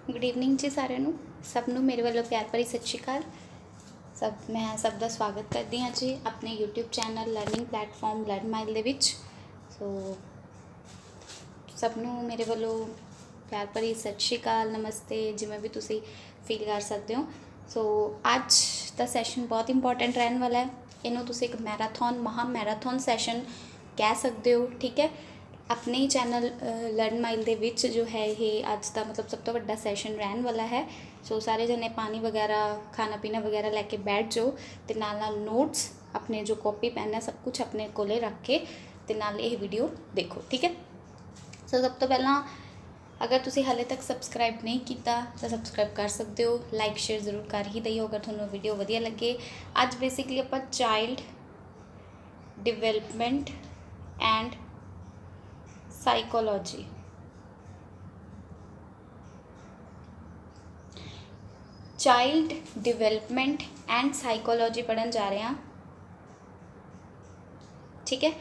Good evening जी सारिਆਂ ਨੂੰ ਸਭ ਨੂੰ ਮੇਰੇ ਵੱਲੋਂ ਪਿਆਰ ਭਰੀ ਸਤਿ ਸ਼੍ਰੀ ਅਕਾਲ। ਮੈਂ ਸਭ ਦਾ ਸਵਾਗਤ ਕਰਦੀ ਹਾਂ ਜੀ ਆਪਣੇ YouTube channel learning platform learn mile ਦੇ ਵਿੱਚ। ਸੋ ਸਭ ਨੂੰ ਮੇਰੇ ਵੱਲੋਂ ਪਿਆਰ ਭਰੀ ਸਤਿ ਸ਼੍ਰੀ ਅਕਾਲ, ਨਮਸਤੇ, ਜਿਵੇਂ ਵੀ ਤੁਸੀਂ ਫੀਲ ਕਰ ਸਕਦੇ ਹੋ। ਸੋ ਅੱਜ ਦਾ ਸੈਸ਼ਨ ਬਹੁਤ ਇੰਪੋਰਟੈਂਟ ਰਹਿਣ ਵਾਲਾ ਹੈ। ਇਹਨੂੰ ਤੁਸੀਂ ਇੱਕ ਮੈਰਾਥਨ ਮਹਾ ਮੈਰਾਥਨ ਸੈਸ਼ਨ ਕਹਿ ਸਕਦੇ ਹੋ, ਠੀਕ ਹੈ। ਆਪਣੇ ਹੀ ਚੈਨਲ ਲਰਨ ਮਾਈਲ ਦੇ ਵਿੱਚ ਜੋ ਹੈ ਇਹ ਅੱਜ ਦਾ ਮਤਲਬ ਸਭ ਤੋਂ ਵੱਡਾ ਸੈਸ਼ਨ ਰਹਿਣ ਵਾਲਾ ਹੈ। ਸੋ ਸਾਰੇ ਜਣੇ ਪਾਣੀ ਵਗੈਰਾ ਖਾਣਾ ਪੀਣਾ ਵਗੈਰਾ ਲੈ ਕੇ ਬੈਠ ਜਾਓ ਅਤੇ ਨਾਲ ਨੋਟਸ ਆਪਣੇ ਜੋ ਕਾਪੀ ਪੈਨ ਹੈ ਸਭ ਕੁਛ ਆਪਣੇ ਕੋਲੇ ਰੱਖ ਕੇ ਅਤੇ ਨਾਲ ਇਹ ਵੀਡੀਓ ਦੇਖੋ, ਠੀਕ ਹੈ। ਸੋ ਸਭ ਤੋਂ ਪਹਿਲਾਂ ਅਗਰ ਤੁਸੀਂ ਹਾਲੇ ਤੱਕ ਸਬਸਕ੍ਰਾਈਬ ਨਹੀਂ ਕੀਤਾ ਤਾਂ ਸਬਸਕ੍ਰਾਈਬ ਕਰ ਸਕਦੇ ਹੋ, ਲਾਈਕ ਸ਼ੇਅਰ ਜ਼ਰੂਰ ਕਰ ਹੀ ਦਈਓ ਅਗਰ ਤੁਹਾਨੂੰ ਵੀਡੀਓ ਵਧੀਆ ਲੱਗੇ। ਅੱਜ ਬੇਸਿਕਲੀ ਆਪਾਂ child development and psychology child development and psychology ਪੜ੍ਹਨ ਜਾ ਰਹੇ ਹਾਂ, ਠੀਕ ਹੈ।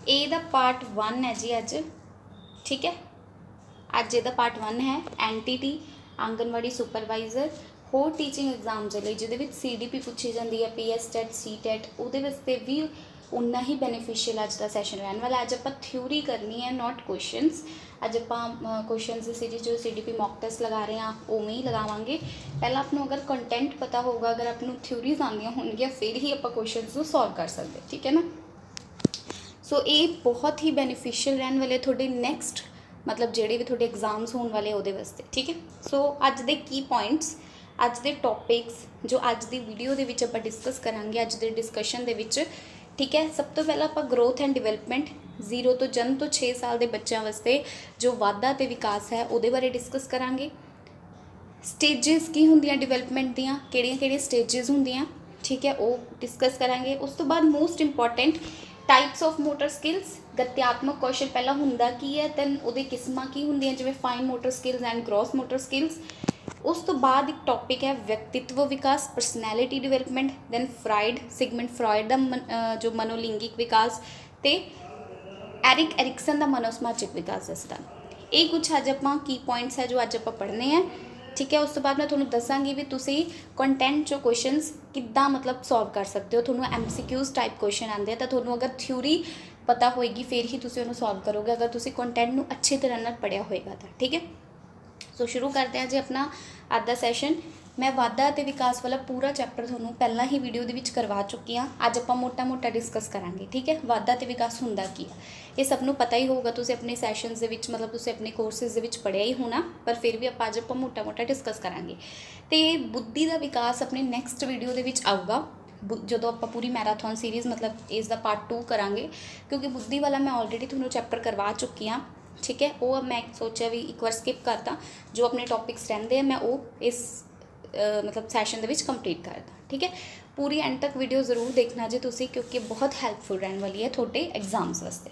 ਇਹਦਾ ਪਾਰਟ 1 ਹੈ ਜੀ ਅੱਜ, ਠੀਕ ਹੈ। ਅੱਜ ਇਹਦਾ ਪਾਰਟ 1 ਹੈ ਐਨਟੀਟੀ ਆਂਗਨਵਾੜੀ ਸੁਪਰਵਾਈਜ਼ਰ ਹੋਰ ਟੀਚਿੰਗ ਐਗਜ਼ਾਮ ਦੇ ਲਈ, ਜਿਹਦੇ ਵਿੱਚ CDP ਪੁੱਛੀ ਜਾਂਦੀ ਹੈ, PS ਟੈਟ CTET, ਉਹਦੇ ਵਾਸਤੇ ਵੀ ਉਨਾ ਹੀ ਬੈਨੀਫਿਸ਼ੀਅਲ ਅੱਜ ਦਾ ਸੈਸ਼ਨ ਰਹਿਣ ਵਾਲਾ। ਅੱਜ ਆਪਾਂ ਥਿਊਰੀ ਕਰਨੀ ਹੈ, ਨੋਟ ਕੁਐਸਚਨਸ। ਅੱਜ ਆਪਾਂ ਕੁਐਸਚਨਸ ਦੀ ਸੀਰੀਜ਼ ਜੋ CDP ਮੌਕ ਟੈਸਟ ਲਗਾ ਰਹੇ ਹਾਂ ਉਵੇਂ ਹੀ ਲਗਾਵਾਂਗੇ। ਪਹਿਲਾਂ ਆਪ ਨੂੰ ਅਗਰ ਕੰਟੈਂਟ ਪਤਾ ਹੋਊਗਾ, ਅਗਰ ਆਪ ਨੂੰ ਥਿਊਰੀਜ਼ ਆਉਂਦੀਆਂ ਹੋਣਗੀਆਂ, ਫਿਰ ਹੀ ਆਪਾਂ ਕੁਐਸਚਨਸ ਨੂੰ ਸੋਲਵ ਕਰ ਸਕਦੇ, ਠੀਕ ਹੈ ਨਾ। ਸੋ ਇਹ ਬਹੁਤ ਹੀ ਬੈਨੀਫਿਸ਼ੀਅਲ ਰਹਿਣ ਵਾਲੇ ਤੁਹਾਡੇ ਨੈਕਸਟ ਮਤਲਬ ਜਿਹੜੇ ਵੀ ਤੁਹਾਡੇ ਐਗਜ਼ਾਮਸ ਹੋਣ ਵਾਲੇ ਉਹਦੇ ਵਾਸਤੇ, ਠੀਕ ਹੈ। ਸੋ ਅੱਜ ਦੇ ਕੀ ਪੁਆਇੰਟਸ, ਅੱਜ ਦੇ ਟੌਪਿਕਸ ਜੋ ਅੱਜ ਦੀ ਵੀਡੀਓ ਦੇ ਵਿੱਚ ਆਪਾਂ ਡਿਸਕਸ ਕਰਾਂਗੇ, ਅੱਜ ਦੇ ਡਿਸਕਸ਼ਨ ਦੇ ਵਿੱਚ, ਠੀਕ ਹੈ। ਸਭ ਤੋਂ ਪਹਿਲਾਂ ਆਪਾਂ ਗਰੋਥ ਐਂਡ ਡਿਵੈਲਪਮੈਂਟ 0 ਤੋਂ ਜਨਮ ਤੋਂ 6 ਸਾਲ ਦੇ ਬੱਚਿਆਂ ਵਾਸਤੇ ਜੋ ਵਾਧਾ ਅਤੇ ਵਿਕਾਸ ਹੈ ਉਹਦੇ ਬਾਰੇ ਡਿਸਕਸ ਕਰਾਂਗੇ। ਸਟੇਜਿਸ ਕੀ ਹੁੰਦੀਆਂ ਡਿਵੈਲਪਮੈਂਟ ਦੀਆਂ, ਕਿਹੜੀਆਂ ਸਟੇਜਿਸ ਹੁੰਦੀਆਂ, ਠੀਕ ਹੈ, ਉਹ ਡਿਸਕਸ ਕਰਾਂਗੇ। ਉਸ ਤੋਂ ਬਾਅਦ most important types of motor skills, ਗਤਿਆਤਮਕ ਕੌਸ਼ਲ ਪਹਿਲਾਂ ਹੁੰਦਾ ਕੀ ਹੈ, ਦੈਨ ਉਹਦੇ ਕਿਸਮਾਂ ਕੀ ਹੁੰਦੀਆਂ, ਜਿਵੇਂ fine motor skills and gross motor skills. ਉਸ ਤੋਂ ਬਾਅਦ ਇੱਕ ਟੌਪਿਕ ਹੈ ਵਿਅਕਤਿਤਵ ਵਿਕਾਸ, personality development, then Sigmund Freud ਦਾ ਜੋ ਮਨੋਲਿੰਗਿਕ ਵਿਕਾਸ, ਅਤੇ ਐਰਿਕਸਨ ਦਾ ਮਨੋਸਮਾਜਿਕ ਵਿਕਾਸ ਦੱਸਦਾ। ਇਹ ਕੁਛ ਅੱਜ ਆਪਾਂ ਕੀ ਪੁਆਇੰਟਸ ਹੈ ਜੋ ਅੱਜ ਆਪਾਂ ਪੜ੍ਹਨੇ ਆ, ਠੀਕ ਹੈ। ਉਸ ਤੋਂ ਬਾਅਦ ਮੈਂ ਤੁਹਾਨੂੰ ਦੱਸਾਂਗੀ ਵੀ ਤੁਸੀਂ ਕੰਟੈਂਟ ਜੋ ਕੁਐਸਚਨਸ ਕਿੱਦਾਂ ਮਤਲਬ ਸੋਲਵ ਕਰ ਸਕਦੇ ਹੋ। ਤੁਹਾਨੂੰ MCQs ਟਾਈਪ ਕੁਐਸਚਨ ਆਉਂਦੇ ਆ ਤਾਂ ਤੁਹਾਨੂੰ ਅਗਰ ਥਿਊਰੀ ਪਤਾ ਹੋਏਗੀ ਫਿਰ ਹੀ ਤੁਸੀਂ ਉਹਨੂੰ ਸੋਲਵ ਕਰੋਗੇ, ਅਗਰ ਤੁਸੀਂ ਕੰਟੈਂਟ ਨੂੰ ਅੱਛੀ ਤਰ੍ਹਾਂ ਨਾਲ ਪੜ੍ਹਿਆ ਹੋਏਗਾ ਤਾਂ, ਠੀਕ ਹੈ। ਸੋ ਸ਼ੁਰੂ ਕਰਦੇ ਹਾਂ ਜੀ ਆਪਣਾ ਅੱਜ ਦਾ ਸੈਸ਼ਨ। ਮੈਂ ਵਾਧਾ ਅਤੇ ਵਿਕਾਸ ਵਾਲਾ ਪੂਰਾ ਚੈਪਟਰ ਤੁਹਾਨੂੰ ਪਹਿਲਾਂ ਹੀ ਵੀਡੀਓ ਦੇ ਵਿੱਚ ਕਰਵਾ ਚੁੱਕੀ ਹਾਂ। ਅੱਜ ਆਪਾਂ ਮੋਟਾ ਡਿਸਕਸ ਕਰਾਂਗੇ, ਠੀਕ ਹੈ। ਵਾਧਾ ਅਤੇ ਵਿਕਾਸ ਹੁੰਦਾ ਕੀ ਆ ਇਹ ਸਭ ਨੂੰ ਪਤਾ ਹੀ ਹੋਊਗਾ, ਤੁਸੀਂ ਆਪਣੇ ਸੈਸ਼ਨਸ ਦੇ ਵਿੱਚ ਮਤਲਬ ਤੁਸੀਂ ਆਪਣੇ ਕੋਰਸਿਸ ਦੇ ਵਿੱਚ ਪੜ੍ਹਿਆ ਹੀ ਹੋਣਾ, ਪਰ ਫਿਰ ਵੀ ਆਪਾਂ ਅੱਜ ਆਪਾਂ ਮੋਟਾ ਡਿਸਕਸ ਕਰਾਂਗੇ। ਅਤੇ ਬੁੱਧੀ ਦਾ ਵਿਕਾਸ ਆਪਣੀ ਨੈਕਸਟ ਵੀਡੀਓ ਦੇ ਵਿੱਚ ਆਊਗਾ, ਜਦੋਂ ਆਪਾਂ ਪੂਰੀ ਮੈਰਾਥਨ ਸੀਰੀਜ਼ ਮਤਲਬ ਇਸ ਦਾ ਪਾਰਟ 2 ਕਰਾਂਗੇ, ਕਿਉਂਕਿ ਬੁੱਧੀ ਵਾਲਾ ਮੈਂ ਆਲਰੇਡੀ ਤੁਹਾਨੂੰ ਚੈਪਟਰ ਕਰਵਾ ਚੁੱਕੀ ਹਾਂ, ਠੀਕ ਹੈ। ਉਹ ਮੈਂ ਸੋਚਿਆ ਵੀ ਇੱਕ ਵਾਰ ਸਕਿਪ ਕਰਦਾ, ਜੋ ਆਪਣੇ ਟੌਪਿਕਸ ਰਹਿੰਦੇ ਆ ਮੈਂ ਉਹ ਇਸ ਮਤਲਬ ਸੈਸ਼ਨ ਦੇ ਵਿੱਚ ਕੰਪਲੀਟ ਕਰਦਾ, ਠੀਕ ਹੈ। ਪੂਰੀ ਐਂਡ ਤੱਕ ਵੀਡੀਓ ਜ਼ਰੂਰ ਦੇਖਣਾ ਜੀ ਤੁਸੀਂ, ਕਿਉਂਕਿ ਬਹੁਤ ਹੈਲਪਫੁਲ ਰਹਿਣ ਵਾਲੀ ਹੈ ਤੁਹਾਡੇ ਐਗਜ਼ਾਮਸ ਵਾਸਤੇ।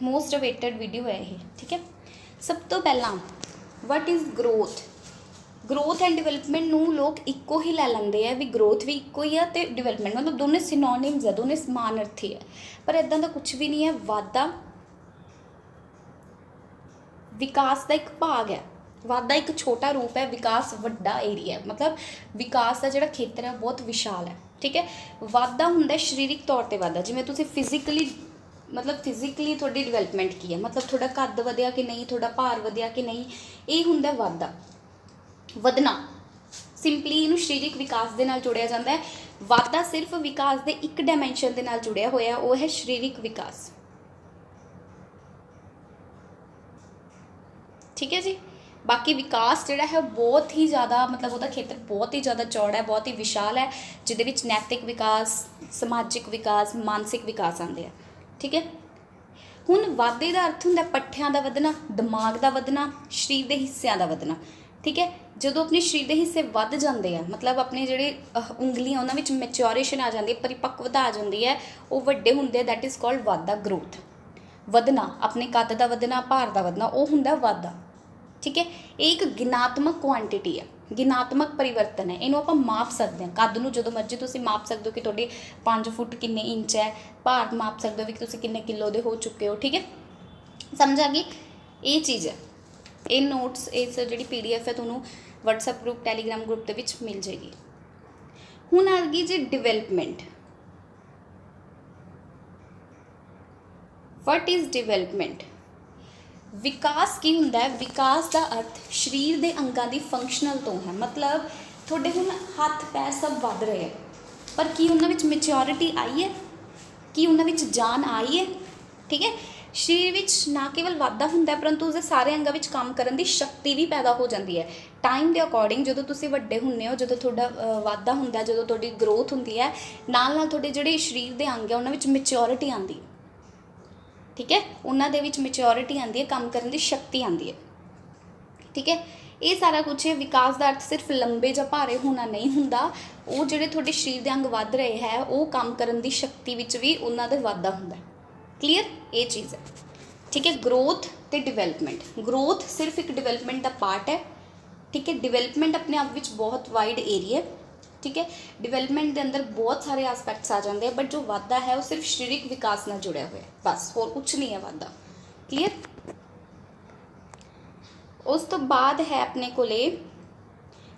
ਮੋਸਟ ਅਵੇਟਡ ਵੀਡੀਓ ਹੈ ਇਹ, ਠੀਕ ਹੈ। ਸਭ ਤੋਂ ਪਹਿਲਾਂ what is growth and development ਨੂੰ ਲੋਕ ਇੱਕੋ ਹੀ ਲੈ ਲੈਂਦੇ ਆ ਵੀ ਗਰੋਥ ਵੀ ਇੱਕੋ ਹੀ ਆ ਅਤੇ ਡਿਵੈਲਪਮੈਂਟ ਮਤਲਬ ਦੋਨੇ ਸਿਨੋਨਿਮਸ ਆ, ਦੋਨੇ ਸਮਾਨ ਅਰਥੀ ਹੈ, ਪਰ ਇੱਦਾਂ ਦਾ ਕੁਛ ਵੀ ਨਹੀਂ ਹੈ। ਵਾਧਾ ਵਿਕਾਸ ਦਾ ਇੱਕ ਭਾਗ ਹੈ, ਵਾਧਾ ਇੱਕ ਛੋਟਾ ਰੂਪ ਹੈ, ਵਿਕਾਸ ਵੱਡਾ ਏਰੀਆ, ਮਤਲਬ ਵਿਕਾਸ ਦਾ ਜਿਹੜਾ ਖੇਤਰ ਹੈ ਬਹੁਤ ਵਿਸ਼ਾਲ ਹੈ, ਠੀਕ ਹੈ। ਵਾਧਾ ਹੁੰਦਾ ਸਰੀਰਕ ਤੌਰ 'ਤੇ ਵਾਧਾ, ਜਿਵੇਂ ਤੁਸੀਂ ਫਿਜ਼ੀਕਲੀ ਤੁਹਾਡੀ ਡਿਵੈਲਪਮੈਂਟ ਕੀ ਹੈ, ਮਤਲਬ ਤੁਹਾਡਾ ਕੱਦ ਵਧਿਆ ਕਿ ਨਹੀਂ, ਤੁਹਾਡਾ ਭਾਰ ਵਧਿਆ ਕਿ ਨਹੀਂ, ਇਹ ਹੁੰਦਾ ਵਾਧਾ। ਵਧਣਾ ਸਿੰਪਲੀ ਇਹਨੂੰ ਸਰੀਰਕ ਵਿਕਾਸ ਦੇ ਨਾਲ ਜੋੜਿਆ ਜਾਂਦਾ ਹੈ। ਵਾਧਾ ਸਿਰਫ ਵਿਕਾਸ ਦੇ ਇੱਕ ਡਾਇਮੈਂਸ਼ਨ ਦੇ ਨਾਲ ਜੁੜਿਆ ਹੋਇਆ, ਉਹ ਹੈ ਸਰੀਰਕ ਵਿਕਾਸ, ਠੀਕ ਹੈ ਜੀ। ਬਾਕੀ ਵਿਕਾਸ ਜਿਹੜਾ ਹੈ ਬਹੁਤ ਹੀ ਜ਼ਿਆਦਾ ਮਤਲਬ ਉਹਦਾ ਖੇਤਰ ਬਹੁਤ ਹੀ ਜ਼ਿਆਦਾ ਚੌੜਾ ਹੈ, ਬਹੁਤ ਹੀ ਵਿਸ਼ਾਲ ਹੈ, ਜਿਹਦੇ ਵਿੱਚ ਨੈਤਿਕ ਵਿਕਾਸ, ਸਮਾਜਿਕ ਵਿਕਾਸ, ਮਾਨਸਿਕ ਵਿਕਾਸ ਆਉਂਦੇ ਆ, ਠੀਕ ਹੈ। ਹੁਣ ਵਾਧੇ ਦਾ ਅਰਥ ਹੁੰਦਾ ਪੱਠਿਆਂ ਦਾ ਵਧਣਾ, ਦਿਮਾਗ ਦਾ ਵਧਣਾ, ਸਰੀਰ ਦੇ ਹਿੱਸਿਆਂ ਦਾ ਵਧਣਾ, ਠੀਕ ਹੈ। ਜਦੋਂ ਆਪਣੇ ਸਰੀਰ ਦੇ ਹਿੱਸੇ ਵੱਧ ਜਾਂਦੇ ਆ, ਮਤਲਬ ਆਪਣੇ ਜਿਹੜੇ ਉਂਗਲੀਆਂ ਉਹਨਾਂ ਵਿੱਚ ਮੈਚੋਰੇਸ਼ਨ ਆ ਜਾਂਦੀ ਹੈ, ਪਰਿਪੱਕਵਤਾ ਆ ਜਾਂਦੀ ਹੈ, ਉਹ ਵੱਡੇ ਹੁੰਦੇ ਆ, ਦੈਟ ਇਜ਼ ਕਾਲਡ ਵਾਧਾ, ਗਰੋਥ। ਵਧਣਾ ਆਪਣੇ ਕੱਦ ਦਾ ਵਧਣਾ, ਭਾਰ ਦਾ ਵਧਣਾ, ਉਹ ਹੁੰਦਾ ਵਾਧਾ, ਠੀਕ ਹੈ। ਇਹ ਇੱਕ ਗਿਣਾਤਮਕ ਕੁਆਂਟਿਟੀ ਹੈ, ਗਿਣਾਤਮਕ ਪਰਿਵਰਤਨ ਹੈ, ਇਹਨੂੰ ਆਪਾਂ ਮਾਪ ਸਕਦੇ ਹਾਂ। ਕੱਦ ਨੂੰ ਜਦੋਂ ਮਰਜ਼ੀ ਤੁਸੀਂ ਮਾਪ ਸਕਦੇ ਹੋ ਕਿ ਤੁਹਾਡੇ 5 ਫੁੱਟ ਕਿੰਨੇ ਇੰਚ ਹੈ, ਭਾਰ ਮਾਪ ਸਕਦੇ ਹੋ ਵੀ ਤੁਸੀਂ ਕਿੰਨੇ ਕਿਲੋ ਦੇ ਹੋ ਚੁੱਕੇ ਹੋ, ਠੀਕ ਹੈ। ਸਮਝ ਆ ਗਈ, ਇਹ ਚੀਜ਼ ਹੈ। ਇਹ ਨੋਟਸ ਇਸ ਜਿਹੜੀ PDF ਹੈ ਤੁਹਾਨੂੰ WhatsApp ਗਰੁੱਪ ਟੈਲੀਗ੍ਰਾਮ ਗਰੁੱਪ ਦੇ ਵਿੱਚ ਮਿਲ ਜਾਏਗੀ। ਹੁਣ ਆ ਗਈ ਜੀ ਡਿਵੈਲਪਮੈਂਟ। What is development? ਵਿਕਾਸ ਕੀ ਹੁੰਦਾ ਹੈ? ਵਿਕਾਸ ਦਾ ਅਰਥ ਸਰੀਰ ਦੇ ਅੰਗਾਂ ਦੀ ਫੰਕਸ਼ਨਲ ਤੋਂ ਹੈ। ਮਤਲਬ ਤੁਹਾਡੇ ਹੁਣ ਹੱਥ ਪੈਰ ਸਭ ਵੱਧ ਰਹੇ ਹੈ, ਪਰ ਕੀ ਉਹਨਾਂ ਵਿੱਚ ਮੈਚਿਓਰਿਟੀ ਆਈ ਹੈ? ਕੀ ਉਹਨਾਂ ਵਿੱਚ ਜਾਨ ਆਈ ਹੈ? ਠੀਕ ਹੈ, ਸਰੀਰ ਵਿੱਚ ਨਾ ਕੇਵਲ ਵਾਧਾ ਹੁੰਦਾ ਹੈ, ਪਰੰਤੂ ਉਸਦੇ ਸਾਰੇ ਅੰਗਾਂ ਵਿੱਚ ਕੰਮ ਕਰਨ ਦੀ ਸ਼ਕਤੀ ਵੀ ਪੈਦਾ ਹੋ ਜਾਂਦੀ ਹੈ। ਟਾਈਮ ਦੇ ਅਕੋਰਡਿੰਗ ਜਦੋਂ ਤੁਸੀਂ ਵੱਡੇ ਹੁੰਦੇ ਹੋ, ਜਦੋਂ ਤੁਹਾਡਾ ਵਾਧਾ ਹੁੰਦਾ, ਜਦੋਂ ਤੁਹਾਡੀ ਗਰੋਥ ਹੁੰਦੀ ਹੈ, ਨਾਲ ਨਾਲ ਤੁਹਾਡੇ ਜਿਹੜੇ ਸਰੀਰ ਦੇ ਅੰਗ ਹੈ ਉਹਨਾਂ ਵਿੱਚ ਮੈਚਿਓਰਿਟੀ ਆਉਂਦੀ ਹੈ। ਠੀਕ ਹੈ, ਉਹਨਾਂ ਦੇ ਵਿੱਚ ਮੈਚਿਓਰਿਟੀ ਆਉਂਦੀ ਹੈ, ਕੰਮ ਕਰਨ ਦੀ ਸ਼ਕਤੀ ਆਉਂਦੀ ਹੈ। ਠੀਕ ਹੈ, ਇਹ ਸਾਰਾ ਕੁਛ ਹੈ। ਵਿਕਾਸ ਦਾ ਅਰਥ ਸਿਰਫ ਲੰਬੇ ਜਾਂ ਭਾਰੇ ਹੋਣਾ ਨਹੀਂ ਹੁੰਦਾ, ਉਹ ਜਿਹੜੇ ਤੁਹਾਡੇ ਸਰੀਰ ਦੇ ਅੰਗ ਵੱਧ ਰਹੇ ਹੈ ਉਹ ਕੰਮ ਕਰਨ ਦੀ ਸ਼ਕਤੀ ਵਿੱਚ ਵੀ ਉਹਨਾਂ ਦਾ ਵਾਧਾ ਹੁੰਦਾ। ਕਲੀਅਰ, ਇਹ ਚੀਜ਼ ਹੈ। ਠੀਕ ਹੈ, ਗਰੋਥ ਤੇ ਡਿਵੈਲਪਮੈਂਟ। ਗਰੋਥ ਸਿਰਫ ਇੱਕ ਡਿਵੈਲਪਮੈਂਟ ਦਾ ਪਾਰਟ ਹੈ। ਠੀਕ ਹੈ, ਡਿਵੈਲਪਮੈਂਟ ਆਪਣੇ ਆਪ ਵਿੱਚ ਬਹੁਤ ਵਾਈਡ ਏਰੀਆ। ਠੀਕ ਹੈ, ਡਿਵੈਲਪਮੈਂਟ ਦੇ ਅੰਦਰ ਬਹੁਤ ਸਾਰੇ ਆਸਪੈਕਟਸ ਆ ਜਾਂਦੇ ਆ, ਬਟ ਜੋ ਵਾਧਾ ਹੈ ਉਹ ਸਿਰਫ ਸਰੀਰਕ ਵਿਕਾਸ ਨਾਲ ਜੁੜਿਆ ਹੋਇਆ, ਬਸ, ਹੋਰ ਕੁਛ ਨਹੀਂ ਹੈ ਵਾਧਾ। ਕਲੀਅਰ। ਉਸ ਤੋਂ ਬਾਅਦ ਹੈ ਆਪਣੇ ਕੋਲੇ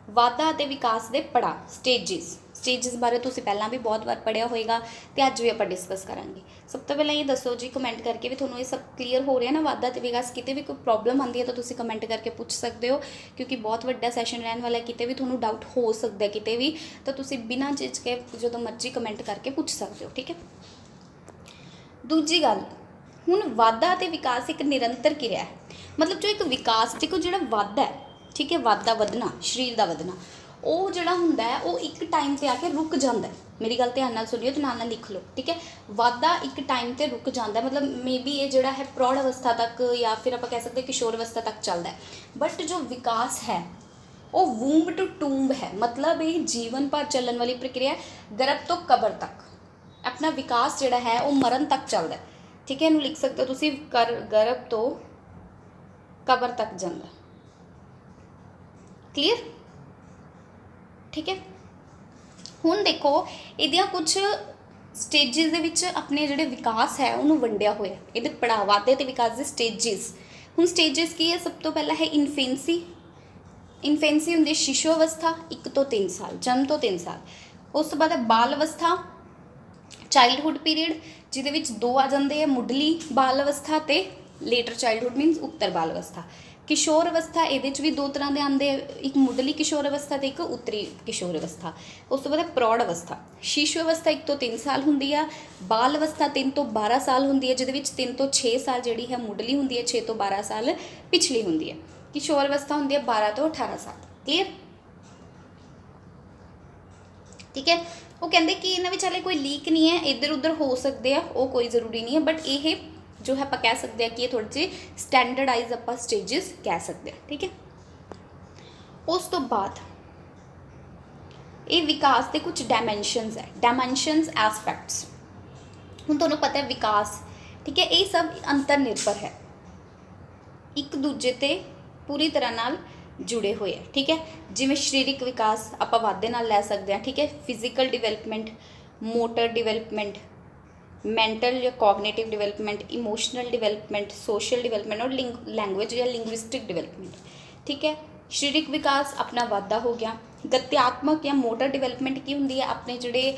ਵਾਧਾ ਅਤੇ ਵਿਕਾਸ ਦੇ ਪੜਾਅ, ਸਟੇਜਿਸ। ਸਟੇਜਿਸ ਬਾਰੇ ਤੁਸੀਂ ਪਹਿਲਾਂ ਵੀ ਬਹੁਤ ਵਾਰ ਪੜ੍ਹਿਆ ਹੋਏਗਾ ਅਤੇ ਅੱਜ ਵੀ ਆਪਾਂ ਡਿਸਕਸ ਕਰਾਂਗੇ। ਸਭ ਤੋਂ ਪਹਿਲਾਂ ਇਹ ਦੱਸੋ ਜੀ ਕਮੈਂਟ ਕਰਕੇ ਵੀ ਤੁਹਾਨੂੰ ਇਹ ਸਭ ਕਲੀਅਰ ਹੋ ਰਿਹਾ ਨਾ? ਵਾਧਾ ਅਤੇ ਵਿਕਾਸ, ਕਿਤੇ ਵੀ ਕੋਈ ਪ੍ਰੋਬਲਮ ਆਉਂਦੀ ਹੈ ਤਾਂ ਤੁਸੀਂ ਕਮੈਂਟ ਕਰਕੇ ਪੁੱਛ ਸਕਦੇ ਹੋ, ਕਿਉਂਕਿ ਬਹੁਤ ਵੱਡਾ ਸੈਸ਼ਨ ਰਹਿਣ ਵਾਲਾ, ਕਿਤੇ ਵੀ ਤੁਹਾਨੂੰ ਡਾਊਟ ਹੋ ਸਕਦਾ, ਕਿਤੇ ਵੀ, ਤਾਂ ਤੁਸੀਂ ਬਿਨਾਂ ਝਿਜਕੇ ਜਦੋਂ ਮਰਜ਼ੀ ਕਮੈਂਟ ਕਰਕੇ ਪੁੱਛ ਸਕਦੇ ਹੋ। ਠੀਕ ਹੈ, ਦੂਜੀ ਗੱਲ, ਹੁਣ ਵਾਧਾ ਅਤੇ ਵਿਕਾਸ ਇੱਕ ਨਿਰੰਤਰ ਕਿਰਿਆ ਹੈ। ਮਤਲਬ ਜੋ ਇੱਕ ਵਿਕਾਸ, ਦੇਖੋ ਜਿਹੜਾ ਵਾਧਾ ਹੈ, ਠੀਕ ਹੈ, ਵਾਧਾ, ਵਧਣਾ, ਸਰੀਰ ਦਾ ਵਧਣਾ, ਉਹ ਜਿਹੜਾ ਹੁੰਦਾ ਹੈ ਉਹ ਇੱਕ ਟਾਈਮ 'ਤੇ ਆ ਕੇ ਰੁਕ ਜਾਂਦਾ। ਮੇਰੀ ਗੱਲ ਧਿਆਨ ਨਾਲ ਸੁਣਿਓ ਅਤੇ ਨਾਲ ਨਾਲ ਲਿਖ ਲਓ। ਠੀਕ ਹੈ, ਵਾਧਾ ਇੱਕ ਟਾਈਮ 'ਤੇ ਰੁਕ ਜਾਂਦਾ, ਮਤਲਬ ਮੇਬੀ ਇਹ ਜਿਹੜਾ ਹੈ ਪ੍ਰੌੜ ਅਵਸਥਾ ਤੱਕ, ਜਾਂ ਫਿਰ ਆਪਾਂ ਕਹਿ ਸਕਦੇ ਕਿਸ਼ੋਰ ਅਵਸਥਾ ਤੱਕ ਚੱਲਦਾ ਹੈ। ਬਟ ਜੋ ਵਿਕਾਸ ਹੈ ਉਹ ਵੂੰਬ ਟੂ ਟੂੰਬ ਹੈ, ਮਤਲਬ ਇਹ ਜੀਵਨ ਭਰ ਚੱਲਣ ਵਾਲੀ ਪ੍ਰਕਿਰਿਆ, ਗਰਭ ਤੋਂ ਕਬਰ ਤੱਕ। ਆਪਣਾ ਵਿਕਾਸ ਜਿਹੜਾ ਹੈ ਉਹ ਮਰਨ ਤੱਕ ਚੱਲਦਾ। ਠੀਕ ਹੈ, ਇਹਨੂੰ ਲਿਖ ਸਕਦੇ ਹੋ ਤੁਸੀਂ, ਗਰਭ ਤੋਂ ਕਬਰ ਤੱਕ ਜਾਂਦਾ। ਕਲੀਅਰ। ਠੀਕ ਹੈ, ਹੁਣ ਦੇਖੋ ਇਹਦੀਆਂ ਕੁਝ ਸਟੇਜਿਸ ਦੇ ਵਿੱਚ ਆਪਣੇ ਜਿਹੜੇ ਵਿਕਾਸ ਹੈ ਉਹਨੂੰ ਵੰਡਿਆ ਹੋਇਆ, ਇਹਦੇ ਪੜਾਅ, ਵਾਧੇ ਅਤੇ ਵਿਕਾਸ ਦੇ ਸਟੇਜਿਸ। ਹੁਣ ਸਟੇਜਿਸ ਕੀ ਹੈ? ਸਭ ਤੋਂ ਪਹਿਲਾਂ ਹੈ ਇਨਫੈਂਸੀ। ਇਨਫੈਂਸੀ ਹੁੰਦੀ ਹੈ ਸ਼ਿਸ਼ੂ ਅਵਸਥਾ, 1 ਤੋਂ 3 ਸਾਲ, ਜਨਮ ਤੋਂ 3 ਸਾਲ। ਉਸ ਤੋਂ ਬਾਅਦ ਹੈ ਬਾਲ ਅਵਸਥਾ, ਚਾਈਲਡਹੁੱਡ ਪੀਰੀਅਡ, ਜਿਹਦੇ ਵਿੱਚ 2 ਆ ਜਾਂਦੇ ਆ, ਮੁੱਢਲੀ ਬਾਲ ਅਵਸਥਾ ਅਤੇ ਲੇਟਰ ਚਾਈਲਡਹੁੱਡ ਮੀਨਸ ਉੱਤਰ ਬਾਲ ਅਵਸਥਾ। ਕਿਸ਼ੋਰ ਅਵਸਥਾ, ਇਹਦੇ 'ਚ ਵੀ 2 ਤਰ੍ਹਾਂ ਦੇ ਆਉਂਦੇ, ਇੱਕ ਮੁੱਢਲੀ ਕਿਸ਼ੋਰ ਅਵਸਥਾ ਅਤੇ ਇੱਕ ਉੱਤਰੀ ਕਿਸ਼ੋਰ ਅਵਸਥਾ। ਉਸ ਤੋਂ ਬਾਅਦ ਪ੍ਰੌੜ ਅਵਸਥਾ। ਸ਼ਿਸ਼ੂ ਅਵਸਥਾ 1 ਤੋਂ 3 ਸਾਲ ਹੁੰਦੀ ਆ, ਬਾਲ ਅਵਸਥਾ 3 ਤੋਂ 12 ਸਾਲ ਹੁੰਦੀ ਹੈ, ਜਿਹਦੇ ਵਿੱਚ 3 ਤੋਂ 6 ਸਾਲ ਜਿਹੜੀ ਹੈ ਮੁੱਢਲੀ ਹੁੰਦੀ ਹੈ, 6 ਤੋਂ 12 ਸਾਲ ਪਿਛਲੀ ਹੁੰਦੀ ਹੈ। ਕਿਸ਼ੋਰ ਅਵਸਥਾ ਹੁੰਦੀ ਹੈ 12 ਤੋਂ 18 ਸਾਲ। ਕਲੀਅਰ। ਠੀਕ ਹੈ, ਉਹ ਕਹਿੰਦੇ ਕਿ ਇਹਨਾਂ ਵਿੱਚ ਹਾਲੇ ਕੋਈ ਲੀਕ ਨਹੀਂ ਹੈ, ਇੱਧਰ ਉੱਧਰ ਹੋ ਸਕਦੇ ਆ, ਉਹ ਕੋਈ ਜ਼ਰੂਰੀ ਨਹੀਂ ਹੈ, ਬਟ ਇਹ ਜੋ ਹੈ ਆਪਾਂ ਕਹਿ ਸਕਦੇ ਹਾਂ ਕਿ ਇਹ ਥੋੜ੍ਹੇ ਜਿਹੇ ਸਟੈਂਡਰਡਾਈਜ਼ ਆਪਾਂ ਸਟੇਜਿਸ ਕਹਿ ਸਕਦੇ ਹਾਂ। ਠੀਕ ਹੈ, ਉਸ ਤੋਂ ਬਾਅਦ ਇਹ ਵਿਕਾਸ ਦੇ ਕੁਝ ਡਾਇਮੈਂਸ਼ਨਸ ਹੈ, ਡਾਇਮੈਂਸ਼ਨਸ ਐਸਪੈਕਟਸ। ਹੁਣ ਤੁਹਾਨੂੰ ਪਤਾ ਹੈ ਵਿਕਾਸ, ਠੀਕ ਹੈ, ਇਹ ਸਭ ਅੰਤਰ ਨਿਰਭਰ ਹੈ, ਇੱਕ ਦੂਜੇ 'ਤੇ ਪੂਰੀ ਤਰ੍ਹਾਂ ਨਾਲ ਜੁੜੇ ਹੋਏ ਹੈ। ਠੀਕ ਹੈ, ਜਿਵੇਂ ਸਰੀਰਕ ਵਿਕਾਸ ਆਪਾਂ ਵਾਧੇ ਨਾਲ ਲੈ ਸਕਦੇ ਹਾਂ। ਠੀਕ ਹੈ, physical development, motor development, mental ਜਾਂ cognitive development, emotional development, social development ਔਰ ਲੈਂਗੁਏਜ ਜਾਂ ਲਿੰਗੁਇਸਟਿਕ ਡਿਵੈਲਪਮੈਂਟ। ਠੀਕ ਹੈ, ਸਰੀਰਕ ਵਿਕਾਸ ਆਪਣਾ ਵਾਧਾ ਹੋ ਗਿਆ। ਗਤਿਆਤਮਕ ਜਾਂ ਮੋਟਰ ਡਿਵੈਲਪਮੈਂਟ ਕੀ ਹੁੰਦੀ ਹੈ? ਆਪਣੇ ਜਿਹੜੇ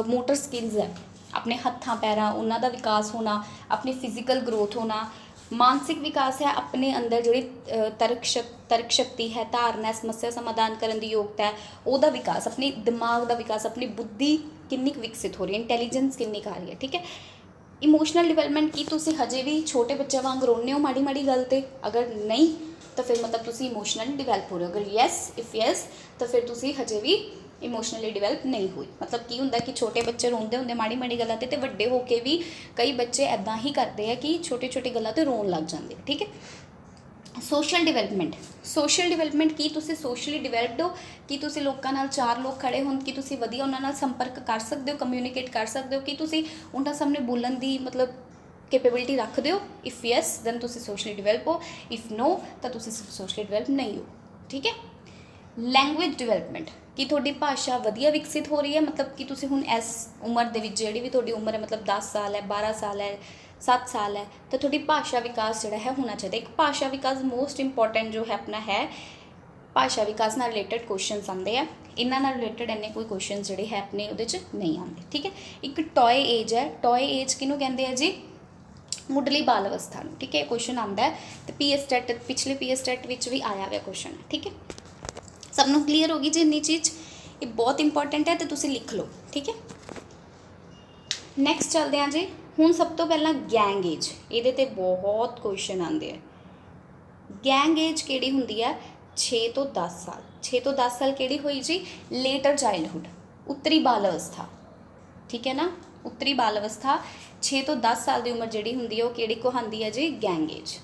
ਮੋਟਰ ਸਕਿੱਲਸ ਹੈ, ਆਪਣੇ ਹੱਥਾਂ ਪੈਰਾਂ, ਉਹਨਾਂ ਦਾ ਵਿਕਾਸ ਹੋਣਾ, ਆਪਣੀ ਫਿਜ਼ੀਕਲ ਗਰੋਥ ਹੋਣਾ। ਮਾਨਸਿਕ ਵਿਕਾਸ ਹੈ ਆਪਣੇ ਅੰਦਰ ਜਿਹੜੀ ਤਰਕ ਸ਼ਕਤੀ ਹੈ, ਧਾਰਨਾ, ਸਮੱਸਿਆ ਸਮਾਧਾਨ ਕਰਨ ਦੀ ਯੋਗਤਾ ਹੈ, ਉਹਦਾ ਵਿਕਾਸ, ਆਪਣੀ ਦਿਮਾਗ ਦਾ ਵਿਕਾਸ, ਆਪਣੀ ਬੁੱਧੀ ਕਿੰਨੀ ਕੁ ਵਿਕਸਿਤ ਹੋ ਰਹੀ ਹੈ, ਇੰਟੈਲੀਜੈਂਸ ਕਿੰਨੀ ਕੁ ਆ ਰਹੀ ਹੈ। ਠੀਕ ਹੈ, ਇਮੋਸ਼ਨਲ ਡਿਵੈਲਪਮੈਂਟ ਕੀ ਤੁਸੀਂ ਹਜੇ ਵੀ ਛੋਟੇ ਬੱਚਿਆਂ ਵਾਂਗ ਰੋਂਦੇ ਹੋ ਮਾੜੀ ਮਾੜੀ ਗੱਲ 'ਤੇ? ਅਗਰ ਨਹੀਂ ਤਾਂ ਫਿਰ ਮਤਲਬ ਤੁਸੀਂ ਇਮੋਸ਼ਨਲੀ ਡਿਵੈਲਪ ਹੋ ਰਹੇ ਹੋ। ਅਗਰ ਇਫ ਯੈਸ ਤਾਂ ਫਿਰ ਤੁਸੀਂ ਹਜੇ ਵੀ ਇਮੋਸ਼ਨਲੀ ਡਿਵੈਲਪ ਨਹੀਂ ਹੋਈ। ਮਤਲਬ ਕੀ ਹੁੰਦਾ ਕਿ ਛੋਟੇ ਬੱਚੇ ਰੋਂਦੇ ਹੁੰਦੇ ਮਾੜੀ ਮਾੜੀ ਗੱਲਾਂ 'ਤੇ, ਵੱਡੇ ਹੋ ਕੇ ਵੀ ਕਈ ਬੱਚੇ ਇੱਦਾਂ ਹੀ ਕਰਦੇ ਆ ਕਿ ਛੋਟੀ ਛੋਟੀ ਗੱਲਾਂ 'ਤੇ ਰੋਣ ਲੱਗ ਜਾਂਦੇ। ਠੀਕ ਹੈ, ਸੋਸ਼ਲ ਡਿਵੈਲਪਮੈਂਟ। ਸੋਸ਼ਲ ਡਿਵੈਲਪਮੈਂਟ ਕੀ ਤੁਸੀਂ ਸੋਸ਼ਲੀ ਡਿਵੈਲਪਡ ਹੋ? ਕੀ ਤੁਸੀਂ ਲੋਕਾਂ ਨਾਲ, 4 ਲੋਕ ਖੜੇ ਹੋਣ, ਕਿ ਤੁਸੀਂ ਵਧੀਆ ਉਹਨਾਂ ਨਾਲ ਸੰਪਰਕ ਕਰ ਸਕਦੇ ਹੋ, ਕਮਿਊਨੀਕੇਟ ਕਰ ਸਕਦੇ ਹੋ, ਕਿ ਤੁਸੀਂ ਉਹਨਾਂ ਸਾਹਮਣੇ ਬੋਲਣ ਦੀ ਮਤਲਬ ਕੈਪੇਬਿਲਿਟੀ ਰੱਖਦੇ ਹੋ? ਇਫ ਯੈਸ ਦੈਨ ਤੁਸੀਂ ਸੋਸ਼ਲੀ ਡਿਵੈਲਪ ਹੋ, ਇਫ ਨੋ ਤਾਂ ਤੁਸੀਂ ਸੋਸ਼ਲੀ ਡਿਵੈਲਪ ਨਹੀਂ ਹੋ। ਠੀਕ ਹੈ, ਲੈਂਗੁਏਜ ਡਿਵੈਲਪਮੈਂਟ, ਕਿ ਤੁਹਾਡੀ ਭਾਸ਼ਾ ਵਧੀਆ ਵਿਕਸਿਤ ਹੋ ਰਹੀ ਹੈ, ਮਤਲਬ ਕਿ ਤੁਸੀਂ ਹੁਣ ਇਸ ਉਮਰ ਦੇ ਵਿੱਚ, ਜਿਹੜੀ ਵੀ ਤੁਹਾਡੀ ਉਮਰ ਹੈ, ਮਤਲਬ 10 ਸਾਲ ਹੈ, 12 ਸਾਲ ਹੈ, 7 साल है तो थोड़ी भाषा विकास जोड़ा है होना चाहिए। एक भाषा विकास मोस्ट इंपॉर्टेंट जो है अपना है, भाषा विकास नाल रिलेटेड क्वेश्चनस आते हैं, इन्हां नाल रिलेटेड इन्ने कोई क्वेश्चन जोड़े है अपने उहदे च नहीं आते। ठीक है, एक टॉय एज है, टॉय एज किनू कहते हैं जी, मुढ़ली बाल अवस्था नूं। ठीक है, क्वेश्चन आता है तो PS टैट पिछले PS टैट विच भी आया हुआ क्वेश्चन है। ठीक है, सबनों क्लीयर होगी जी इन्नी चीज़, ये बहुत इंपॉर्टेंट है तो तुसीं लिख लो। ठीक है, नैक्सट चलते हैं जी। हुण सब तो पहला गैंग एज, ये ते बहुत क्वेश्चन आते हैं। गैंग एज किहड़ी हुंदी है, 6 तो 10 साल। 6 तो 10 साल किहड़ी हुई जी, लेटर चाइल्डहुड, उत्तरी बाल अवस्था। ठीक है ना, उत्तरी बाल अवस्था 6 तो 10 साल की उम्र जिहड़ी हुंदी है वो किहड़ी कहलांदी है जी, गैंग एज।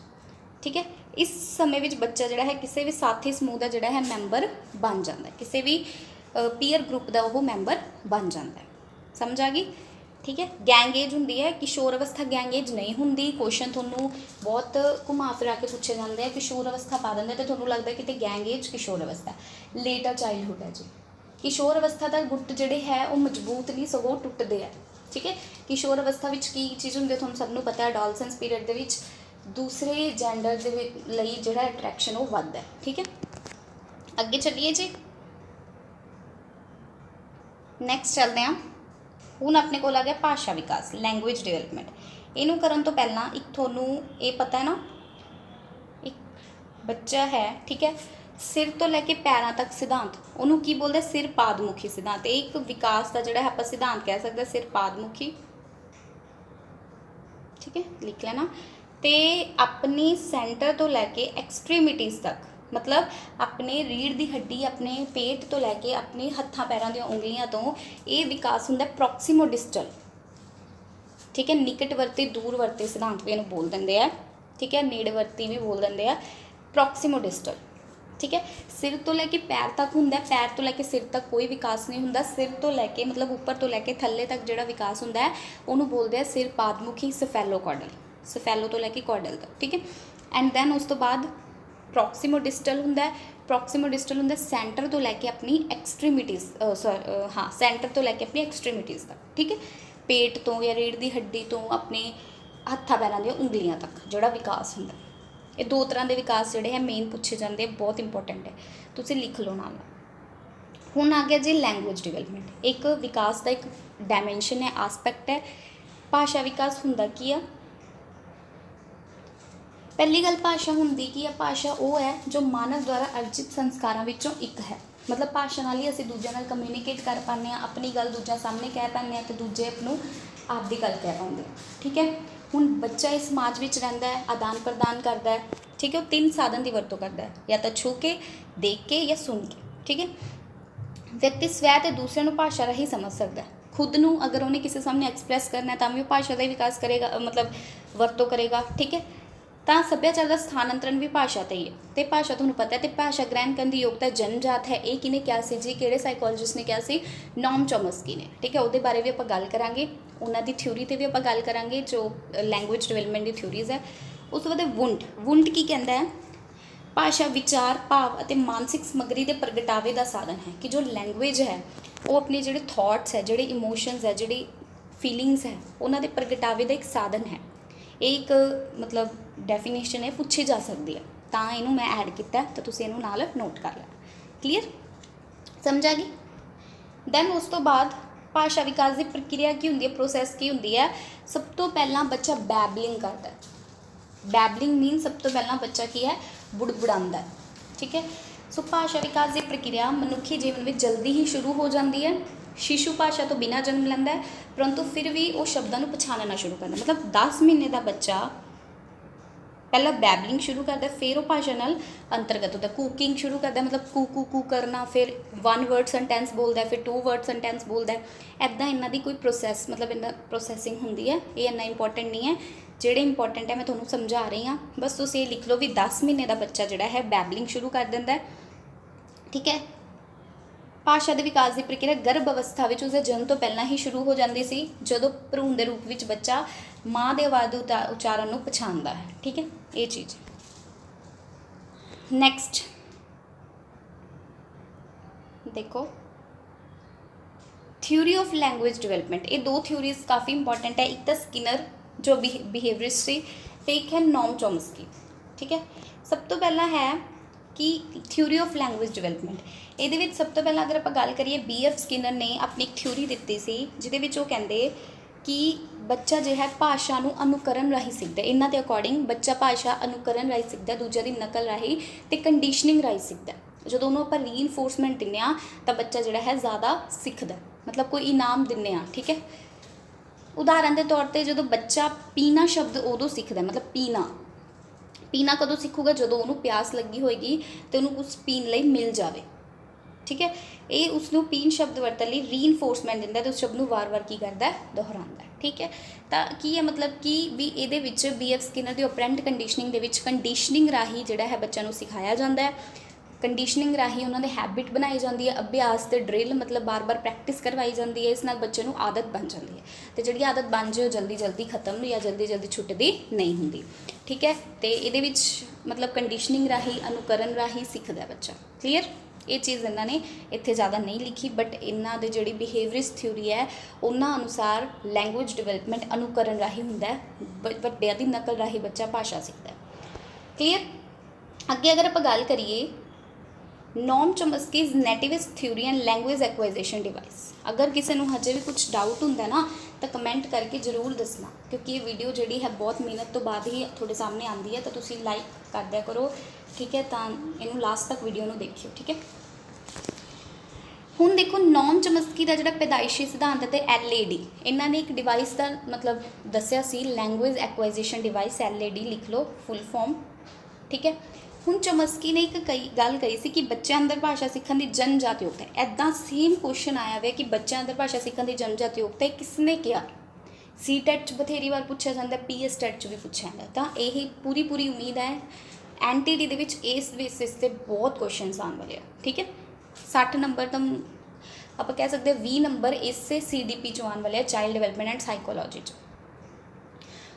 ठीक है, इस समय विच बच्चा जिहड़ा है किसी भी साथी समूह का जिहड़ा है मैंबर बन जाता है, किसी भी पीयर ग्रुप का वो मैंबर बन जाता है। समझ आ गई। ठीक है, गैंग एज हुंदी है, किशोर अवस्था गैंग एज नहीं हुंदी। क्वेश्चन तुहानूं बहुत घुमा फिरा के पूछे जाते हैं, किशोर अवस्था पा देंगे तो तुहानूं लगता है कि गैंग एज किशोर अवस्था, लेटर चाइल्डहुड है जी। किशोर अवस्था का गुट जिहड़े है वो मजबूत नहीं सगों टुटदे है। ठीक है, किशोर अवस्था विच की चीज़ हुंदी है तुहानूं सबनूं पता है, एडोलसेंस पीरियड दे विच दूसरे जेंडर के लिए जिहड़ा अट्रैक्शन वो वधदा है। ठीक है, अगे चलिए जी, नैक्सट चलते हैं। हुण अपने कोल आ गया भाषा विकास, लैंगुएज डिवेलपमेंट। इनू करन तो पहला एक तुहानूं ये पता है ना, एक बच्चा है, ठीक है, सिर तो लैके पैरों तक सिद्धांत, उन्होंने की बोलते सिर पादमुखी सिद्धांत। एक विकास का जोड़ा आप सिद्धांत कह सकते सिर पादमुखी। ठीक है, लिख लेना। तो अपनी सेंटर तो लैके एक्सट्रीमिटीज़ तक, मतलब अपने रीढ़ की हड्डी, अपने पेट तो लैके अपने हत्थां पैरों दी उंगलियां तो ये विकास हुंदा प्रॉक्सीमोडिस्टल। ठीक है, निकटवर्ती दूरवर्ती सिद्धांत भी इन्हूं बोल देंगे है। ठीक है, नेड़वर्ती भी बोल देंगे है, प्रॉक्सीमोडिस्टल। ठीक है, सिर तो लैके पैर तक हुंदा, पैर तो लैके सिर तक कोई विकास नहीं हुंदा। सिर तो लैके मतलब ऊपर तो लैके थल्ले तक जिहड़ा विकास हुंदा है उन्होंने बोलते हैं सिर पादमुखी सफेलोकॉडल, सफेलो तो लैके कॉडल तक। ठीक है, एंड दैन उस तो बाद प्रॉक्सीमोडिस्टल हुंदा है। प्रॉक्सीमोडिस्टल हुंदा सेंटर तो लैके अपनी एक्सट्रीमिटीज़, हाँ सेंटर तो लैके अपनी एक्सट्रीमिटीज़ तक। ठीक है, पेट तो या रीढ़ की हड्डी तो अपने हत्थां पैरों दी उंगलियां तक जिहड़ा विकास हुंदा। ये दो तरह के विकास जिहड़े है मेन पूछे जाते हैं, बहुत इंपॉर्टेंट है, तुसीं लिख लो नाल। हुण आ गया जी लैंगुएज डिवेलपमेंट, एक विकास का एक डायमेंशन है, आसपैक्ट है। भाषा विकास हुंदा की है, पहली गल भाषा हुंदी की है, भाषा वो है जो मानव द्वारा अर्जित संस्कारों विचों एक है। मतलब भाषा नाल ही असीं दूजिਆਂ नाल कम्यूनीकेट कर पाते हैं, अपनी गल दूजिਆਂ सामने कह पाते हैं तो दूजे अपनों आपकी गल कह पाते हैं। ठीक है, हुण बच्चा इस समाज विच रहिंदा है, आदान प्रदान करता है। ठीक है, वो 3 साधन की वरतों करता है, या तो छू के, देख के या सुन के। ठीक है, व्यक्ति स्वै तो दूसरे को भाषा राही समझ सकता है, खुद नूं अगर उन्हें किसी सामने एक्सप्रैस करना है तो भी भाषा का विकास करेगा, मतलब वरतों करेगा। ठीक है, तो सभ्याचार का स्थानांतरण भी भाषा ते ही है, तो भाषा तुहानूं पता है, तो भाषा ग्रहण करने की योग्यता जन्मजात है। ये किने क्या सी जी, किहड़े साइकोलॉजिस्ट ने क्या सी, नॉम चॉम्स्की ने। ठीक है, उहदे बारे भी आपां गल करांगे, उन्हां दी थ्योरी ते भी आपां गल करांगे जो लैंगुएज डिवेलपमेंट की थ्योरीज है। उस तो बाद वुंट, वुंट की कहता है, भाषा विचार भाव और मानसिक समग्री के प्रगटावे का साधन है। कि जो लैंगुएज है वो अपने जोड़े थॉट्स है, जोड़े इमोशनस है, जोड़ी फीलिंग्स है, उन्होंने प्रगटावे का एक साधन है। एक मतलब डेफिनेशन है, पूछी जा सकती है, तो इनू मैं ऐड किया, तो तुसीं इनू नाल नोट कर लेना। क्लीयर, समझ आ गई। दैन उस तो बाद भाषा विकास की प्रक्रिया की होंगी है, प्रोसैस की होंगी है। सब तो पहला बच्चा बैबलिंग करता है। बैबलिंग मीन सब तो पहला बच्चा की है, बुड़बुड़ांदा है। ठीक है, सो भाषा विकास की प्रक्रिया मनुखी जीवन में जल्दी ही शुरू हो जाती है। शिशु भाषा तो बिना जन्म लेंदा है, परंतु फिर भी वो शब्दों को पछाणना शुरू करता है। मतलब 10 महीने का बच्चा पहला बैबलिंग शुरू करता है, फिर वो भाषा नाल अंतर्गत होता है। कुकिंग शुरू करता है, मतलब कू कू कू करना, फिर 1 वर्ड सेंटेंस बोलता है, फिर 2 वर्ड सेंटेंस बोलता है। ऐदा इन्हां दी कोई प्रोसैस, मतलब इन्हां प्रोसैसिंग होंदी है, ये इन्ना इंपॉर्टेंट नहीं है। ਜਿਹੜੇ इंपॉर्टेंट है मैं ਤੁਹਾਨੂੰ समझा रही हाँ, बस तुम ये लिख लो भी 10 महीने का बच्चा जोड़ा है बैबलिंग शुरू कर देता है। ठीक है, भाषा के विकास की प्रक्रिया गर्भ अवस्था में उसके जन्म तो पहला ही शुरू हो जाती सी, जदों भ्रूण के रूप में बच्चा माँ के आवाज़ उच्चारण को पछाणदा है। ठीक है, ये चीज़। नैक्सट देखो, थ्योरी ऑफ लैंगुएज डिवेलपमेंट, ये 2 थ्योरीज काफ़ी इंपॉर्टेंट है। एक तो स्किनर जो बिहेवियरिस्ट सी, तो एक है नॉम चॉम्स्की। ठीक है, सब तो पहला है कि थ्योरी ऑफ लैंगुएज डिवेलपमेंट। ये सब तो पहला अगर आप गल करिए BF स्किनर ने अपनी एक थ्योरी दी सी जिहदे विच वो कहंदे कि बच्चा जो है भाषा नूं अनुकरण राही सीखदा। इन्हां दे अकॉर्डिंग बच्चा भाषा अनुकरण राही सीखदा, दूजिਆਂ ਦੀ नकल राही ते कंडीशनिंग राही सीखदा। ਜਦੋਂ ਉਹਨੂੰ ਆਪਾਂ ਰੀਇਨਫੋਰਸਮੈਂਟ ਦਿੰਦੇ ਹਾਂ ਤਾਂ ਬੱਚਾ ਜਿਹੜਾ ਹੈ ਜ਼ਿਆਦਾ ਸਿੱਖਦਾ, ਮਤਲਬ ਕੋਈ ਇਨਾਮ ਦਿੰਦੇ ਹਾਂ। ਠੀਕ ਹੈ, ਉਦਾਹਰਨ ਦੇ ਤੌਰ 'ਤੇ ਜਦੋਂ ਬੱਚਾ ਪੀਣਾ ਸ਼ਬਦ ਉਦੋਂ ਸਿੱਖਦਾ, ਮਤਲਬ ਪੀਣਾ ਕਦੋਂ ਸਿੱਖੂਗਾ? ਜਦੋਂ ਉਹਨੂੰ ਪਿਆਸ ਲੱਗੀ ਹੋਏਗੀ ਅਤੇ ਉਹਨੂੰ ਕੁਛ ਪੀਣ ਲਈ ਮਿਲ ਜਾਵੇ। ਠੀਕ ਹੈ, ਇਹ ਉਸਨੂੰ ਪੀਣ ਸ਼ਬਦ ਵਰਤਣ ਲਈ ਰੀਇਨਫੋਰਸਮੈਂਟ ਦਿੰਦਾ ਅਤੇ ਉਸ ਸ਼ਬਦ ਨੂੰ ਵਾਰ-ਵਾਰ ਕੀ ਕਰਦਾ? ਦੁਹਰਾਉਂਦਾ। ਠੀਕ ਹੈ, ਤਾਂ ਕੀ ਹੈ ਮਤਲਬ ਕਿ ਵੀ ਇਹਦੇ ਵਿੱਚ BF ਸਕਿਨਰ ਦੀ ਓਪਰੈਂਟ ਕੰਡੀਸ਼ਨਿੰਗ ਦੇ ਵਿੱਚ ਕੰਡੀਸ਼ਨਿੰਗ ਰਾਹੀਂ ਜਿਹੜਾ ਹੈ ਬੱਚਿਆਂ ਨੂੰ ਸਿਖਾਇਆ ਜਾਂਦਾ ਹੈ। ਕੰਡੀਸ਼ਨਿੰਗ ਰਾਹੀਂ ਉਹਨਾਂ ਦੇ ਹੈਬਿਟ ਬਣਾਈ ਜਾਂਦੀ ਹੈ, ਅਭਿਆਸ ਅਤੇ ਡਰਿਲ ਮਤਲਬ ਬਾਰ-ਬਾਰ ਪ੍ਰੈਕਟਿਸ ਕਰਵਾਈ ਜਾਂਦੀ ਹੈ। ਇਸ ਨਾਲ ਬੱਚੇ ਨੂੰ ਆਦਤ ਬਣ ਜਾਂਦੀ ਹੈ ਅਤੇ ਜਿਹੜੀ ਆਦਤ ਬਣ ਜਾਏ ਉਹ ਜਲਦੀ ਖਤਮ ਜਾਂ ਜਲਦੀ ਛੁੱਟਦੀ ਨਹੀਂ ਹੁੰਦੀ। ਠੀਕ ਹੈ, ਅਤੇ ਇਹਦੇ ਵਿੱਚ ਮਤਲਬ ਕੰਡੀਸ਼ਨਿੰਗ ਰਾਹੀਂ ਅਨੁਕਰਨ ਰਾਹੀਂ ਸਿੱਖਦਾ ਬੱਚਾ। ਕਲੀਅਰ? ਇਹ ਚੀਜ਼ ਇਹਨਾਂ ਨੇ ਇੱਥੇ ਜ਼ਿਆਦਾ ਨਹੀਂ ਲਿਖੀ, ਬਟ ਇਹਨਾਂ ਦੇ ਜਿਹੜੀ ਬਿਹੇਵੀਅਰਿਸਟ ਥਿਊਰੀ ਹੈ ਉਹਨਾਂ ਅਨੁਸਾਰ ਲੈਂਗੁਏਜ ਡਿਵੈਲਪਮੈਂਟ ਅਨੁਕਰਨ ਰਾਹੀਂ ਹੁੰਦਾ, ਵੱਡਿਆਂ ਦੀ ਨਕਲ ਰਾਹੀਂ ਬੱਚਾ ਭਾਸ਼ਾ ਸਿੱਖਦਾ। ਕਲੀਅਰ? ਅੱਗੇ ਅਗਰ ਆਪਾਂ ਗੱਲ ਕਰੀਏ ਨੋਮ ਚੋਮਸਕੀਜ਼ ਨੈਟਿਵਿਸਟ ਥਿਊਰੀ ਐਂਡ ਲੈਂਗੁਏਜ ਐਕੁਆਈਜੇਸ਼ਨ ਡਿਵਾਈਸ। ਅਗਰ ਕਿਸੇ ਨੂੰ ਹਜੇ ਵੀ ਕੁਛ ਡਾਊਟ ਹੁੰਦਾ ਨਾ ਤਾਂ ਕਮੈਂਟ ਕਰਕੇ ਜ਼ਰੂਰ ਦੱਸਣਾ, ਕਿਉਂਕਿ ਇਹ ਵੀਡੀਓ ਜਿਹੜੀ ਹੈ ਬਹੁਤ ਮਿਹਨਤ ਤੋਂ ਬਾਅਦ ਹੀ ਤੁਹਾਡੇ ਸਾਹਮਣੇ ਆਉਂਦੀ ਹੈ, ਤਾਂ ਤੁਸੀਂ ਲਾਈਕ ਕਰ ਦਿਆ ਕਰੋ। ਠੀਕ ਹੈ, ਤਾਂ ਇਹਨੂੰ ਲਾਸਟ ਤੱਕ ਵੀਡੀਓ ਨੂੰ ਦੇਖਿਓ। ਠੀਕ ਹੈ, ਹੁਣ ਦੇਖੋ ਨੋਮ ਚੋਮਸਕੀ ਦਾ ਜਿਹੜਾ ਪੈਦਾਇਸ਼ੀ ਸਿਧਾਂਤ ਅਤੇ LAD, ਇਹਨਾਂ ਨੇ ਇੱਕ ਡਿਵਾਈਸ ਦਾ ਮਤਲਬ ਦੱਸਿਆ ਸੀ, ਲੈਂਗੁਏਜ ਐਕੁਆਈਜੇਸ਼ਨ ਡਿਵਾਈਸ, LAD ਲਿਖ ਲਓ ਫੁੱਲ ਫਾਰਮ। ਠੀਕ ਹੈ, ਹੁਣ ਚੋਮਸਕੀ ਨੇ ਇੱਕ ਗੱਲ ਕਹੀ ਸੀ ਕਿ ਬੱਚਿਆਂ ਅੰਦਰ ਭਾਸ਼ਾ ਸਿੱਖਣ ਦੀ ਜਨਮਜਾਤ ਯੋਗਤਾ ਹੈ। ਇੱਦਾਂ ਸੇਮ ਕੁਐਸਚਨ ਆਇਆ ਵੇ ਕਿ ਬੱਚਿਆਂ ਅੰਦਰ ਭਾਸ਼ਾ ਸਿੱਖਣ ਦੀ ਜਨਮਜਾਤ ਯੋਗਤਾ ਹੈ, ਕਿਸ ਨੇ ਕਿਹਾ? CTET 'ਚ ਬਥੇਰੀ ਵਾਰ ਪੁੱਛਿਆ ਜਾਂਦਾ, PS TET 'ਚ ਵੀ ਪੁੱਛਿਆ ਜਾਂਦਾ। ਤਾਂ ਇਹ ਪੂਰੀ ਉਮੀਦ ਹੈ NTT ਦੇ ਵਿੱਚ ਇਸ ਬੇਸਿਸ 'ਤੇ ਬਹੁਤ ਕੁਐਸਚਨਸ ਆਉਣ ਵਾਲੇ ਆ। ਠੀਕ ਹੈ, 60 ਨੰਬਰ ਤਾਂ ਆਪਾਂ ਕਹਿ ਸਕਦੇ 20 ਨੰਬਰ ਇਸੇ CDP 'ਚ ਆਉਣ ਵਾਲੇ ਆ, ਚਾਈਲਡ ਡਿਵੈਲਪਮੈਂਟ ਐਂਡ ਸਾਈਕੋਲੋਜੀ 'ਚ।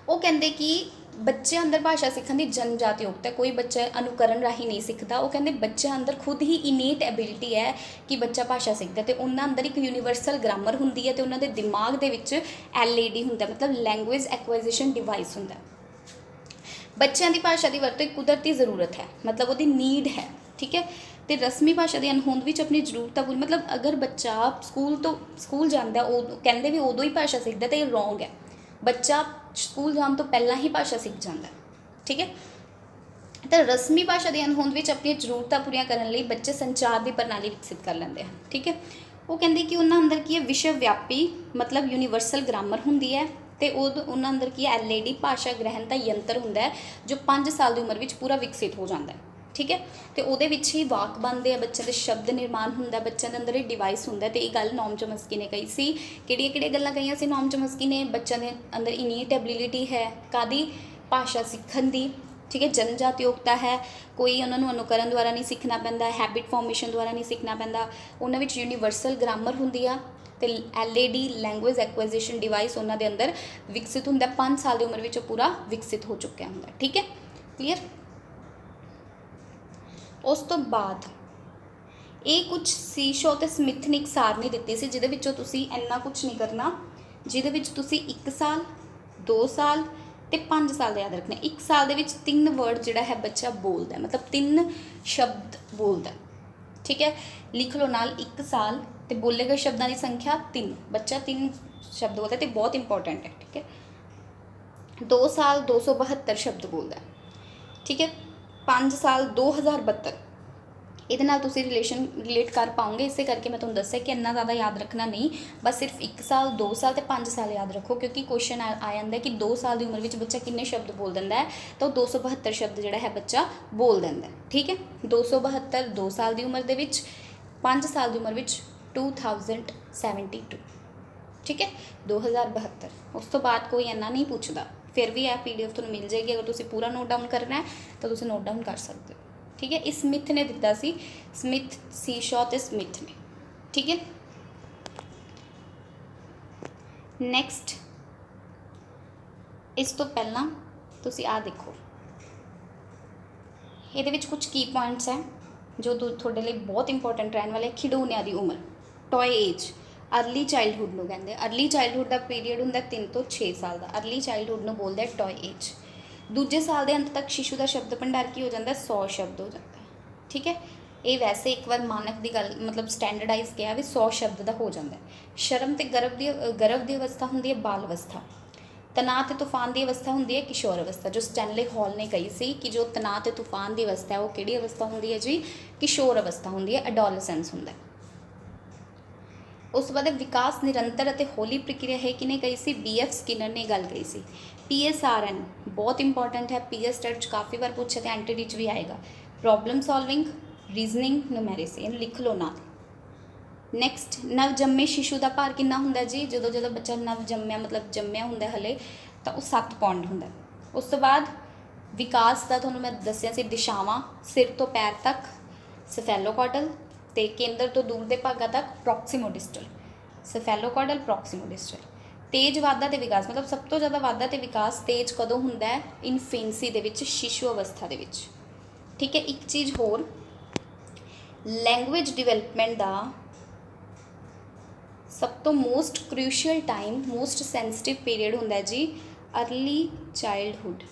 ਉਹ ਕਹਿੰਦੇ ਕਿ ਬੱਚੇ ਅੰਦਰ ਭਾਸ਼ਾ ਸਿੱਖਣ ਦੀ ਜਨਮਜਾਤ ਯੋਗਤਾ, ਕੋਈ ਬੱਚਾ ਅਨੁਕਰਨ ਰਾਹੀਂ ਨਹੀਂ ਸਿੱਖਦਾ। ਉਹ ਕਹਿੰਦੇ ਬੱਚਿਆਂ ਅੰਦਰ ਖੁਦ ਹੀ ਇਨੀਟ ਐਬਿਲਿਟੀ ਹੈ ਕਿ ਬੱਚਾ ਭਾਸ਼ਾ ਸਿੱਖਦਾ, ਅਤੇ ਉਹਨਾਂ ਅੰਦਰ ਇੱਕ ਯੂਨੀਵਰਸਲ ਗ੍ਰਾਮਰ ਹੁੰਦੀ ਹੈ ਅਤੇ ਉਹਨਾਂ ਦੇ ਦਿਮਾਗ ਦੇ ਵਿੱਚ LAD ਹੁੰਦਾ, ਮਤਲਬ ਲੈਂਗੁਏਜ ਐਕੁਆਈਜੇਸ਼ਨ ਡਿਵਾਈਸ ਹੁੰਦਾ। ਬੱਚਿਆਂ ਦੀ ਭਾਸ਼ਾ ਦੀ ਵਰਤੋਂ ਇੱਕ ਕੁਦਰਤੀ ਜ਼ਰੂਰਤ ਹੈ, ਮਤਲਬ ਉਹਦੀ ਨੀਡ ਹੈ। ਠੀਕ ਹੈ, ਅਤੇ ਰਸਮੀ ਭਾਸ਼ਾ ਦੀ ਅਣਹੋਂਦ ਵਿੱਚ ਆਪਣੀ ਜ਼ਰੂਰਤਾਂ ਪੂਰੀ, ਮਤਲਬ ਅਗਰ ਬੱਚਾ ਸਕੂਲ ਜਾਂਦਾ ਉਹ ਕਹਿੰਦੇ ਵੀ ਉਦੋਂ ਹੀ ਭਾਸ਼ਾ ਸਿੱਖਦਾ, ਤਾਂ ਇਹ ਰੋਂਗ ਹੈ। ਬੱਚਾ ਸਕੂਲ ਜਾਣ ਤੋਂ ਪਹਿਲਾਂ ਹੀ ਭਾਸ਼ਾ ਸਿੱਖ ਜਾਂਦਾ। ਠੀਕ ਹੈ, ਤਾਂ ਰਸਮੀ ਭਾਸ਼ਾ ਦੀ ਅਣਹੋਂਦ ਵਿੱਚ ਆਪਣੀਆਂ ਜ਼ਰੂਰਤਾਂ ਪੂਰੀਆਂ ਕਰਨ ਲਈ ਬੱਚੇ ਸੰਚਾਰ ਦੀ ਪ੍ਰਣਾਲੀ ਵਿਕਸਿਤ ਕਰ ਲੈਂਦੇ ਹਨ। ਠੀਕ ਹੈ, ਉਹ ਕਹਿੰਦੇ ਕਿ ਉਹਨਾਂ ਅੰਦਰ ਕੀ ਹੈ, ਵਿਸ਼ਵ ਵਿਆਪੀ ਮਤਲਬ ਯੂਨੀਵਰਸਲ ਗ੍ਰਾਮਰ ਹੁੰਦੀ ਹੈ, ਅਤੇ ਉਹਨਾਂ ਅੰਦਰ ਕੀ ਹੈ, LAD ਭਾਸ਼ਾ ਗ੍ਰਹਿਣ ਦਾ ਯੰਤਰ ਹੁੰਦਾ ਹੈ ਜੋ 5 ਸਾਲ ਦੀ ਉਮਰ ਵਿੱਚ ਪੂਰਾ ਵਿਕਸਿਤ ਹੋ ਜਾਂਦਾ ਹੈ। ਠੀਕ ਹੈ, ਅਤੇ ਉਹਦੇ ਵਿੱਚ ਹੀ ਵਾਕ ਬਣਦੇ ਆ, ਬੱਚਿਆਂ ਦੇ ਸ਼ਬਦ ਨਿਰਮਾਣ ਹੁੰਦਾ, ਬੱਚਿਆਂ ਦੇ ਅੰਦਰ ਇਹ ਡਿਵਾਈਸ ਹੁੰਦਾ। ਅਤੇ ਇਹ ਗੱਲ ਨੋਮ ਚੋਮਸਕੀ ਨੇ ਕਹੀ ਸੀ। ਕਿਹੜੀਆਂ ਗੱਲਾਂ ਕਹੀਆਂ ਸੀ ਨੋਮ ਚੋਮਸਕੀ ਨੇ? ਬੱਚਿਆਂ ਦੇ ਅੰਦਰ ਇਨੀਟ ਐਬਿਲਿਟੀ ਹੈ, ਕਾਹਦੀ? ਭਾਸ਼ਾ ਸਿੱਖਣ ਦੀ। ਠੀਕ ਹੈ, ਜਨਮਜਾਤ ਯੋਗਤਾ ਹੈ, ਕੋਈ ਉਹਨਾਂ ਨੂੰ ਅਨੁਕਰਨ ਦੁਆਰਾ ਨਹੀਂ ਸਿੱਖਣਾ ਪੈਂਦਾ, ਹੈਬਿਟ ਫਾਰਮੇਸ਼ਨ ਦੁਆਰਾ ਨਹੀਂ ਸਿੱਖਣਾ ਪੈਂਦਾ। ਉਹਨਾਂ ਵਿੱਚ ਯੂਨੀਵਰਸਲ ਗ੍ਰਾਮਰ ਹੁੰਦੀ ਆ, ਅਤੇ LAD ਲੈਂਗੁਏਜ ਐਕੁਆਈਜੇਸ਼ਨ ਡਿਵਾਈਸ ਉਹਨਾਂ ਦੇ ਅੰਦਰ ਵਿਕਸਿਤ ਹੁੰਦਾ। 5 ਸਾਲ ਦੀ ਉਮਰ ਵਿੱਚ ਉਹ ਪੂਰਾ ਵਿਕਸਿਤ ਹੋ ਚੁੱਕਿਆ ਹੁੰਦਾ। ਠੀਕ ਹੈ, ਕਲੀਅਰ? ਉਸ ਤੋਂ ਬਾਅਦ ਇਹ ਕੁਛ ਸੀਸ਼ੋ ਅਤੇ ਸਮਿਥ ਨੇ ਇੱਕ ਸਾਰਨੀ ਦਿੱਤੀ ਸੀ, ਜਿਹਦੇ ਵਿੱਚੋਂ ਤੁਸੀਂ ਇੰਨਾ ਕੁਛ ਨਹੀਂ ਕਰਨਾ, ਜਿਹਦੇ ਵਿੱਚ ਤੁਸੀਂ 1 ਸਾਲ 2 ਸਾਲ ਅਤੇ 5 ਸਾਲ ਦਾ ਯਾਦ ਰੱਖਣਾ। 1 ਸਾਲ ਦੇ ਵਿੱਚ 3 ਵਰਡ ਜਿਹੜਾ ਹੈ ਬੱਚਾ ਬੋਲਦਾ, ਮਤਲਬ 3 ਸ਼ਬਦ ਬੋਲਦਾ। ਠੀਕ ਹੈ, ਲਿਖ ਲਓ ਨਾਲ 1 ਸਾਲ ਅਤੇ ਬੋਲੇ ਗਏ ਸ਼ਬਦਾਂ ਦੀ ਸੰਖਿਆ 3, ਬੱਚਾ 3 ਸ਼ਬਦ ਬੋਲਦਾ ਅਤੇ ਬਹੁਤ ਇੰਪੋਰਟੈਂਟ ਹੈ। ਠੀਕ ਹੈ, 2 ਸਾਲ 272 ਸ਼ਬਦ ਬੋਲਦਾ। ਠੀਕ ਹੈ, 5 ਸਾਲ 2072। ਇਹਦੇ ਨਾਲ ਤੁਸੀਂ ਰਿਲੇਟ ਕਰ ਪਾਓਗੇ, ਇਸੇ ਕਰਕੇ ਮੈਂ ਤੁਹਾਨੂੰ ਦੱਸਿਆ ਕਿ ਇੰਨਾ ਜ਼ਿਆਦਾ ਯਾਦ ਰੱਖਣਾ ਨਹੀਂ, ਬਸ ਸਿਰਫ 1 ਸਾਲ 2 ਸਾਲ ਅਤੇ 5 ਸਾਲ ਯਾਦ ਰੱਖੋ, ਕਿਉਂਕਿ ਕੁਐਸਚਨ ਆ ਜਾਂਦਾ ਕਿ 2 ਸਾਲ ਦੀ ਉਮਰ ਵਿੱਚ ਬੱਚਾ ਕਿੰਨੇ ਸ਼ਬਦ ਬੋਲ ਦਿੰਦਾ ਹੈ, ਤਾਂ ਉਹ 272 ਸ਼ਬਦ ਜਿਹੜਾ ਹੈ ਬੱਚਾ ਬੋਲ ਦਿੰਦਾ। ਠੀਕ ਹੈ, 272 2 ਸਾਲ ਦੀ ਉਮਰ ਦੇ ਵਿੱਚ, 5 ਸਾਲ ਦੀ ਉਮਰ ਵਿੱਚ 2072। ਠੀਕ ਹੈ, 2072। ਉਸ ਤੋਂ ਬਾਅਦ ਕੋਈ ਇੰਨਾ ਨਹੀਂ ਪੁੱਛਦਾ। ਫਿਰ ਵੀ ਇਹ PDF ਤੁਹਾਨੂੰ ਮਿਲ ਜਾਏਗੀ, ਅਗਰ ਤੁਸੀਂ ਪੂਰਾ ਨੋਟ ਡਾਊਨ ਕਰਨਾ ਹੈ ਤਾਂ ਤੁਸੀਂ ਨੋਟ ਡਾਊਨ ਕਰ ਸਕਦੇ ਹੋ। ਠੀਕ ਹੈ, ਇਹ ਸਮਿਥ ਨੇ ਦਿੱਤਾ ਸੀ, ਸਮਿਥ, ਸੀਸ਼ੋ ਅਤੇ ਸਮਿਥ ਨੇ। ਠੀਕ ਹੈ, ਨੈਕਸਟ ਇਸ ਤੋਂ ਪਹਿਲਾਂ ਤੁਸੀਂ ਆਹ ਦੇਖੋ, ਇਹਦੇ ਵਿੱਚ ਕੁਝ ਕੀ ਪੁਆਇੰਟਸ ਹੈ ਜੋ ਤੁਹਾਡੇ ਲਈ ਬਹੁਤ ਇੰਪੋਰਟੈਂਟ ਰਹਿਣ ਵਾਲੇ। ਖਿਡੌਣਿਆਂ ਦੀ ਉਮਰ, ਟॉय ਏਜ। अर्ली चाइल्डहुड ਨੂੰ ਕਹਿੰਦੇ। अर्ली चाइल्डहुड ਦਾ ਪੀਰੀਅਡ ਹੁੰਦਾ 3 ਤੋਂ 6 ਸਾਲ ਦਾ। अर्ली चाइल्डहुड ਨੂੰ ਬੋਲਦੇ ਟॉय एज। ਦੂਜੇ ਸਾਲ ਦੇ ਅੰਤ ਤੱਕ शिशु ਦਾ शब्द भंडार की हो जाता 100 शब्द हो जाता है। ठीक है, ये वैसे एक बार मानक की गल मतलब स्टैंडर्डाइज किया भी 100 शब्द का हो जाता है। शर्म तो गर्भ की अवस्था होंगी है बाल अवस्था। तनाव ते तूफान की अवस्था होंगी है किशोर अवस्था। जो स्टैनले हॉल ने कही सी कि जो तनाव ते तूफान की अवस्था है वो किहड़ी अवस्था होंगी है जी, किशोर अवस्था होंगी है, एडोलसेंस होंदा है। उस बाद विकास निरंतर और हौली प्रक्रिया है किने कही सी, BF स्किनर ने गल कही सी। PSRN बहुत इंपॉर्टेंट है, PS टेस्ट काफ़ी बार पूछे तो एंट्री भी आएगा। प्रॉब्लम सॉल्विंग, रीजनिंग, न्यूमेरिसी, इन लिख लो ना। नैक्सट नव जम्मे शिशु का भार कितना होंगे जी, जो बच्चा नव जम्मिया मतलब जम्मिया होंगे हले तो वह 7 पौंड होंगे। उस तो बाद विकास का थोड़ा मैं दसिया सी दिशावां, सिर तो पैर तक सफेलोकॉडल ते केंद्र तो दूर के भागों तक प्रॉक्सीमोडिस्टल। सफेलोकॉडल प्रॉक्सीमोडिस्टल। तेज वाधा ते विकास मतलब सब तो ज़्यादा वाधा ते विकास तेज कदों होंदा है, इनफेंसी दे विच, शिशु अवस्था दे विच। ठीक है, एक चीज़ होर लैंगुएज डिवेलपमेंट का सब तो most crucial time, most sensitive period होंदा है जी अर्ली चाइल्डहुड।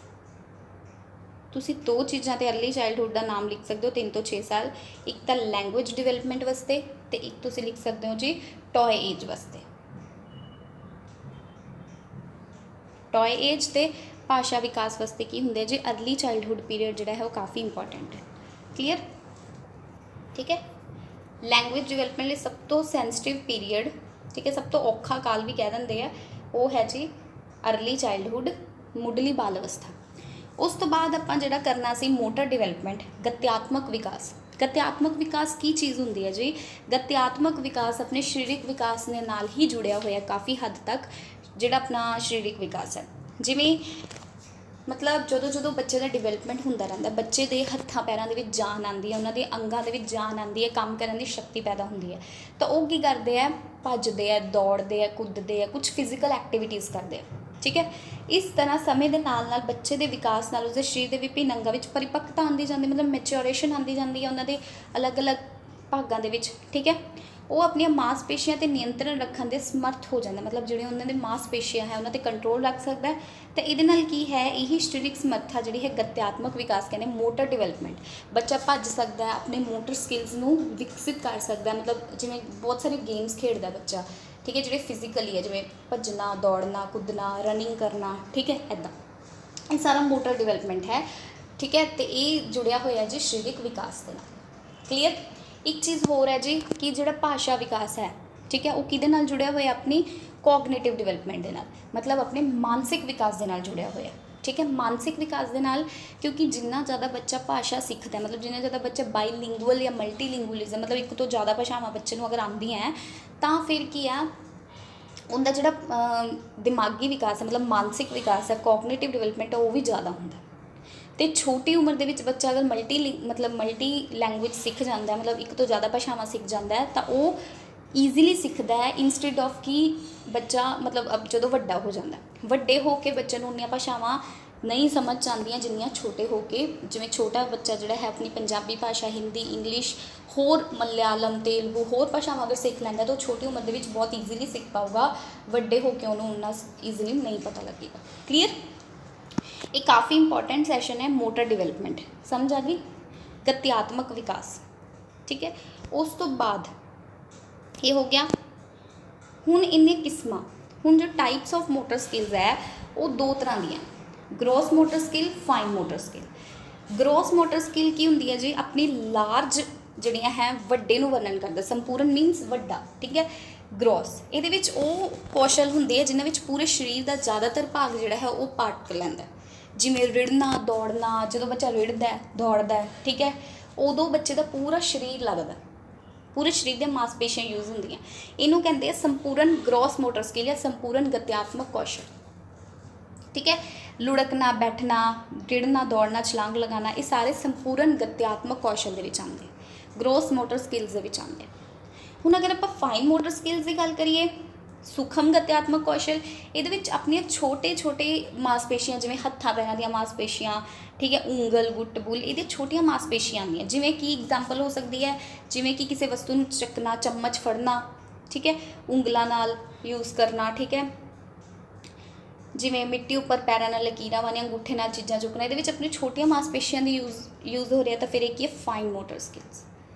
तुसी 2 चीज़ों ते अर्ली चाइल्डहुड का नाम लिख सकते हो 3 ਤੋਂ 6 साल। एक तो लैंगुएज डिवेलपमेंट वास्ते तो एक तुसी लिख सकते हो जी टॉय एज वास्ते। टॉय एज ते भाषा विकास वास्ते की होंगे जी अर्ली चाइल्डहुड पीरियड जोड़ा है वो काफ़ी इंपॉर्टेंट है। क्लीयर? ठीक है, लैंगुएज डिवेलपमेंट लिए सब तो सेंसिटिव पीरियड, ठीक है, सब तो औखा काल भी कह देंगे है, वो है जी अर्ली चाइल्डहुड, मुढ़ली बाल अवस्था। उस तो बाद आपां जिहड़ा करना सी मोटर डिवेलपमेंट, गत्यात्मक विकास। गत्यात्मक विकास की चीज़ होंदी है जी, गत्यात्मक विकास अपने शरीरिक विकास के नाल ही जुड़िया होया काफ़ी हद तक, जिहड़ा अपना शरीरिक विकास है। जिवें मतलब जो बच्चे का डिवेलपमेंट होंदा रहिंदा, बच्चे के हत्थां पैरां दे विच जान आती है, उन्होंने अंगां दे विच जान आती है, काम करने की शक्ति पैदा होंदी है, तो वो की करते हैं, भजते हैं, दौड़ते हैं, कूदते हैं, कुछ फिजिकल एक्टिविटीज़ करते हैं। ठीक है, इस तरह समय के नाल नाल बच्चे के विकास नाल उसके शरीर के विभिन्न अंगां विच परिपक्वता आती जाती, मतलब मैच्योरेशन आती जाती है उन्होंने अलग अलग भागों के विच। ठीक है, वो अपन मांसपेशियां ते नियंत्रण रखने के समर्थ हो जाता, मतलब जो उन्होंने मांसपेशियां है उन्होंने कंट्रोल रख सकता है। तो ये की है, यही शारीरिक समर्था जी है गत्यात्मक विकास कहने, मोटर डिवेलपमेंट। बच्चा भज सकता है, अपने मोटर स्किल्स को विकसित कर सकता है, मतलब जिमें बहुत सारे गेम्स खेलता बच्चा। ठीक है, जो फिजिकली है जिमें भजना, दौड़ना, कूदना, रनिंग करना। ठीक है, इदा ये सारा मोटर डिवेलपमेंट है। ठीक है, तो ये जुड़िया होया जी शारीरिक विकास के नाल। क्लीयर? एक चीज़ होर है जी कि जो भाषा विकास है, ठीक है, वो किहदे नाल जुड़िया होया, अपनी कोग्निटिव डिवेलपमेंट के नाल, मतलब अपने मानसिक विकास के नाल जुड़िया होया। ठीक है, मानसिक विकास के नाल, क्योंकि जिन्ना ज़्यादा बच्चा भाषा सीखता है, मतलब जिन्ना ज़्यादा बच्चा बाईलिंगुअल या मल्टीलिंगुअलिज्म, मतलब एक तो ज़्यादा भाषावां बच्चे नूं अगर आंदी हैं तो फिर की है उनका जिहड़ा दिमागी विकास है, मतलब मानसिक विकास है, कोग्निटिव डिवेलपमेंट है, वो भी ज़्यादा होंदा। तो छोटी उम्र के बच्चा अगर मल्टी लैंगुएज सीख जाता है, मतलब एक तो ज़्यादा भाषावां सीख जाता है, तो वो ईजीली सीखता है इंस्टेड ऑफ कि बच्चा मतलब अब जो वड्डा हो जाता है, वड्डे होके बच्चे नूं उन्नियां भाषावां नहीं समझ आंदियां जिन्नियां छोटे होके, जिवें छोटा बच्चा जिहड़ा है अपनी पंजाबी भाषा, हिंदी, इंग्लिश, होर मलयालम, तेलुगू, होर भाषावां अगर सीख लैंदा तो छोटी उम्र दे विच बहुत ईजीली सीख पाऊगा, वड्डे होके उन्होंने उन्ना ईजीली नहीं पता लगेगा। क्लीयर? ये काफ़ी इंपॉर्टेंट सैशन है मोटर डिवेलपमेंट, समझ आ गई? गत्यात्मक विकास। ठीक है, उस तो बाद ये हो गया। हुण इन्हें किस्मां, हुण जो टाइप्स ऑफ मोटर स्किल्स है वो 2 तरह दी हैं, gross motor skill, fine motor skill. Gross motor skill की होंदी है जी, अपनी लार्ज जिहड़ियां है वड्डे नूं वर्णन करदा, संपूर्ण मीनस वड्डा। ठीक है, ग्रॉस इहदे विच वो कौशल हुंदे है जिन्हां विच पूरे शरीर का ज़्यादातर भाग जिहड़ा है वो पार्ट कर लैंदा, जिवें रिड़ना, दौड़ना, जो बच्चा रिड़दा है, दौड़दा है, ठीक है, उदों बच्चे का पूरा शरीर लगदा, पूरे शरीर दी मांसपेशियां यूज होंदियां। इनू कहते हैं संपूर्ण ग्रॉस मोटर स्किल या संपूर्ण गत्यात्मक कौशल। ठीक है, लुढ़कना, बैठना, रिड़ना, दौड़ना, छलांग लगाना, ये सारे संपूर्ण गत्यात्मक कौशल दे विच आउंदे, ग्रॉस मोटर स्किल्स दे विच आउंदे। हुण अगर आपां फाइन मोटर स्किल्स की गल करिए, सूखम गत्यात्मक कौशल, ये अपन छोटे छोटे मांसपेशियां जिमें हत्थां पैरां दी मांसपेशियां, ठीक है, ऊंगल, गुट, बुल, ये छोटियां मांसपेशियां आंदियां, जिमें कि एग्जाम्पल हो सकती है, जिमें कि किसी वस्तु नूं चकना, चम्मच फड़ना, ठीक है, ਉਂਗਲਾਂ ਨਾਲ यूज़ करना, ठीक है, ਜਿਵੇਂ ਮਿੱਟੀ ਉੱਪਰ ਪੈਰਾਂ ਨਾਲ ਲਕੀਰਾਂ ਵਾਲੀਆਂ ਅੰਗੂਠੇ ਨਾਲ ਚੀਜ਼ਾਂ ਚੁੱਕਣਾ, ਇਹਦੇ ਵਿੱਚ ਆਪਣੀ ਛੋਟੀਆਂ ਮਾਸਪੇਸ਼ੀਆਂ ਦੀ ਯੂਜ਼ ਹੋ ਰਿਹਾ, ਤਾਂ ਫਿਰ ਇਹ ਕੀ ਹੈ, fine motor skills.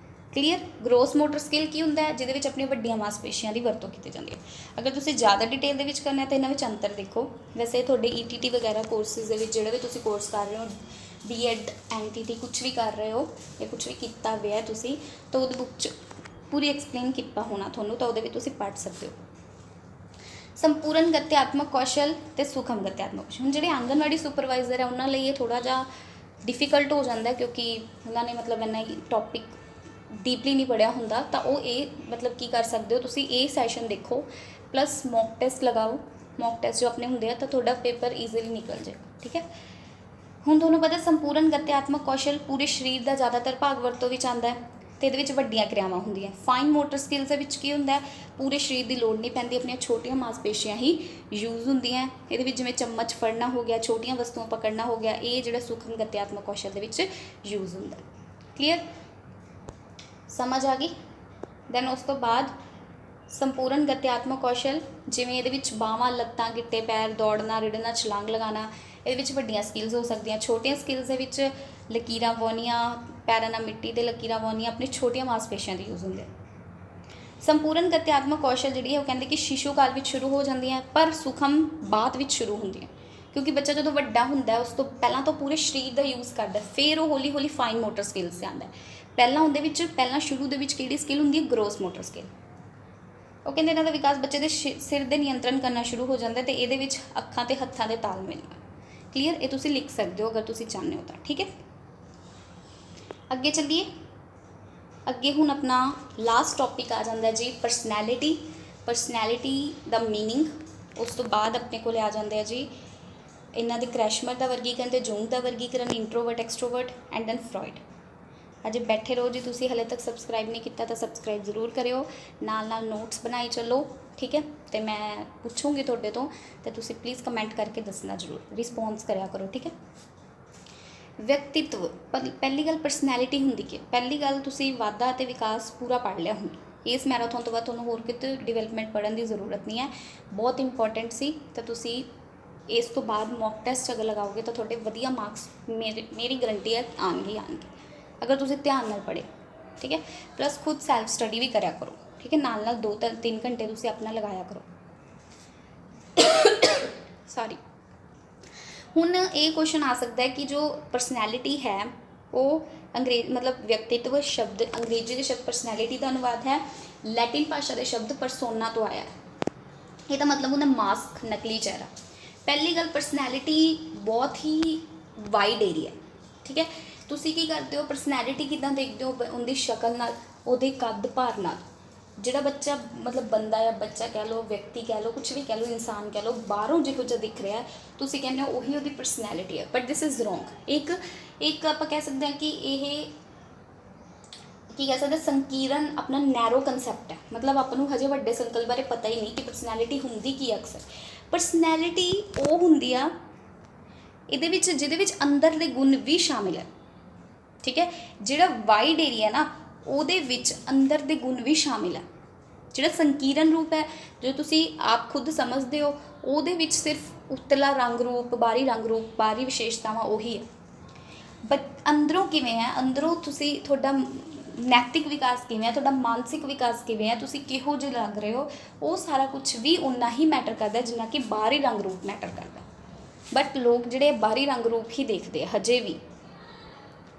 Clear. Gross motor skill ਕੀ ਹੁੰਦਾ ਹੈ, ਜਿਹਦੇ ਵਿੱਚ ਆਪਣੀਆਂ ਵੱਡੀਆਂ ਮਾਸਪੇਸ਼ੀਆਂ ਦੀ ਵਰਤੋਂ ਕੀਤੀ ਜਾਂਦੀ ਹੈ। ਅਗਰ ਤੁਸੀਂ ਜ਼ਿਆਦਾ ਡਿਟੇਲ ਦੇ ਵਿੱਚ ਕਰਨਾ ਤਾਂ ਇਹਨਾਂ ਵਿੱਚ ਅੰਤਰ ਦੇਖੋ। ਵੈਸੇ ਤੁਹਾਡੇ ETT ਵਗੈਰਾ ਕੋਰਸਿਸ ਦੇ ਵਿੱਚ ਜਿਹੜੇ ਵੀ ਤੁਸੀਂ ਕੋਰਸ ਕਰ ਰਹੇ ਹੋ, BEd NTT ਕੁਛ ਵੀ ਕਰ ਰਹੇ ਹੋ ਜਾਂ ਕੁਛ ਵੀ ਕੀਤਾ ਹੋਇਆ ਤੁਸੀਂ, ਤਾਂ ਉਹਦੇ ਬੁੱਕ 'ਚ ਪੂਰੀ ਐਕਸਪਲੇਨ ਕੀਤਾ ਹੋਣਾ ਤੁਹਾਨੂੰ, ਤਾਂ ਉਹਦੇ ਵਿੱਚ ਤੁਸੀਂ ਪੜ੍ਹ ਸਕਦੇ ਹੋ। ਸੰਪੂਰਨ ਗਤਿਆਤਮਕ ਕੌਸ਼ਲ ਅਤੇ ਸੂਖਮ ਗਤਿਆਤਮਕ ਕੌਸ਼ਲ। ਹੁਣ ਜਿਹੜੇ ਆਂਗਨਵਾੜੀ ਸੁਪਰਵਾਈਜ਼ਰ ਹੈ ਉਹਨਾਂ ਲਈ ਇਹ ਥੋੜ੍ਹਾ ਜਿਹਾ ਡਿਫੀਕਲਟ ਹੋ ਜਾਂਦਾ, ਕਿਉਂਕਿ ਉਹਨਾਂ ਨੇ ਮਤਲਬ ਇੰਨਾ ਟੌਪਿਕ ਡੀਪਲੀ ਨਹੀਂ ਪੜ੍ਹਿਆ ਹੁੰਦਾ, ਤਾਂ ਉਹ ਇਹ ਮਤਲਬ ਕੀ ਕਰ ਸਕਦੇ ਹੋ ਤੁਸੀਂ, ਇਹ ਸੈਸ਼ਨ ਦੇਖੋ ਪਲੱਸ ਮੌਕ ਟੈਸਟ ਲਗਾਓ। ਮੌਕ ਟੈਸਟ ਜੋ ਆਪਣੇ ਹੁੰਦੇ ਆ ਤਾਂ ਤੁਹਾਡਾ ਪੇਪਰ ਈਜ਼ੀਲੀ ਨਿਕਲ ਜਾਏਗਾ, ਠੀਕ ਹੈ। ਹੁਣ ਤੁਹਾਨੂੰ ਪਤਾ ਸੰਪੂਰਨ ਗਤਿਆਤਮਕ ਕੌਸ਼ਲ ਪੂਰੇ ਸਰੀਰ ਦਾ ਜ਼ਿਆਦਾਤਰ ਭਾਗ ਵਰਤੋਂ ਵਿੱਚ ਆਉਂਦਾ ਹੈ, ਅਤੇ ਇਹਦੇ ਵਿੱਚ ਵੱਡੀਆਂ ਕਿਰਿਆਵਾਂ ਹੁੰਦੀਆਂ। ਫਾਈਨ ਮੋਟਰ ਸਕਿੱਲਸ ਦੇ ਵਿੱਚ ਕੀ ਹੁੰਦਾ, ਪੂਰੇ ਸਰੀਰ ਦੀ ਲੋੜ ਨਹੀਂ ਪੈਂਦੀ, ਆਪਣੀਆਂ ਛੋਟੀਆਂ ਮਾਸਪੇਸ਼ੀਆਂ ਹੀ ਯੂਜ਼ ਹੁੰਦੀਆਂ। ਇਹਦੇ ਵਿੱਚ ਜਿਵੇਂ ਚਮਚ ਫੜਨਾ ਹੋ ਗਿਆ, ਛੋਟੀਆਂ ਵਸਤੂਆਂ ਪਕੜਨਾ ਹੋ ਗਿਆ, ਇਹ ਜਿਹੜਾ ਸੂਖਮ ਗਤਿਆਤਮਕ ਕੌਸ਼ਲ ਦੇ ਵਿੱਚ ਯੂਜ਼ ਹੁੰਦਾ। ਕਲੀਅਰ, ਸਮਝ ਆ ਗਈ। ਦੈਨ ਉਸ ਤੋਂ ਬਾਅਦ ਸੰਪੂਰਨ ਗਤਿਆਤਮਕ ਕੌਸ਼ਲ, ਜਿਵੇਂ ਇਹਦੇ ਵਿੱਚ ਬਾਹਾਂ, ਲੱਤਾਂ, ਗਿੱਟੇ, ਪੈਰ, ਦੌੜਨਾ, ਰਿੜਨਾ, ਛਲਾਂਗ ਲਗਾਉਣਾ, ਇਹਦੇ ਵਿੱਚ ਵੱਡੀਆਂ ਸਕਿੱਲਸ ਹੋ ਸਕਦੀਆਂ। ਛੋਟੀਆਂ ਸਕਿੱਲਸ ਦੇ ਵਿੱਚ ਲਕੀਰਾਂ ਪਾਉਣੀਆਂ, ਪੈਰਾਂ ਨਾਲ ਮਿੱਟੀ 'ਤੇ ਲਕੀਰਾਂ ਪਾਉਣੀਆਂ, ਆਪਣੀ ਛੋਟੀਆਂ ਮਾਸਪੇਸ਼ੀਆਂ ਦੀ ਯੂਜ਼ ਹੁੰਦੇ। ਸੰਪੂਰਨ ਗਤਿਆਤਮਕ ਕੌਸ਼ਲ ਜਿਹੜੀ ਹੈ ਉਹ ਕਹਿੰਦੇ ਕਿ ਸ਼ਿਸ਼ੂ ਕਾਲ ਵਿੱਚ ਸ਼ੁਰੂ ਹੋ ਜਾਂਦੀਆਂ, ਪਰ ਸੂਖਮ ਬਾਅਦ ਵਿੱਚ ਸ਼ੁਰੂ ਹੁੰਦੀਆਂ, ਕਿਉਂਕਿ ਬੱਚਾ ਜਦੋਂ ਵੱਡਾ ਹੁੰਦਾ ਉਸ ਤੋਂ ਪਹਿਲਾਂ ਤਾਂ ਪੂਰੇ ਸਰੀਰ ਦਾ ਯੂਜ਼ ਕਰਦਾ, ਫਿਰ ਉਹ ਹੌਲੀ ਹੌਲੀ ਫਾਈਨ ਮੋਟਰ ਸਕਿੱਲਸ 'ਤੇ ਆਉਂਦਾ। ਪਹਿਲਾਂ ਸ਼ੁਰੂ ਦੇ ਵਿੱਚ ਕਿਹੜੀ ਸਕਿੱਲ ਹੁੰਦੀ ਹੈ, ਗਰੋਸ ਮੋਟਰ ਸਕਿੱਲ। ਉਹ ਕਹਿੰਦੇ ਇਹਨਾਂ ਦਾ ਵਿਕਾਸ ਬੱਚੇ ਦੇ ਸਿਰ ਦੇ ਨਿਯੰਤਰਣ ਕਰਨਾ ਸ਼ੁਰੂ ਹੋ ਜਾਂਦਾ, ਅਤੇ ਇਹਦੇ ਵਿੱਚ ਅੱਖਾਂ ਅਤੇ ਹੱਥਾਂ ਦੇ ਤਾਲਮੇਲ। ਕਲੀਅਰ, ਇਹ ਤੁਸੀਂ ਲਿਖ ਸਕਦੇ ਹੋ ਅਗਰ ਤੁਸੀਂ ਚਾਹੁੰਦੇ ਹੋ ਤਾਂ, ਠੀਕ ਹੈ। ਅੱਗੇ ਚੱਲੀਏ। ਅੱਗੇ ਹੁਣ ਆਪਣਾ ਲਾਸਟ ਟੌਪਿਕ ਆ ਜਾਂਦਾ ਜੀ, ਪਰਸਨੈਲਿਟੀ। ਪਰਸਨੈਲਿਟੀ ਦਾ ਮੀਨਿੰਗ। ਉਸ ਤੋਂ ਬਾਅਦ ਆਪਣੇ ਕੋਲ ਆ ਜਾਂਦੇ ਆ ਜੀ ਇਹਨਾਂ ਦੇ ਕ੍ਰੈਸ਼ਮਰ ਦਾ ਵਰਗੀਕਰਨ ਅਤੇ ਜੂੰਗ ਦਾ ਵਰਗੀਕਰਨ, ਇੰਟਰੋਵਰਟ, ਐਕਸਟਰੋਵਰਟ ਐਂਡ ਦੈਨ ਫਰੋਇਡ। ਅਜੇ ਬੈਠੇ ਰਹੋ ਜੀ, ਤੁਸੀਂ ਹਲੇ ਤੱਕ ਸਬਸਕ੍ਰਾਈਬ ਨਹੀਂ ਕੀਤਾ ਤਾਂ ਸਬਸਕ੍ਰਾਈਬ ਜ਼ਰੂਰ ਕਰਿਓ, ਨਾਲ ਨਾਲ ਨੋਟਸ ਬਣਾਈ ਚੱਲੋ, ਠੀਕ ਹੈ। ਅਤੇ ਮੈਂ ਪੁੱਛੂੰਗੀ ਤੁਹਾਡੇ ਤੋਂ, ਅਤੇ ਤੁਸੀਂ ਪਲੀਜ਼ ਕਮੈਂਟ ਕਰਕੇ ਦੱਸਣਾ ਜ਼ਰੂਰ, ਰਿਸਪੌਂਸ ਕਰਿਆ ਕਰੋ, ਠੀਕ ਹੈ। ਵਿਅਕਤਿਤਵ, ਪਹਿਲੀ ਗੱਲ ਪਰਸਨੈਲਿਟੀ ਹੁੰਦੀ ਕਿ ਪਹਿਲੀ ਗੱਲ ਤੁਸੀਂ ਵਾਧਾ ਅਤੇ ਵਿਕਾਸ ਪੂਰਾ ਪੜ੍ਹ ਲਿਆ ਹੁਣ, ਇਸ ਮੈਰਾਥਨ ਤੋਂ ਬਾਅਦ ਤੁਹਾਨੂੰ ਹੋਰ ਕਿਤੇ ਡਿਵੈਲਪਮੈਂਟ ਪੜ੍ਹਨ ਦੀ ਜ਼ਰੂਰਤ ਨਹੀਂ ਹੈ, ਬਹੁਤ ਇੰਪੋਰਟੈਂਟ ਸੀ। ਤਾਂ ਤੁਸੀਂ ਇਸ ਤੋਂ ਬਾਅਦ ਮੌਕ ਟੈਸਟ ਅਗਰ ਲਗਾਓਗੇ ਤਾਂ ਤੁਹਾਡੇ ਵਧੀਆ ਮਾਰਕਸ ਮੇਰੀ ਗਰੰਟੀ ਹੈ ਆਉਣਗੇ, ਅਗਰ ਤੁਸੀਂ ਧਿਆਨ ਨਾਲ ਪੜ੍ਹੇ, ਠੀਕ ਹੈ। ਪਲੱਸ ਖੁਦ ਸੈਲਫ ਸਟੱਡੀ ਵੀ ਕਰਿਆ ਕਰੋ, ਠੀਕ ਹੈ, ਨਾਲ 2-3 ਘੰਟੇ ਤੁਸੀਂ ਆਪਣਾ ਲਗਾਇਆ ਕਰੋ। ਸੌਰੀ। ਹੁਣ ਇਹ ਕੁਐਸਚਨ ਆ ਸਕਦਾ ਹੈ ਕਿ ਜੋ ਪਰਸਨੈਲਿਟੀ ਹੈ ਉਹ ਮਤਲਬ ਵਿਅਕਤਿਤਵ ਸ਼ਬਦ ਅੰਗਰੇਜ਼ੀ ਦੇ ਸ਼ਬਦ ਪਰਸਨੈਲਿਟੀ ਦਾ ਅਨੁਵਾਦ ਹੈ ਲੈਟਿਨ ਭਾਸ਼ਾ ਦੇ ਸ਼ਬਦ ਪਰਸੋਨਾ ਤੋਂ ਆਇਆ। ਇਹਦਾ ਮਤਲਬ ਹੁੰਦਾ ਮਾਸਕ, ਨਕਲੀ ਚਿਹਰਾ। ਪਹਿਲੀ ਗੱਲ, ਪਰਸਨੈਲਿਟੀ ਬਹੁਤ ਹੀ ਵਾਈਡ ਏਰੀਆ, ਠੀਕ ਹੈ। ਤੁਸੀਂ ਕੀ ਕਰਦੇ ਹੋ, ਪਰਸਨੈਲਿਟੀ ਕਿੱਦਾਂ ਦੇਖਦੇ ਹੋ, ਉਹਦੀ ਸ਼ਕਲ ਨਾਲ, ਉਹਦੇ ਕੱਦ ਭਾਰ ਨਾਲ। ਜਿਹੜਾ ਬੱਚਾ ਮਤਲਬ ਬੰਦਾ ਜਾਂ ਬੱਚਾ ਕਹਿ ਲਓ, ਵਿਅਕਤੀ ਕਹਿ ਲਓ, ਕੁਛ ਵੀ ਕਹਿ ਲਓ, ਇਨਸਾਨ ਕਹਿ ਲਓ, ਬਾਹਰੋਂ ਜਿਹੋ ਜਿਹਾ ਦਿਖ ਰਿਹਾ ਤੁਸੀਂ ਕਹਿੰਦੇ ਹੋ ਉਹੀ ਉਹਦੀ ਪਰਸਨੈਲਿਟੀ ਹੈ, ਬਟ ਦਿਸ ਇਜ਼ ਰੋਂਗ। ਇੱਕ ਆਪਾਂ ਕਹਿ ਸਕਦੇ ਹਾਂ ਕਿ ਇਹ ਕੀ ਕਹਿ ਸਕਦੇ, ਸੰਕੀਰਨ ਆਪਣਾ ਨੈਰੋ ਕੰਸੈਪਟ ਹੈ, ਮਤਲਬ ਆਪਾਂ ਨੂੰ ਹਜੇ ਵੱਡੇ ਸਰਕਲ ਬਾਰੇ ਪਤਾ ਹੀ ਨਹੀਂ ਕਿ ਪਰਸਨੈਲਿਟੀ ਹੁੰਦੀ ਕੀ। ਅਕਸਰ ਪਰਸਨੈਲਿਟੀ ਉਹ ਹੁੰਦੀ ਆ ਇਹਦੇ ਵਿੱਚ ਜਿਹਦੇ ਵਿੱਚ ਅੰਦਰਲੇ ਗੁਣ ਵੀ ਸ਼ਾਮਿਲ ਹੈ, ਠੀਕ ਹੈ। ਜਿਹੜਾ ਵਾਈਡ ਏਰੀਆ ਨਾ ਉਹਦੇ ਵਿੱਚ ਅੰਦਰ ਦੇ ਗੁਣ ਵੀ ਸ਼ਾਮਿਲ ਹੈ। ਜਿਹੜਾ ਸੰਕੀਰਨ ਰੂਪ ਹੈ, ਜੋ ਤੁਸੀਂ ਆਪ ਖੁਦ ਸਮਝਦੇ ਹੋ, ਉਹਦੇ ਵਿੱਚ ਸਿਰਫ ਉਤਲਾ ਰੰਗ ਰੂਪ, ਬਾਹਰੀ ਰੰਗ ਰੂਪ, ਬਾਹਰੀ ਵਿਸ਼ੇਸ਼ਤਾਵਾਂ ਉਹੀ ਹੈ, ਬਟ ਅੰਦਰੋਂ ਕਿਵੇਂ ਹੈ, ਅੰਦਰੋਂ ਤੁਸੀਂ ਤੁਹਾਡਾ ਨੈਤਿਕ ਵਿਕਾਸ ਕਿਵੇਂ ਹੈ, ਤੁਹਾਡਾ ਮਾਨਸਿਕ ਵਿਕਾਸ ਕਿਵੇਂ ਹੈ, ਤੁਸੀਂ ਕਿਹੋ ਜਿਹੇ ਲੱਗ ਰਹੇ ਹੋ, ਉਹ ਸਾਰਾ ਕੁਛ ਵੀ ਉਨਾ ਹੀ ਮੈਟਰ ਕਰਦਾ ਜਿੰਨਾ ਕਿ ਬਾਹਰੀ ਰੰਗ ਰੂਪ ਮੈਟਰ ਕਰਦਾ। ਬਟ ਲੋਕ ਜਿਹੜੇ ਬਾਹਰੀ ਰੰਗ ਰੂਪ ਹੀ ਦੇਖਦੇ ਆ ਹਜੇ ਵੀ,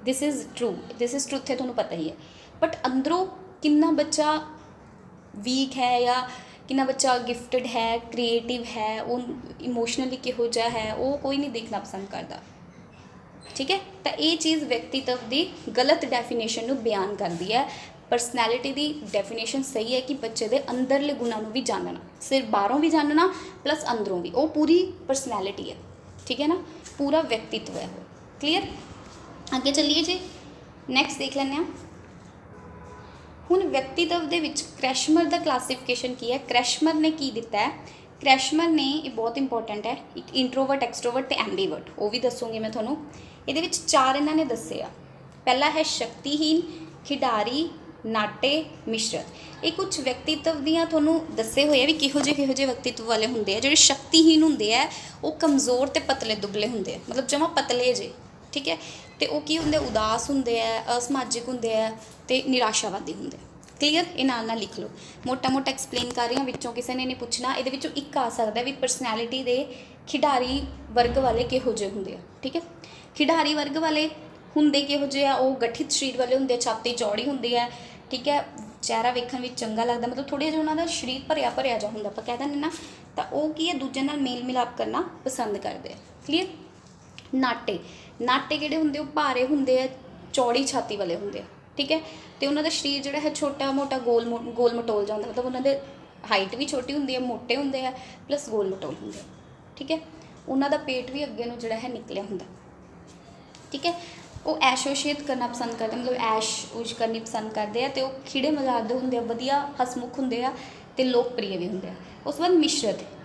ਦਿਸ ਇਜ਼ ਟਰੂਥ ਹੈ, ਤੁਹਾਨੂੰ ਪਤਾ ਹੀ ਹੈ। ਬਟ ਅੰਦਰੋਂ ਕਿੰਨਾ ਬੱਚਾ ਵੀਕ ਹੈ ਜਾਂ ਕਿੰਨਾ ਬੱਚਾ ਗਿਫਟਡ ਹੈ, ਕ੍ਰੀਏਟਿਵ ਹੈ, ਉਹ ਇਮੋਸ਼ਨਲੀ ਕਿਹੋ ਜਿਹਾ ਹੈ, ਉਹ ਕੋਈ ਨਹੀਂ ਦੇਖਣਾ ਪਸੰਦ ਕਰਦਾ, ਠੀਕ ਹੈ। ਤਾਂ ਇਹ ਚੀਜ਼ ਵਿਅਕਤੀਤਵ ਦੀ ਗਲਤ ਡੈਫੀਨੇਸ਼ਨ ਨੂੰ ਬਿਆਨ ਕਰਦੀ ਹੈ। ਪਰਸਨੈਲਿਟੀ ਦੀ ਡੈਫੀਨੇਸ਼ਨ ਸਹੀ ਹੈ ਕਿ ਬੱਚੇ ਦੇ ਅੰਦਰਲੇ ਗੁਣਾਂ ਨੂੰ ਵੀ ਜਾਣਨਾ, ਸਿਰਫ ਬਾਹਰੋਂ ਵੀ ਜਾਣਨਾ ਪਲੱਸ ਅੰਦਰੋਂ ਵੀ, ਉਹ ਪੂਰੀ ਪਰਸਨੈਲਿਟੀ ਹੈ, ਠੀਕ ਹੈ ਨਾ, ਪੂਰਾ ਵਿਅਕਤੀਤਵ ਹੈ ਉਹ। ਕਲੀਅਰ। ਅੱਗੇ ਚੱਲੀਏ ਜੀ, ਨੈਕਸਟ ਦੇਖ ਲੈਂਦੇ ਹਾਂ। ਹੁਣ ਵਿਅਕਤੀਤਵ ਦੇ ਵਿੱਚ ਕ੍ਰੈਸ਼ਮਰ ਦਾ ਕਲਾਸੀਫਿਕੇਸ਼ਨ ਕੀ ਹੈ। ਕ੍ਰੈਸ਼ਮਰ ਨੇ ਕੀ ਦਿੱਤਾ ਹੈ, ਕ੍ਰੈਸ਼ਮਰ ਨੇ, ਇਹ ਬਹੁਤ ਇੰਪੋਰਟੈਂਟ ਹੈ, ਇੱਕ ਇੰਟਰੋਵਰਟ, ਐਕਸਟਰੋਵਰਟ ਅਤੇ ਐਂਬੀਵਰਟ, ਉਹ ਵੀ ਦੱਸੂਗੀ ਮੈਂ ਤੁਹਾਨੂੰ। ਇਹਦੇ ਵਿੱਚ 4 ਇਹਨਾਂ ਨੇ ਦੱਸੇ ਆ। ਪਹਿਲਾ ਹੈ ਸ਼ਕਤੀਹੀਨ, ਖਿਡਾਰੀ, ਨਾਟੇ ਮਿਸ਼ਰਤ। ਇਹ ਕੁਝ ਵਿਅਕਤੀਤਵ ਦੀਆਂ ਤੁਹਾਨੂੰ ਦੱਸੇ ਹੋਏ ਆ ਵੀ ਕਿਹੋ ਜਿਹੇ ਵਿਅਕਤੀਤਵ ਵਾਲੇ ਹੁੰਦੇ ਆ। ਜਿਹੜੇ ਸ਼ਕਤੀਹੀਨ ਹੁੰਦੇ ਆ ਉਹ ਕਮਜ਼ੋਰ ਤੇ ਪਤਲੇ ਦੁਬਲੇ ਹੁੰਦੇ ਆ, ਮਤਲਬ ਜਮਾ ਪਤਲੇ ਜੇ, ਠੀਕ ਹੈ। ਤੇ ਉਹ ਕੀ ਹੁੰਦੇ, ਉਦਾਸ ਹੁੰਦੇ ਆ, ਅਸਮਾਜਿਕ ਹੁੰਦੇ ਆ ਤੇ ਨਿਰਾਸ਼ਾਵਾਦੀ ਹੁੰਦੇ ਆ। ਕਲੀਅਰ? ਇਹ ਨਾਲ ਲਿਖ ਲਓ। ਮੋਟਾ ਐਕਸਪਲੇਨ ਕਰ ਰਹੀ ਹਾਂ, ਵਿੱਚੋਂ ਕਿਸੇ ਨੇ ਨਹੀਂ ਪੁੱਛਣਾ। ਇਹਦੇ ਵਿੱਚੋਂ ਇੱਕ ਆ ਸਕਦਾ ਵੀ ਪਰਸਨੈਲਿਟੀ ਦੇ ਖਿਡਾਰੀ ਵਰਗ ਵਾਲੇ ਕਿਹੋ ਜਿਹੇ ਹੁੰਦੇ ਆ, ਠੀਕ ਹੈ। ਖਿਡਾਰੀ ਵਰਗ ਵਾਲੇ ਹੁੰਦੇ ਕਿਹੋ ਜਿਹੇ ਆ, ਉਹ ਗਠਿਤ ਸਰੀਰ ਵਾਲੇ ਹੁੰਦੇ ਆ, ਛਾਤੀ ਚੌੜੀ ਹੁੰਦੀ ਹੈ, ਠੀਕ ਹੈ, ਚਿਹਰਾ ਵੇਖਣ ਵਿੱਚ ਚੰਗਾ ਲੱਗਦਾ, ਮਤਲਬ ਥੋੜ੍ਹੇ ਜਿਹਾ ਉਹਨਾਂ ਦਾ ਸਰੀਰ ਭਰਿਆ ਜਿਹਾ ਹੁੰਦਾ, ਆਪਾਂ ਕਹਿ ਦਿੰਦੇ ਨਾ। ਤਾਂ ਉਹ ਕੀ ਹੈ, ਦੂਜਿਆਂ ਨਾਲ ਮੇਲ ਮਿਲਾਪ ਕਰਨਾ ਪਸੰਦ ਕਰਦੇ ਆ। ਕਲੀਅਰ? ਨਾਟੇ ਕਿਹੜੇ ਹੁੰਦੇ, ਉਹ ਭਾਰੇ ਹੁੰਦੇ ਆ, ਚੌੜੀ ਛਾਤੀ ਵਾਲੇ ਹੁੰਦੇ ਆ, ਠੀਕ ਹੈ। ਅਤੇ ਉਹਨਾਂ ਦਾ ਸਰੀਰ ਜਿਹੜਾ ਹੈ ਛੋਟਾ ਮੋਟਾ ਗੋਲ ਮਟੋਲ ਜਿਹਾ ਹੁੰਦਾ, ਮਤਲਬ ਉਹਨਾਂ ਦੇ ਹਾਈਟ ਵੀ ਛੋਟੀ ਹੁੰਦੀ ਹੈ, ਮੋਟੇ ਹੁੰਦੇ ਆ, ਪਲੱਸ ਗੋਲ ਮਟੋਲ ਹੁੰਦੇ ਆ, ਠੀਕ ਹੈ। ਉਹਨਾਂ ਦਾ ਪੇਟ ਵੀ ਅੱਗੇ ਨੂੰ ਜਿਹੜਾ ਹੈ ਨਿਕਲਿਆ ਹੁੰਦਾ, ਠੀਕ ਹੈ। ਉਹ ਐਸ਼ੋਸ਼ੀਏਟ ਕਰਨਾ ਪਸੰਦ ਕਰਦੇ, ਮਤਲਬ ਐਸ਼ ਕਰਨੀ ਪਸੰਦ ਕਰਦੇ ਆ। ਅਤੇ ਉਹ ਖਿੜੇ ਮਜ਼ਾਕ ਦੇ ਹੁੰਦੇ ਆ, ਵਧੀਆ ਹਸਮੁਖ ਹੁੰਦੇ ਆ ਅਤੇ ਲੋਕਪ੍ਰਿਯ ਵੀ ਹੁੰਦੇ ਆ। ਉਸ ਤੋਂ ਬਾਅਦ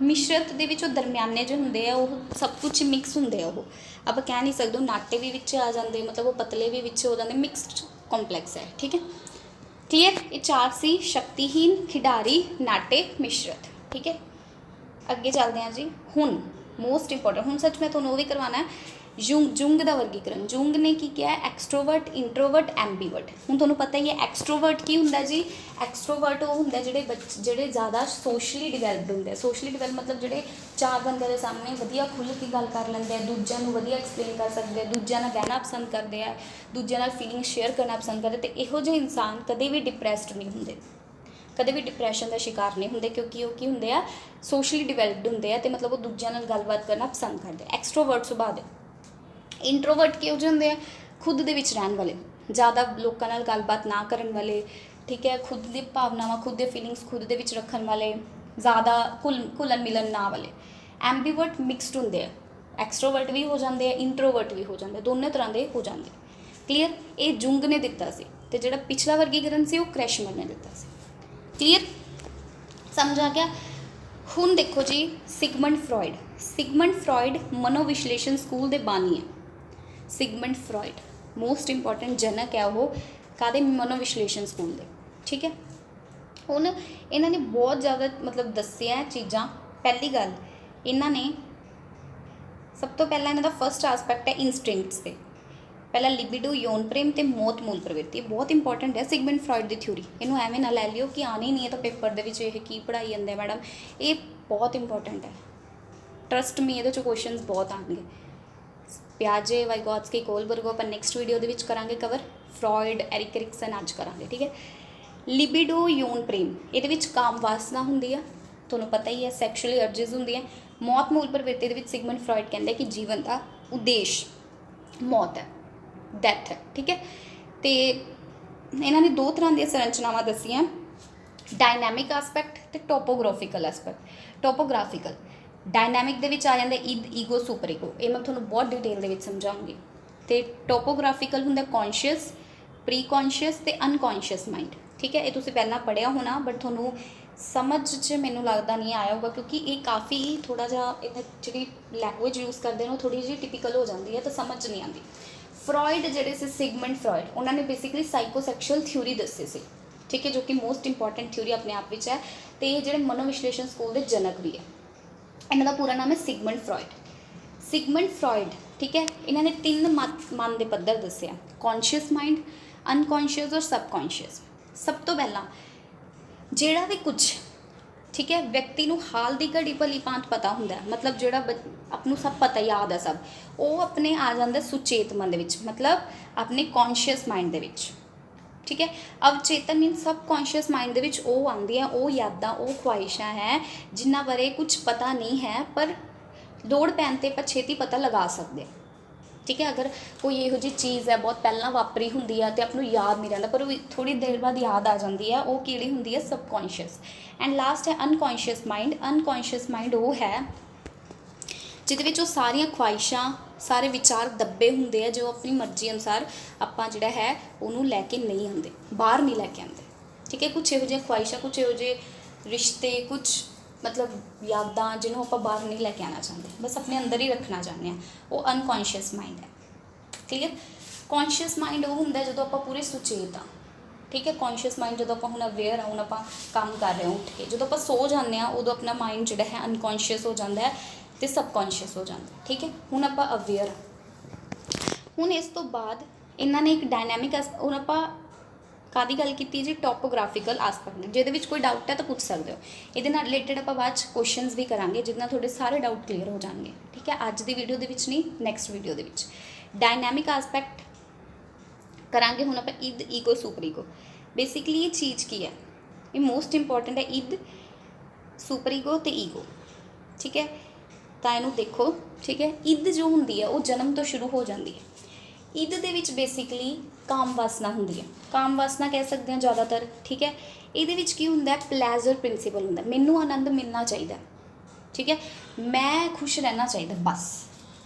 ਮਿਸ਼ਰਤ ਦੇ ਵਿੱਚ ਉਹ ਦਰਮਿਆਨੇ ਜਿਹੇ ਹੁੰਦੇ ਆ, ਉਹ ਸਭ ਕੁਝ ਮਿਕਸ ਹੁੰਦੇ ਆ। ਉਹ ਆਪਾਂ ਕਹਿ ਨਹੀਂ ਸਕਦੇ ਉਹ ਨਾਟੇ ਵੀ ਵਿੱਚ ਆ ਜਾਂਦੇ, ਮਤਲਬ ਉਹ ਪਤਲੇ ਵੀ ਵਿੱਚ ਹੋ ਜਾਂਦੇ, ਮਿਕਸਡ ਕੰਪਲੈਕਸ ਹੈ, ਠੀਕ ਹੈ। ਕਲੀਅਰ? ਇਹ 4 ਸੀ, ਸ਼ਕਤੀਹੀਨ, ਖਿਡਾਰੀ, ਨਾਟੇ, ਮਿਸ਼ਰਤ, ਠੀਕ ਹੈ। ਅੱਗੇ ਚੱਲਦੇ ਹਾਂ ਜੀ। ਹੁਣ ਮੋਸਟ ਇੰਪੋਰਟੈਂਟ, ਹੁਣ ਸੱਚ ਮੈਂ ਤੁਹਾਨੂੰ ਉਹ ਵੀ ਕਰਵਾਉਣਾ ਜੁੰਗ ਦਾ ਵਰਗੀਕਰਨ। ਜੁੰਗ ਨੇ ਕੀ ਕਿਹਾ, ਐਕਸਟਰੋਵਰਟ, ਇੰਟਰੋਵਰਟ, ਐਂਬੀਵਰਟ। ਹੁਣ ਤੁਹਾਨੂੰ ਪਤਾ ਹੀ ਹੈ ਐਕਸਟਰੋਵਰਟ ਕੀ ਹੁੰਦਾ ਜੀ। ਐਕਸਟਰੋਵਰਟ ਉਹ ਹੁੰਦਾ ਜਿਹੜੇ ਜ਼ਿਆਦਾ ਸੋਸ਼ਲੀ ਡਿਵੈਲਪਡ ਹੁੰਦੇ ਆ। ਸੋਸ਼ਲੀ ਡਿਵੈਲਪ ਮਤਲਬ ਜਿਹੜੇ 4 ਬੰਦਿਆਂ ਦੇ ਸਾਹਮਣੇ ਵਧੀਆ ਖੁੱਲ੍ਹ ਕੇ ਗੱਲ ਕਰ ਲੈਂਦੇ ਆ, ਦੂਜਿਆਂ ਨੂੰ ਵਧੀਆ ਐਕਸਪਲੇਨ ਕਰ ਸਕਦੇ ਆ, ਦੂਜਿਆਂ ਨਾਲ ਬਹਿਣਾ ਪਸੰਦ ਕਰਦੇ ਆ, ਦੂਜਿਆਂ ਨਾਲ ਫੀਲਿੰਗ ਸ਼ੇਅਰ ਕਰਨਾ ਪਸੰਦ ਕਰਦੇ। ਅਤੇ ਇਹੋ ਜਿਹੇ ਇਨਸਾਨ ਕਦੇ ਵੀ ਡਿਪਰੈਸਡ ਨਹੀਂ ਹੁੰਦੇ, ਕਦੇ ਵੀ ਡਿਪਰੈਸ਼ਨ ਦਾ ਸ਼ਿਕਾਰ ਨਹੀਂ ਹੁੰਦੇ, ਕਿਉਂਕਿ ਉਹ ਕੀ ਹੁੰਦੇ ਆ, ਸੋਸ਼ਲੀ ਡਿਵੈਲਪਡ ਹੁੰਦੇ ਆ, ਅਤੇ ਮਤਲਬ ਉਹ ਦੂਜਿਆਂ ਨਾਲ ਗੱਲਬਾਤ ਕਰਨਾ ਪਸੰਦ ਕਰਦੇ ਆ। ਐਕਸਟਰੋਵਰਟ ਸੁਭਾਅ ਦੇ। ਇੰਟਰੋਵਰਟ ਕਿਹੋ ਜਿਹੇ ਹੁੰਦੇ ਆ, ਖੁਦ ਦੇ ਵਿੱਚ ਰਹਿਣ ਵਾਲੇ, ਜ਼ਿਆਦਾ ਲੋਕਾਂ ਨਾਲ ਗੱਲਬਾਤ ਨਾ ਕਰਨ ਵਾਲੇ, ਠੀਕ ਹੈ। ਖੁਦ ਦੀ ਭਾਵਨਾਵਾਂ, ਖੁਦ ਦੇ ਫੀਲਿੰਗਸ ਖੁਦ ਦੇ ਵਿੱਚ ਰੱਖਣ ਵਾਲੇ, ਜ਼ਿਆਦਾ ਘੁਲਣ ਮਿਲਣ ਨਾ ਵਾਲੇ। ਐਂਬੀਵਰਟ ਮਿਕਸਡ ਹੁੰਦੇ ਆ, ਐਕਸਟਰੋਵਰਟ ਵੀ ਹੋ ਜਾਂਦੇ ਆ, ਇੰਟਰੋਵਰਟ ਵੀ ਹੋ ਜਾਂਦੇ, ਦੋਨੇ ਤਰ੍ਹਾਂ ਦੇ ਹੋ ਜਾਂਦੇ। ਕਲੀਅਰ? ਇਹ ਜੁੰਗ ਨੇ ਦਿੱਤਾ ਸੀ, ਅਤੇ ਜਿਹੜਾ ਪਿਛਲਾ ਵਰਗੀਕਰਨ ਸੀ ਉਹ ਕ੍ਰੈਸ਼ਮਰ ਨੇ ਦਿੱਤਾ ਸੀ। ਕਲੀਅਰ? ਸਮਝ ਆ ਗਿਆ? ਹੁਣ ਦੇਖੋ ਜੀ, ਸਿਗਮੰਡ ਫਰੋਇਡ ਮਨੋਵਿਸ਼ਲੇਸ਼ਣ ਸਕੂਲ ਦੇ ਬਾਨੀ ਹੈ। ਸਿਗਮੰਡ ਫਰੋਇਡ ਮੋਸਟ ਇੰਪੋਰਟੈਂਟ ਜਨਕ ਹੈ ਉਹ, ਕਾਹਦੇ, ਮਨੋਵਿਸ਼ਲੇਸ਼ਣ ਸਕੂਲ ਦੇ, ਠੀਕ ਹੈ। ਹੁਣ ਇਹਨਾਂ ਨੇ ਬਹੁਤ ਜ਼ਿਆਦਾ ਮਤਲਬ ਦੱਸਿਆ ਚੀਜ਼ਾਂ। ਪਹਿਲੀ ਗੱਲ, ਇਹਨਾਂ ਨੇ ਸਭ ਤੋਂ ਪਹਿਲਾਂ ਇਹਨਾਂ ਦਾ ਫਸਟ ਆਸਪੈਕਟ ਹੈ ਇਨਸਟਿੰਕਟਸ 'ਤੇ। ਪਹਿਲਾਂ ਲਿਬਿਡੋ, ਯੌਨ ਪ੍ਰੇਮ ਅਤੇ ਮੌਤ ਮੂਲ ਪ੍ਰਵਿਰਤੀ। ਇਹ ਬਹੁਤ ਇੰਪੋਰਟੈਂਟ ਹੈ ਸਿਗਮੰਡ ਫਰੋਇਡ ਦੀ ਥਿਊਰੀ। ਇਹਨੂੰ ਐਵੇਂ ਨਾ ਲੈ ਲਿਓ ਕਿ ਆਉਣੀ ਨਹੀਂ ਹੈ ਤਾਂ ਪੇਪਰ ਦੇ ਵਿੱਚ ਇਹ ਕੀ ਪੜ੍ਹਾਈ ਜਾਂਦੇ ਮੈਡਮ। ਇਹ ਬਹੁਤ ਇੰਪੋਰਟੈਂਟ ਹੈ, ਟਰਸਟ ਮੀ, ਇਹਦੇ 'ਚ ਕੁਐਸਚਨਸ ਬਹੁਤ ਆਉਣਗੇ। ਪਿਆਜੇ, ਵਾਈਗੋਟਸਕੀ, ਕੋਲਬਰਗ ਆਪਾਂ ਨੈਕਸਟ ਵੀਡੀਓ ਦੇ ਵਿੱਚ ਕਰਾਂਗੇ ਕਵਰ। ਫਰੋਇਡ, ਐਰਿਕ ਐਰਿਕਸਨ ਅੱਜ ਕਰਾਂਗੇ, ਠੀਕ ਹੈ। ਲਿਬਿਡੋ, ਯੌਨ ਪ੍ਰੇਮ, ਇਹਦੇ ਵਿੱਚ ਕਾਮ ਵਾਸਨਾ ਹੁੰਦੀ ਆ, ਤੁਹਾਨੂੰ ਪਤਾ ਹੀ ਹੈ, ਸੈਕਸ਼ੂਅਲੀ ਅਰਜਿਸ ਹੁੰਦੀਆਂ। ਮੌਤ ਮੂਲ ਪ੍ਰਵਿਰਤੀ ਦੇ ਵਿੱਚ ਸਿਗਮੰਡ ਫਰੋਇਡ ਕਹਿੰਦੇ ਕਿ ਜੀਵਨ ਦਾ ਉਦੇਸ਼ ਮੌਤ ਹੈ, ਡੈਥ ਹੈ, ਠੀਕ ਹੈ। ਅਤੇ ਇਹਨਾਂ ਨੇ 2 ਤਰ੍ਹਾਂ ਦੀਆਂ ਸੰਰਚਨਾਵਾਂ ਦੱਸੀਆਂ, ਡਾਇਨਾਮਿਕ ਆਸਪੈਕਟ ਅਤੇ ਟੋਪੋਗ੍ਰਾਫਿਕਲ ਆਸਪੈਕਟ। ਟੋਪੋਗ੍ਰਾਫਿਕਲ ਡਾਇਨਾਮਿਕ ਦੇ ਵਿੱਚ ਆ ਜਾਂਦਾ ਈਗੋ, ਸੁਪਰ ਈਗੋ, ਇਹ ਮੈਂ ਤੁਹਾਨੂੰ ਬਹੁਤ ਡਿਟੇਲ ਦੇ ਵਿੱਚ ਸਮਝਾਉਂਗੀ। ਅਤੇ ਟੋਪੋਗ੍ਰਾਫਿਕਲ ਹੁੰਦਾ ਕੌਨਸ਼ੀਅਸ, ਪ੍ਰੀ ਕੌਨਸ਼ੀਅਸ ਅਤੇ ਅਨਕੌਨਸ਼ੀਅਸ ਮਾਈਂਡ, ਠੀਕ ਹੈ। ਇਹ ਤੁਸੀਂ ਪਹਿਲਾਂ ਪੜ੍ਹਿਆ ਹੋਣਾ, ਬਟ ਤੁਹਾਨੂੰ ਸਮਝ 'ਚ ਮੈਨੂੰ ਲੱਗਦਾ ਨਹੀਂ ਆਇਆ ਹੋਊਗਾ, ਕਿਉਂਕਿ ਇਹ ਕਾਫੀ ਥੋੜ੍ਹਾ ਜਿਹਾ ਇਹਦਾ ਜਿਹੜੀ ਲੈਂਗੁਏਜ ਯੂਜ਼ ਕਰਦੇ ਨੇ ਉਹ ਥੋੜ੍ਹੀ ਜਿਹੀ ਟਿਪੀਕਲ ਹੋ ਜਾਂਦੀ ਹੈ, ਤਾਂ ਸਮਝ ਨਹੀਂ ਆਉਂਦੀ। ਫਰੋਇਡ ਜਿਹੜੇ ਸੀ, ਸਿਗਮੰਡ ਫਰੋਇਡ, ਉਹਨਾਂ ਨੇ ਬੇਸਿਕਲੀ ਸਾਈਕੋਸੈਕਸ਼ੁਅਲ ਥਿਊਰੀ ਦੱਸੀ ਸੀ, ਠੀਕ ਹੈ, ਜੋ ਕਿ ਮੋਸਟ ਇੰਪੋਰਟੈਂਟ ਥਿਊਰੀ ਆਪਣੇ ਆਪ ਵਿੱਚ ਹੈ। ਅਤੇ ਇਹ ਜਿਹੜੇ ਮਨੋਵਿਸ਼ਲੇਸ਼ਣ ਸਕੂਲ ਦੇ ਜਨਕ ਵੀ ਹੈ। ਇਹਨਾਂ ਦਾ ਪੂਰਾ ਨਾਮ ਹੈ ਸਿਗਮੰਡ ਫਰੋਇਡ, ਠੀਕ ਹੈ। ਇਹਨਾਂ ਨੇ 3 ਮਨ ਦੇ ਪੱਧਰ ਦੱਸਿਆ, ਕੌਨਸ਼ੀਅਸ ਮਾਈਂਡ, ਅਨਕੌਨਸ਼ੀਅਸ ਔਰ ਸਬਕੌਨਸ਼ੀਅਸ। ਸਭ ਤੋਂ ਪਹਿਲਾਂ ਜਿਹੜਾ ਵੀ ਕੁਝ, ਠੀਕ ਹੈ, ਵਿਅਕਤੀ ਨੂੰ ਹਾਲ ਦੀ ਘੜੀ ਭਲੀ ਭਾਂਤ ਪਤਾ ਹੁੰਦਾ, ਮਤਲਬ ਜਿਹੜਾ ਆਪ ਨੂੰ ਸਭ ਪਤਾ, ਯਾਦ ਹੈ ਸਭ, ਉਹ ਆਪਣੇ ਆ ਜਾਂਦਾ ਸੁਚੇਤ ਮਨ ਦੇ ਵਿੱਚ, ਮਤਲਬ ਆਪਣੇ ਕੌਨਸ਼ੀਅਸ ਮਾਈਂਡ ਦੇ ਵਿੱਚ, ਠੀਕ ਹੈ। ਅਵਚੇਤਨ ਮੀਨਸ ਸਬ ਕੌਨਸ਼ੀਅਸ ਮਾਈਂਡ ਦੇ ਵਿੱਚ ਉਹ ਆਉਂਦੀਆਂ, ਉਹ ਯਾਦਾਂ, ਉਹ ਖੁਆਇਸ਼ਾਂ ਹੈ ਜਿਨ੍ਹਾਂ ਬਾਰੇ ਕੁਝ ਪਤਾ ਨਹੀਂ ਹੈ, ਪਰ ਲੋੜ ਪੈਣ 'ਤੇ ਆਪਾਂ ਛੇਤੀ ਪਤਾ ਲਗਾ ਸਕਦੇ, ਠੀਕ ਹੈ। ਅਗਰ ਕੋਈ ਇਹੋ ਜਿਹੀ ਚੀਜ਼ ਹੈ ਬਹੁਤ ਪਹਿਲਾਂ ਵਾਪਰੀ ਹੁੰਦੀ ਆ ਅਤੇ ਆਪ ਨੂੰ ਯਾਦ ਨਹੀਂ ਰਹਿੰਦਾ, ਪਰ ਉਹ ਥੋੜ੍ਹੀ ਦੇਰ ਬਾਅਦ ਯਾਦ ਆ ਜਾਂਦੀ ਹੈ, ਉਹ ਕਿਹੜੀ ਹੁੰਦੀ ਹੈ, ਸਬਕੌਨਸ਼ੀਅਸ। ਐਂਡ ਲਾਸਟ ਹੈ ਅਨਕੌਨਸ਼ੀਅਸ ਮਾਈਂਡ ਉਹ ਹੈ ਜਿਹਦੇ ਵਿੱਚ ਉਹ ਸਾਰੀਆਂ ਖੁਆਇਸ਼ਾਂ, ਸਾਰੇ ਵਿਚਾਰ ਦੱਬੇ ਹੁੰਦੇ ਆ, ਜੋ ਆਪਣੀ ਮਰਜ਼ੀ ਅਨੁਸਾਰ ਆਪਾਂ ਜਿਹੜਾ ਹੈ ਉਹਨੂੰ ਲੈ ਕੇ ਨਹੀਂ ਆਉਂਦੇ, ਬਾਹਰ ਨਹੀਂ ਲੈ ਕੇ ਆਉਂਦੇ, ਠੀਕ ਹੈ। ਕੁਛ ਇਹੋ ਜਿਹੀਆਂ ਖੁਆਇਸ਼ਾਂ, ਕੁਛ ਇਹੋ ਜਿਹੇ ਰਿਸ਼ਤੇ, ਕੁਛ ਮਤਲਬ ਯਾਦਾਂ ਜਿਹਨੂੰ ਆਪਾਂ ਬਾਹਰ ਨਹੀਂ ਲੈ ਕੇ ਆਉਣਾ ਚਾਹੁੰਦੇ, ਬਸ ਆਪਣੇ ਅੰਦਰ ਹੀ ਰੱਖਣਾ ਚਾਹੁੰਦੇ ਹਾਂ, ਉਹ ਅਨਕੌਨਸ਼ੀਅਸ ਮਾਈਂਡ ਹੈ, ਕਲੀਅਰ। ਕੌਨਸ਼ੀਅਸ ਮਾਈਂਡ ਉਹ ਹੁੰਦਾ ਜਦੋਂ ਆਪਾਂ ਪੂਰੇ ਸੁਚੇਤ ਹਾਂ, ठीक है। कॉन्शियस माइंड जो आप हम अवेयर आ, हम आप काम कर रहे हो उठ के, जो आप सो जाते हैं उदों अपना माइंड जो है अनकॉन्शियस हो जाता है तो सबकॉन्शियस हो जाता है। ठीक है, हम आप अवेयर हाँ। हुण इस तो बाद इन्होंने एक डायनैमिक हुण आप कादी गल की जी, टॉपोग्राफिकल आसपैक्ट, जिहदे विच कोई डाउट है तो पूछ सकते हो। ये रिलेटेड आप बाद क्वेश्चनस भी करांगे जिहदे नाल तुहाडे सारे डाउट क्लीयर हो जाएंगे। ठीक है, अज की वीडियो दे विच नहीं, नैक्सट वीडियो दे विच डायनैमिक आसपैक्ट करांगे। हुण आपां इद, ईगो, सुपर ईगो। बेसिकली ये चीज़ की है, ये मोस्ट इंपॉर्टेंट है, इद, सुपर ईगो तो ईगो। ठीक है, तो इनू देखो। ठीक है, इद जो होंदी है वो जन्म तो शुरू हो जाती है। इद दे विच बेसिकली काम वासना होंदी है, काम वासना कह सकते हैं ज़्यादातर। ठीक है, ये की होंदा है, प्लैजर प्रिंसीपल होंदा, मैनू आनंद मिलना चाहिए। ठीक है, मैं खुश रहना चाहिए, बस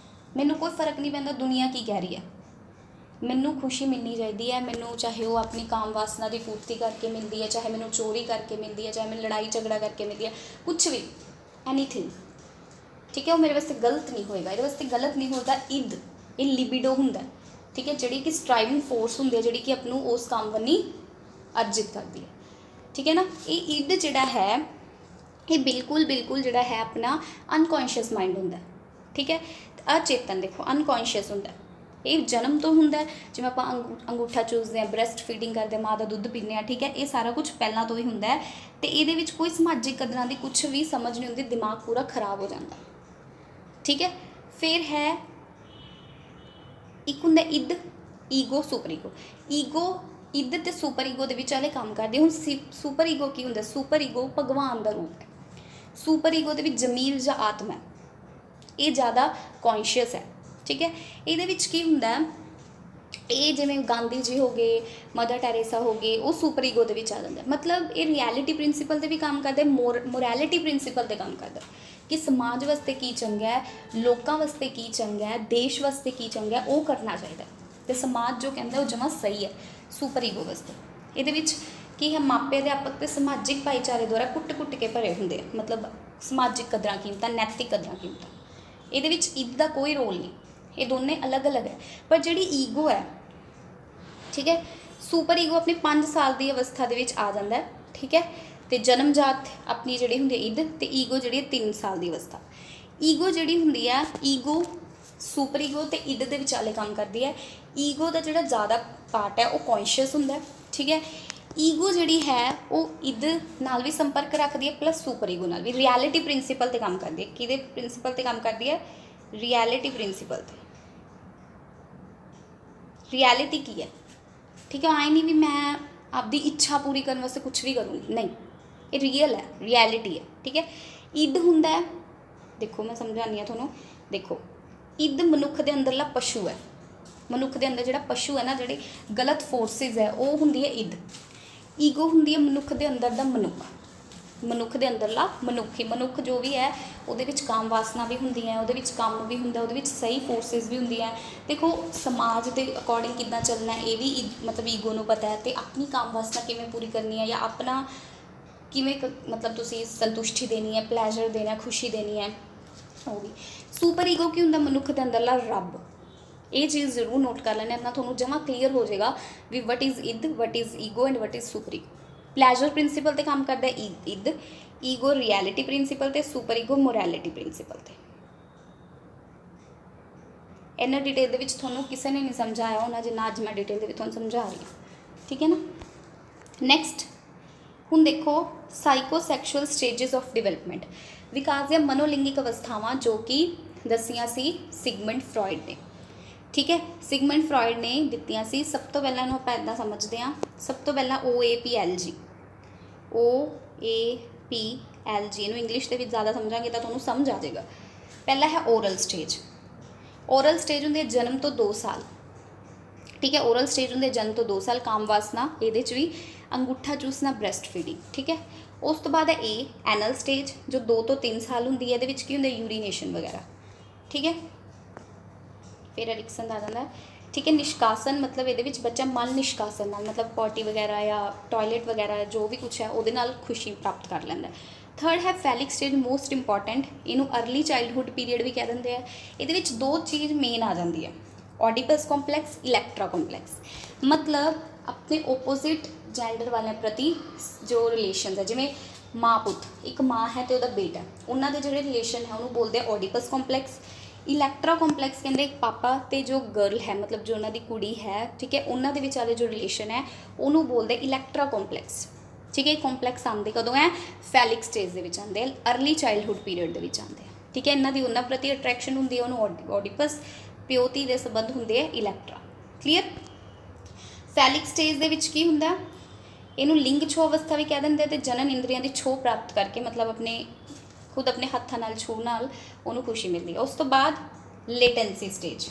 मैनू कोई फर्क नहीं पैंदा दुनिया की कह रही है, मैनू खुशी मिलनी चाहिए है। मैनू चाहे वो अपनी काम वासना की पूर्ति करके मिलती है, चाहे मैनू चोरी करके मिलती है, चाहे मैं लड़ाई झगड़ा करके मिलती है, कुछ भी, एनीथिंग। ठीक है, वो मेरे वास्ते गलत नहीं होएगा, ये वास्ते गलत नहीं होता। इद ये लिबिडो होंदा। ठीक है, जी कि स्ट्राइविंग फोर्स होंदी है, जी कि अपनों उस काम वनी अर्जित करती है। ठीक है ना, ये इड जिहड़ा है ये बिल्कुल बिल्कुल जिहड़ा है अपना अनकॉन्शियस माइंड होंदा। ठीक है, अचेतन देखो अनकॉन्शियस होंदा, ये जन्म तो होंदा जिवें आपां अंगूठा चूसते हैं, ब्रैसट फीडिंग करते हैं, माँ का दुध पीने हैं। ठीक है, ये सारा कुछ पहला तो ही होंदा है, तो ये कोई समाजिक कदरां की कुछ भी समझ नहीं होंदी, दिमाग पूरा खराब हो जाता। ठीक है, फिर है एक होंदा इद, ईगो, सुपर ईगो। ईगो, इद ते सुपर ईगो दे विच वाले काम करदे। हुण सुपर ईगो की होंदा, सुपर ईगो भगवान का रूप है। सुपर ईगो दे विच जमीर जां आत्मा है, ये ज़्यादा कॉन्शियस है। ठीक है, ये विच की होंदा है, ये जिवें गांधी जी हो गए, मदर टेरेसा हो गए, वो सुपर ईगो दे विच आ जांदा है। मतलब ये रियलिटी प्रिंसीपल ते भी काम करदे, मोरैलिटी प्रिंसीपल ते काम करदा कि समाज वास्ते की चंगा है, लोगों वास्ते की चंगा है, देश वास्ते की चंगा है, वो करना चाहिए। तो समाज जो कहता है वो जमा सही है सुपर ईगो वास्ते। ये कि है मापे अध्यापक तो समाजिक भाईचारे द्वारा कुट के भरे होंगे, मतलब समाजिक कदरां कीमतां, नैतिक कदरां कीमतां। ये ईद का कोई रोल नहीं, ये दोनों अलग अलग है। पर जी ईगो है, ठीक है, सुपर ईगो अपनी 5 साल की अवस्था के आ जाता है। ठीक है, तो जन्मजात अपनी जी होंगी इद, तो ईगो जी 3 साल की अवस्था। ईगो जी होंगी है, ईगो, सुपर ईगो तो इद के विचाले काम करती है। ईगो का जोड़ा ज़्यादा पार्ट है वो कॉन्शियस होंगे। ठीक है, ईगो जी है वो इद नाल भी संपर्क रखती है, प्लस सुपर ईगो नाल भी रियलिटी प्रिंसीपल ते काम करती है। कि प्रिंसीपल ते काम करती है, रियलिटी प्रिंसीपल ते। रियलिटी की है, ठीक है, आए नहीं भी मैं आपकी इच्छा पूरी करने वास्ते कुछ भी करूँगी, नहीं, ये रियल है, रियलिटी है। ठीक है, इद होंदा है, देखो मैं समझानी थोनों, देखो इद मनुख के अंदरला पशु है, मनुख के अंदर जो पशु है ना, जी गलत फोर्सिस है, वो होंगी है इद। ईगो होंगी है मनुख के अंदर का मनुख, मनुख के अंदरला मनुख ही मनुख जो भी है वो काम वासना भी होंगी है, वो काम भी होंगे, वो सही फोर्सिस भी होंगी है। देखो समाज के अकॉर्डिंग कितना चलना है, ये भी मतलब ईगो को पता है, तो अपनी काम वासना किमें पूरी करनी है, या अपना किमें मतलब तुसी संतुष्टि देनी है, प्लैजर देना है, खुशी देनी है, वो भी। सुपर ईगो की होंगे मनुख के अंदरला रब। ये चीज़ जरूर नोट कर लेना, इतना थोड़ा जमा क्लीयर हो जाएगा भी what is id, what is ego and what is super ego. Pleasure principle ते काम करता है इद, ईगो रियलिटी प्रिंसीपल ते, सुपर ईगो मोरैलिटी प्रिंसीपल ते। इन्ना डिटेल दे विच थोनों किसी ने नहीं समझाया होना जिन्ना अज मैं डिटेल दे विच थोनों समझा रही हूँ। ठीक है ना, नैक्सट हुण देखो साइकोसैक्शुअल स्टेजिस ऑफ डिवेलपमेंट, विकास या मनोलिंगिक अवस्थावां जो कि दसियां सी सिगमंड फ्रॉयड ने। ठीक है, सिगमंड फ्रॉयड ने दित्तियां सी। सब तो पहला आप इदा समझते हैं, सब तो पहला OAPLG, OAPLG, इनू इंग्लिश के ज़्यादा समझांगे तो तुहानूं समझ आ जाएगा। पहला है ओरल स्टेज। ओरल स्टेज होंगे जन्म तो 2 साल। ठीक है, ओरल स्टेज होंगे जन्म तो 2 साल, काम वासना, ये भी अंगूठा चूसना, ब्रैसट फीडिंग। ठीक है, उस तो बाद है एनल स्टेज जो 2 तो 3 साल होंगी है, ये की होंगे यूरीनेशन वगैरह। ठीक है, फिर एरिक्सन आ जाता है। ठीक है, निष्कासन मतलब ये बच्चा मल निष्कासन मतलब पॉटी वगैरह या टॉयलेट वगैरह जो भी कुछ है वो खुशी प्राप्त कर लेंदा है। थर्ड है फैलिक स्टेज, मोस्ट इंपॉर्टेंट, इनू अर्ली चाइल्डहुड पीरियड भी कह देंगे हैं। ये 2 चीज़ मेन आ जाती है, ऑडिपस कॉम्पलैक्स, इलैक्ट्रा कॉम्पलैक्स। मतलब अपने ओपोजिट ਜੈਂਡਰ ਵਾਲਿਆਂ ਪ੍ਰਤੀ ਜੋ ਰਿਲੇਸ਼ਨਸ ਹੈ, ਜਿਵੇਂ ਮਾਂ ਪੁੱਤ, ਇੱਕ ਮਾਂ ਹੈ ਤੇ ਉਹਦਾ ਬੇਟਾ, ਉਹਨਾਂ ਦੇ ਜਿਹੜੇ ਰਿਲੇਸ਼ਨ ਹੈ ਉਹਨੂੰ ਬੋਲਦੇ ਆ ਓਡੀਪਸ ਕੰਪਲੈਕਸ। ਇਲੈਕਟਰਾ ਕੰਪਲੈਕਸ ਕਹਿੰਦੇ ਪਾਪਾ ਤੇ ਜੋ ਗਰਲ ਹੈ, ਮਤਲਬ ਜੋ ਉਹਨਾਂ ਦੀ ਕੁੜੀ ਹੈ, ਠੀਕ ਹੈ, ਉਹਨਾਂ ਦੇ ਵਿਚਾਲੇ ਜੋ ਰਿਲੇਸ਼ਨ ਹੈ ਉਹਨੂੰ ਬੋਲਦੇ ਇਲੈਕਟਰਾ ਕੰਪਲੈਕਸ। ਠੀਕ ਹੈ, ਇਹ ਕੰਪਲੈਕਸ ਆਉਂਦੇ ਕਦੋਂ ਹੈ? ਫੈਲਿਕ ਸਟੇਜ ਦੇ ਵਿੱਚ ਆਉਂਦੇ, ਅਰਲੀ ਚਾਈਲਡਹੁੱਡ ਪੀਰੀਅਡ ਦੇ ਵਿੱਚ ਆਉਂਦੇ ਆ। ਠੀਕ ਹੈ, ਇਹਨਾਂ ਦੀ ਉਹਨਾਂ ਪ੍ਰਤੀ ਅਟਰੈਕਸ਼ਨ ਹੁੰਦੀ ਹੈ, ਉਹਨੂੰ ਓਡੀਪਸ, ਪਿਓਤੀ ਦੇ ਸੰਬੰਧ ਹੁੰਦੇ ਆ ਇਲੈਕਟਰਾ। ਕਲੀਅਰ? ਫੈਲਿਕ ਸਟੇਜ ਦੇ ਵਿੱਚ ਕੀ ਹੁੰਦਾ? ਇਹਨੂੰ ਲਿੰਗ ਛੋਹ ਅਵਸਥਾ ਵੀ ਕਹਿ ਦਿੰਦੇ, ਤੇ ਜਨਨ ਇੰਦਰੀਆਂ ਦੀ ਛੋਹ ਪ੍ਰਾਪਤ ਕਰਕੇ, ਮਤਲਬ ਆਪਣੇ ਖੁਦ ਆਪਣੇ ਹੱਥਾਂ ਨਾਲ ਛੂਹ ਨਾਲ ਉਹਨੂੰ ਖੁਸ਼ੀ ਮਿਲਦੀ ਹੈ। ਉਸ ਤੋਂ ਬਾਅਦ ਲੇਟੈਂਸੀ ਸਟੇਜ,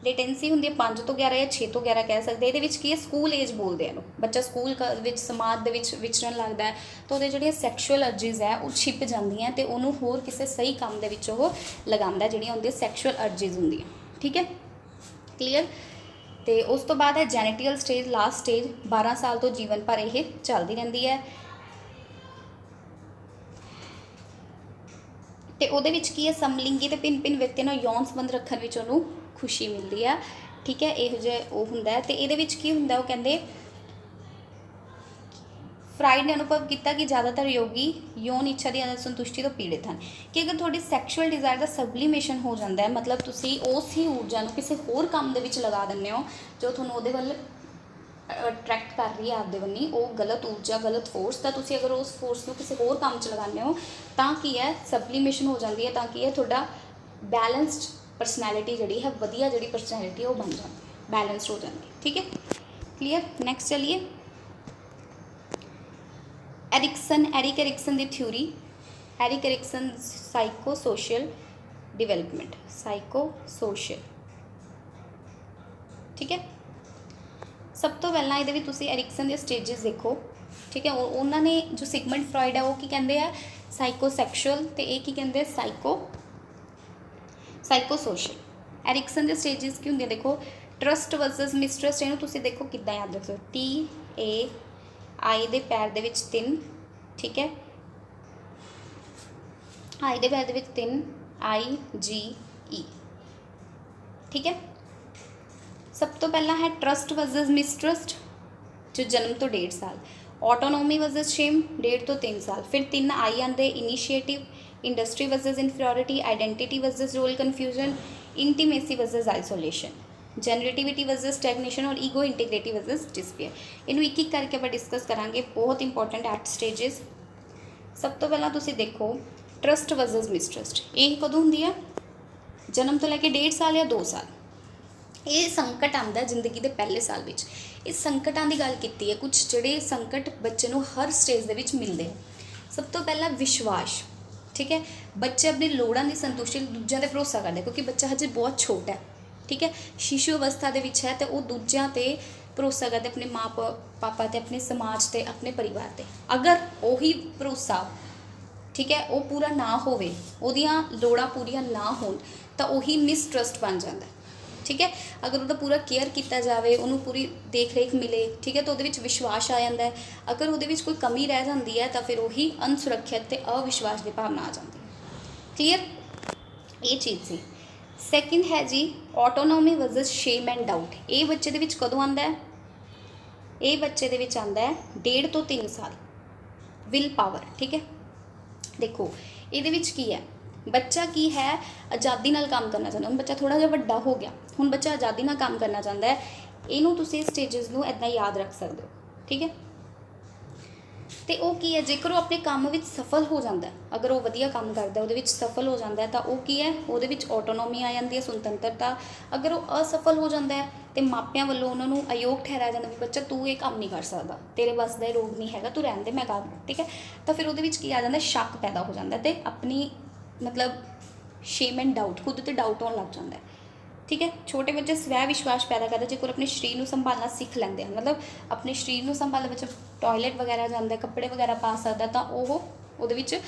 ਲੇਟੈਂਸੀ ਹੁੰਦੀ ਹੈ 5 ਤੋਂ 11 ਜਾਂ 6 ਤੋਂ 11 ਕਹਿ ਸਕਦੇ। ਇਹਦੇ ਵਿੱਚ ਕੀ ਹੈ? ਸਕੂਲ ਏਜ ਬੋਲਦੇ ਆ ਇਹਨੂੰ। ਬੱਚਾ ਸਕੂਲ ਵਿੱਚ ਸਮਾਜ ਦੇ ਵਿੱਚ ਵਿਚਰਨ ਲੱਗਦਾ ਹੈ, ਤਾਂ ਉਹਦੇ ਜਿਹੜੀਆਂ ਸੈਕਸ਼ੂਅਲ ਅਰਜਿਸ ਹੈ ਉਹ ਛਿਪ ਜਾਂਦੀਆਂ ਤੇ ਉਹਨੂੰ ਹੋਰ ਕਿਸੇ ਸਹੀ ਕੰਮ ਦੇ ਵਿੱਚ ਉਹ ਲਗਾਉਂਦਾ, ਜਿਹੜੀਆਂ ਹੁੰਦੀਆਂ ਸੈਕਸ਼ੂਅਲ ਅਰਜਿਸ ਹੁੰਦੀਆਂ। ਠੀਕ ਹੈ, ਕਲੀਅਰ? ਤੇ ਉਸ ਤੋਂ ਬਾਅਦ ਹੈ ਜੈਨੇਟੀਅਲ ਸਟੇਜ, ਲਾਸਟ ਸਟੇਜ। 12 ਸਾਲ ਤੋਂ ਜੀਵਨ ਭਰ ਇਹ ਚੱਲਦੀ ਰਹਿੰਦੀ ਹੈ। ਤੇ ਉਹਦੇ ਵਿੱਚ ਕੀ ਹੈ? ਸਮਲਿੰਗੀ ਤੇ ਭਿੰਨ ਵਿਅਕਤੀਆਂ ਨਾਲ ਯੌਨ ਸੰਬੰਧ ਰੱਖਣ ਵਿੱਚ ਉਹਨੂੰ ਖੁਸ਼ੀ ਮਿਲਦੀ ਆ। ਠੀਕ ਹੈ, ਇਹੋ ਜਿਹਾ ਉਹ ਹੁੰਦਾ ਹੈ। ਤੇ ਇਹਦੇ ਵਿੱਚ ਕੀ ਹੁੰਦਾ? ਉਹ ਕਹਿੰਦੇ ਫਰਾਇਡ ਨੇ ਅਨੁਭਵ ਕੀਤਾ ਕਿ ਜ਼ਿਆਦਾਤਰ ਯੋਗੀ ਯੌਨ ਇੱਛਾ ਦੀ ਅਸੰਤੁਸ਼ਟੀ ਤੋਂ ਪੀੜਿਤ ਹਨ। ਕਿ ਅਗਰ ਤੁਹਾਡੀ ਸੈਕਸ਼ੂਅਲ ਡਿਜ਼ਾਇਰ ਦਾ ਸਬਲੀਮੇਸ਼ਨ ਹੋ ਜਾਂਦਾ ਹੈ, ਮਤਲਬ ਤੁਸੀਂ ਉਸ ਹੀ ਊਰਜਾ ਨੂੰ ਕਿਸੇ ਹੋਰ ਕੰਮ ਦੇ ਵਿੱਚ ਲਗਾ ਦਿੰਦੇ ਹੋ ਜੋ ਤੁਹਾਨੂੰ ਉਹਦੇ ਵੱਲ ਅਟਰੈਕਟ ਕਰ ਰਹੀ ਹੈ ਆਪਦੇ ਬੰਨੀ, ਉਹ ਗਲਤ ਊਰਜਾ, ਗਲਤ ਫੋਰਸ, ਤਾਂ ਤੁਸੀਂ ਅਗਰ ਉਸ ਫੋਰਸ ਨੂੰ ਕਿਸੇ ਹੋਰ ਕੰਮ 'ਚ ਲਗਾਉਂਦੇ ਹੋ ਤਾਂ ਕੀ ਹੈ? ਸਬਲੀਮੇਸ਼ਨ ਹੋ ਜਾਂਦੀ ਹੈ, ਤਾਂ ਕੀ ਹੈ? ਤੁਹਾਡਾ ਬੈਲੈਂਸਡ ਪਰਸਨੈਲਿਟੀ ਜਿਹੜੀ ਹੈ, ਵਧੀਆ ਜਿਹੜੀ ਪਰਸਨੈਲਿਟੀ ਉਹ ਬਣ ਜਾਂਦੀ ਹੈ, ਬੈਲੈਂਸਡ ਹੋ ਜਾਂਦੀ ਹੈ। ਠੀਕ ਹੈ, ਕਲੀਅਰ? ਨੈਕਸਟ ਚਲੀਏ, ਐਰਿਕ ਐਰਿਕਸਨ ਦੀ theory. Eric Ericsson psycho social development, psycho social. ਠੀਕ ਹੈ, ਸਭ ਤੋਂ ਪਹਿਲਾਂ ਇਹਦੇ ਵਿੱਚ ਤੁਸੀਂ ਐਰਿਕਸਨ ਦੇ ਸਟੇਜਸ ਦੇਖੋ। ਠੀਕ ਹੈ, ਉਹਨਾਂ ਨੇ ਜੋ ਸਿਗਮੰਡ ਫਰਾਇਡ ਹੈ ਉਹ ਕੀ ਕਹਿੰਦੇ ਆ? ਸਾਈਕੋ ਸੈਕਸ਼ੂਅਲ, ਤੇ ਇਹ ਕੀ ਕਹਿੰਦੇ ਆ? Psycho social. ਐਰਿਕਸਨ ਦੇ ਸਟੇਜਸ ਕੀ ਹੁੰਦੇ? ਦੇਖੋ, ਟਰਸਟ ਵਰਸਸ ਮਿਸਟਰਸਟ, ਇਹਨੂੰ ਤੁਸੀਂ ਦੇਖੋ ਕਿੱਦਾਂ ਯਾਦ ਰੱਖ ਸਕਦੇ ਹੋ। TAI ਦੇ ਪੈਰ ਦੇ ਵਿੱਚ 3, ਠੀਕ ਹੈ, I ਦੇ ਪੈਰ ਦੇ ਵਿੱਚ 3, IGE। ਠੀਕ ਹੈ, ਸਭ ਤੋਂ ਪਹਿਲਾਂ ਹੈ ਟਰਸਟ ਵਰਸਸ ਮਿਸਟਰਸਟ, ਜੋ ਜਨਮ ਤੋਂ 1.5 ਸਾਲ। ਆਟੋਨੋਮੀ ਵਰਸਸ ਸ਼ੇਮ, 1.5 ਤੋਂ 3 ਸਾਲ। ਫਿਰ 3 I ਆਉਂਦੇ, initiative, industry versus inferiority, identity versus role confusion, intimacy versus isolation, generativity versus stagnation, ਔਰ ਈਗੋ ਇੰਟੀਗ੍ਰਿਟੀ ਵਰਸਸ ਡਿਸਪੇਅਰ। ਇਹਨੂੰ ਇੱਕ ਇੱਕ ਕਰਕੇ ਆਪਾਂ ਡਿਸਕਸ ਕਰਾਂਗੇ, ਬਹੁਤ ਇੰਪੋਰਟੈਂਟ ਐਟ ਸਟੇਜਸ। ਸਭ ਤੋਂ ਪਹਿਲਾਂ ਤੁਸੀਂ ਦੇਖੋ ਟਰਸਟ ਵਰਸਸ ਮਿਸਟਰਸਟ, ਇਹ ਕਦੋਂ ਹੁੰਦੀ ਹੈ? ਜਨਮ ਤੋਂ ਲੈ ਕੇ 1.5 ਸਾਲ ਜਾਂ 2 ਸਾਲ। ਇਹ ਸੰਕਟ ਆਉਂਦਾ ਜ਼ਿੰਦਗੀ ਦੇ ਪਹਿਲੇ ਸਾਲ ਵਿੱਚ। ਇਸ ਸੰਕਟਾਂ ਦੀ ਗੱਲ ਕੀਤੀ ਹੈ, ਕੁਝ ਜਿਹੜੇ ਸੰਕਟ ਬੱਚੇ ਨੂੰ ਹਰ ਸਟੇਜ ਦੇ ਵਿੱਚ ਮਿਲਦੇ ਆ। ਸਭ ਤੋਂ ਪਹਿਲਾਂ ਵਿਸ਼ਵਾਸ। ਠੀਕ ਹੈ, ਬੱਚੇ ਆਪਣੀ ਲੋੜਾਂ ਦੀ ਸੰਤੁਸ਼ਟੀ ਦੂਜਿਆਂ 'ਤੇ ਭਰੋਸਾ ਕਰਦੇ, ਕਿਉਂਕਿ ਬੱਚਾ ਹਜੇ ਬਹੁਤ ਛੋਟਾ ਹੈ। ਠੀਕ ਹੈ, ਸ਼ਿਸ਼ੂ ਅਵਸਥਾ ਦੇ ਵਿੱਚ ਹੈ, ਤੇ ਉਹ ਦੂਜਿਆਂ 'ਤੇ ਭਰੋਸਾ ਕਰਦੇ, ਆਪਣੇ ਮਾਂ ਪਾਪਾ 'ਤੇ, ਆਪਣੇ ਸਮਾਜ 'ਤੇ, ਆਪਣੇ ਪਰਿਵਾਰ 'ਤੇ। ਅਗਰ ਉਹੀ ਭਰੋਸਾ, ਠੀਕ ਹੈ, ਉਹ ਪੂਰਾ ਨਾ ਹੋਵੇ, ਉਹਦੀਆਂ ਲੋੜਾਂ ਪੂਰੀਆਂ ਨਾ ਹੋਣ, ਤਾਂ ਉਹੀ ਮਿਸਟਰਸਟ ਬਣ ਜਾਂਦਾ। ਠੀਕ ਹੈ, ਅਗਰ ਉਹਦਾ ਪੂਰਾ ਕੇਅਰ ਕੀਤਾ ਜਾਵੇ, ਉਹਨੂੰ ਪੂਰੀ ਦੇਖ ਰੇਖ ਮਿਲੇ, ਠੀਕ ਹੈ, ਤਾਂ ਉਹਦੇ ਵਿੱਚ ਵਿਸ਼ਵਾਸ ਆ ਜਾਂਦਾ ਹੈ। ਅਗਰ ਉਹਦੇ ਵਿੱਚ ਕੋਈ ਕਮੀ ਰਹਿ ਜਾਂਦੀ ਹੈ ਤਾਂ ਫਿਰ ਉਹੀ ਅਨਸੁਰੱਖਿਅਤ ਤੇ ਅਵਿਸ਼ਵਾਸ ਦੀ ਭਾਵਨਾ ਆ ਜਾਂਦੀ ਹੈ। ਕਲੀਅਰ? ਇਹ ਚੀਜ਼ ਸੀ। ਸੈਕਿੰਡ ਹੈ ਜੀ ਆਟੋਨੋਮੀ ਵਰਸਸ ਸ਼ੇਮ ਐਂਡ ਡਾਊਟ। ਇਹ ਬੱਚੇ ਦੇ ਵਿੱਚ ਕਦੋਂ ਆਉਂਦਾ ਹੈ? ਇਹ ਬੱਚੇ ਦੇ ਵਿੱਚ ਆਉਂਦਾ ਹੈ 1.5 ਤੋਂ 3 ਸਾਲ। Will power. ਠੀਕ ਹੈ, ਦੇਖੋ ਇਹਦੇ ਵਿੱਚ ਕੀ ਹੈ? ਬੱਚਾ ਕੀ ਹੈ? ਆਜ਼ਾਦੀ ਨਾਲ ਕੰਮ ਕਰਨਾ ਚਾਹੁੰਦਾ। ਹੁਣ ਬੱਚਾ ਥੋੜ੍ਹਾ ਜਿਹਾ ਵੱਡਾ ਹੋ ਗਿਆ, ਹੁਣ ਬੱਚਾ ਆਜ਼ਾਦੀ ਨਾਲ ਕੰਮ ਕਰਨਾ ਚਾਹੁੰਦਾ ਹੈ। ਇਹਨੂੰ ਤੁਸੀਂ ਸਟੇਜਸ ਨੂੰ ਇੱਦਾਂ ਯਾਦ ਰੱਖ ਸਕਦੇ ਹੋ। ਠੀਕ ਹੈ, ਤੇ ਉਹ ਕੀ ਹੈ? ਜੇਕਰ ਉਹ ਆਪਣੇ ਕੰਮ ਵਿੱਚ ਸਫਲ ਹੋ ਜਾਂਦਾ, ਅਗਰ ਉਹ ਵਧੀਆ ਕੰਮ ਕਰਦਾ, ਉਹਦੇ ਵਿੱਚ ਸਫਲ ਹੋ ਜਾਂਦਾ, ਤਾਂ ਉਹ ਕੀ ਹੈ? ਉਹਦੇ ਵਿੱਚ ਆਟੋਨੋਮੀ ਆ ਜਾਂਦੀ ਹੈ, ਸੁਤੰਤਰਤਾ। ਅਗਰ ਉਹ ਅਸਫਲ ਹੋ ਜਾਂਦਾ ਹੈ ਤੇ ਮਾਪਿਆਂ ਵੱਲੋਂ ਉਹਨਾਂ ਨੂੰ ਅਯੋਗ ਠਹਿਰਾਇਆ ਜਾਂਦਾ ਵੀ ਬੱਚਾ ਤੂੰ ਇਹ ਕੰਮ ਨਹੀਂ ਕਰ ਸਕਦਾ, ਤੇਰੇ ਵੱਸ ਦਾ ਇਹ ਰੋਗ ਨਹੀਂ ਹੈਗਾ, ਤੂੰ ਰਹਿਣ ਦੇ, ਮੈਂ ਕਰ। ਠੀਕ ਹੈ, ਤਾਂ ਫਿਰ ਉਹਦੇ ਵਿੱਚ ਕੀ ਆ ਜਾਂਦਾ? ਸ਼ੱਕ ਪੈਦਾ ਹੋ ਜਾਂਦਾ ਤੇ ਆਪਣੀ ਮਤਲਬ ਸ਼ੇਮ ਐਂਡ ਡਾਊਟ, ਖੁਦ 'ਤੇ ਡਾਊਟ ਆਉਣ ਲੱਗ ਜਾਂਦਾ। ਠੀਕ ਹੈ, ਛੋਟੇ ਬੱਚੇ ਸਵੈ ਵਿਸ਼ਵਾਸ ਪੈਦਾ ਕਰਦੇ ਜੇਕਰ ਆਪਣੇ ਸਰੀਰ ਨੂੰ ਸੰਭਾਲਣਾ ਸਿੱਖ ਲੈਂਦੇ ਹਨ। ਮਤਲਬ ਆਪਣੇ ਸਰੀਰ ਨੂੰ ਸੰਭਾਲਣ ਵਿੱਚ ਟੋਇਲਟ ਵਗੈਰਾ ਜਾਂਦਾ, ਕੱਪੜੇ ਵਗੈਰਾ ਪਾ ਸਕਦਾ, ਤਾਂ ਉਹਦੇ ਵਿੱਚ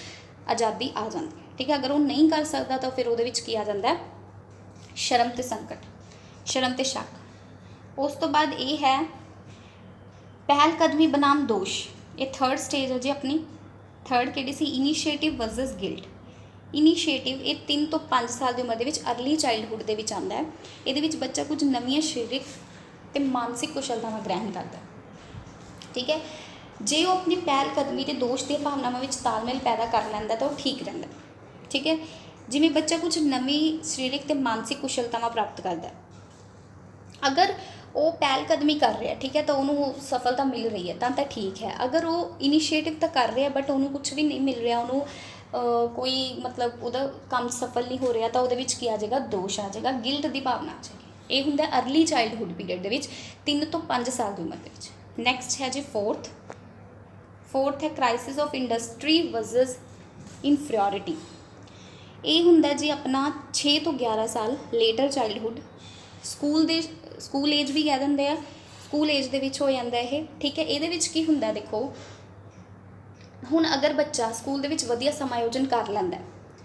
ਆਜ਼ਾਦੀ ਆ ਜਾਂਦੀ ਹੈ। ਠੀਕ ਹੈ, ਅਗਰ ਉਹ ਨਹੀਂ ਕਰ ਸਕਦਾ ਤਾਂ ਫਿਰ ਉਹਦੇ ਵਿੱਚ ਕੀ ਆ ਜਾਂਦਾ? ਸ਼ਰਮ ਤੇ ਸੰਕਟ, ਸ਼ਰਮ ਤੇ ਸ਼ੱਕ। ਉਸ ਤੋਂ ਬਾਅਦ ਇਹ ਹੈ ਪਹਿਲ ਕਦਮੀ ਬਨਾਮ ਦੋਸ਼। ਇਹ 3rd ਸਟੇਜ ਹੈ ਜੀ ਆਪਣੀ। 3rd ਕਿਹੜੀ ਸੀ? Initiative versus guilt. ਇਨੀਸ਼ੀਏਟਿਵ ਇਹ 3 ਤੋਂ 5 ਸਾਲ ਦੀ ਉਮਰ ਦੇ ਵਿੱਚ ਅਰਲੀ ਚਾਈਲਡਹੁੱਡ ਦੇ ਵਿੱਚ ਆਉਂਦਾ ਹੈ। ਇਹਦੇ ਵਿੱਚ ਬੱਚਾ ਕੁਝ ਨਵੀਆਂ ਸਰੀਰਕ ਤੇ ਮਾਨਸਿਕ ਕੁਸ਼ਲਤਾਵਾਂ ਗ੍ਰਹਿਣ ਕਰਦਾ। ठीक है। जे वो अपनी पहल कदमी ते दोष दी भावनावां विच तालमेल पैदा कर लैंदा तो ठीक रहिंदा, ठीक है। जिवें बच्चा कुछ नवीं सरीरक ते मानसिक कुशलतावां प्राप्त करदा है, अगर वो पहल कदमी कर रहा है, ठीक है, तो उन्होंने सफलता मिल रही है तो ठीक है। अगर वो इनिशिएटिव तो कर रहा है बट उन्होंने कुछ भी नहीं मिल रहा, उन्होंने कोई मतलब वो काम सफल नहीं हो रहा, तो वो की आ जाएगा, दोष आ जाएगा, गिल्ट की भावना आ जाएगी। ये होंगे अर्ली चाइल्डहुड पीरियड के 3 तो 5 साल की उम्र के। नैक्सट है जी फोर्थ है crisis of industry versus inferiority. ये होंगे जी अपना 6 तो 11 साल लेटर चाइल्डहुड, स्कूल एज भी कह देंगे, स्कूल एज दे विच हो जाता है, ठीक है। ये की होंगे देखो, हुण अगर बच्चा स्कूल दे विच वधिया समायोजन कर लैंदा है,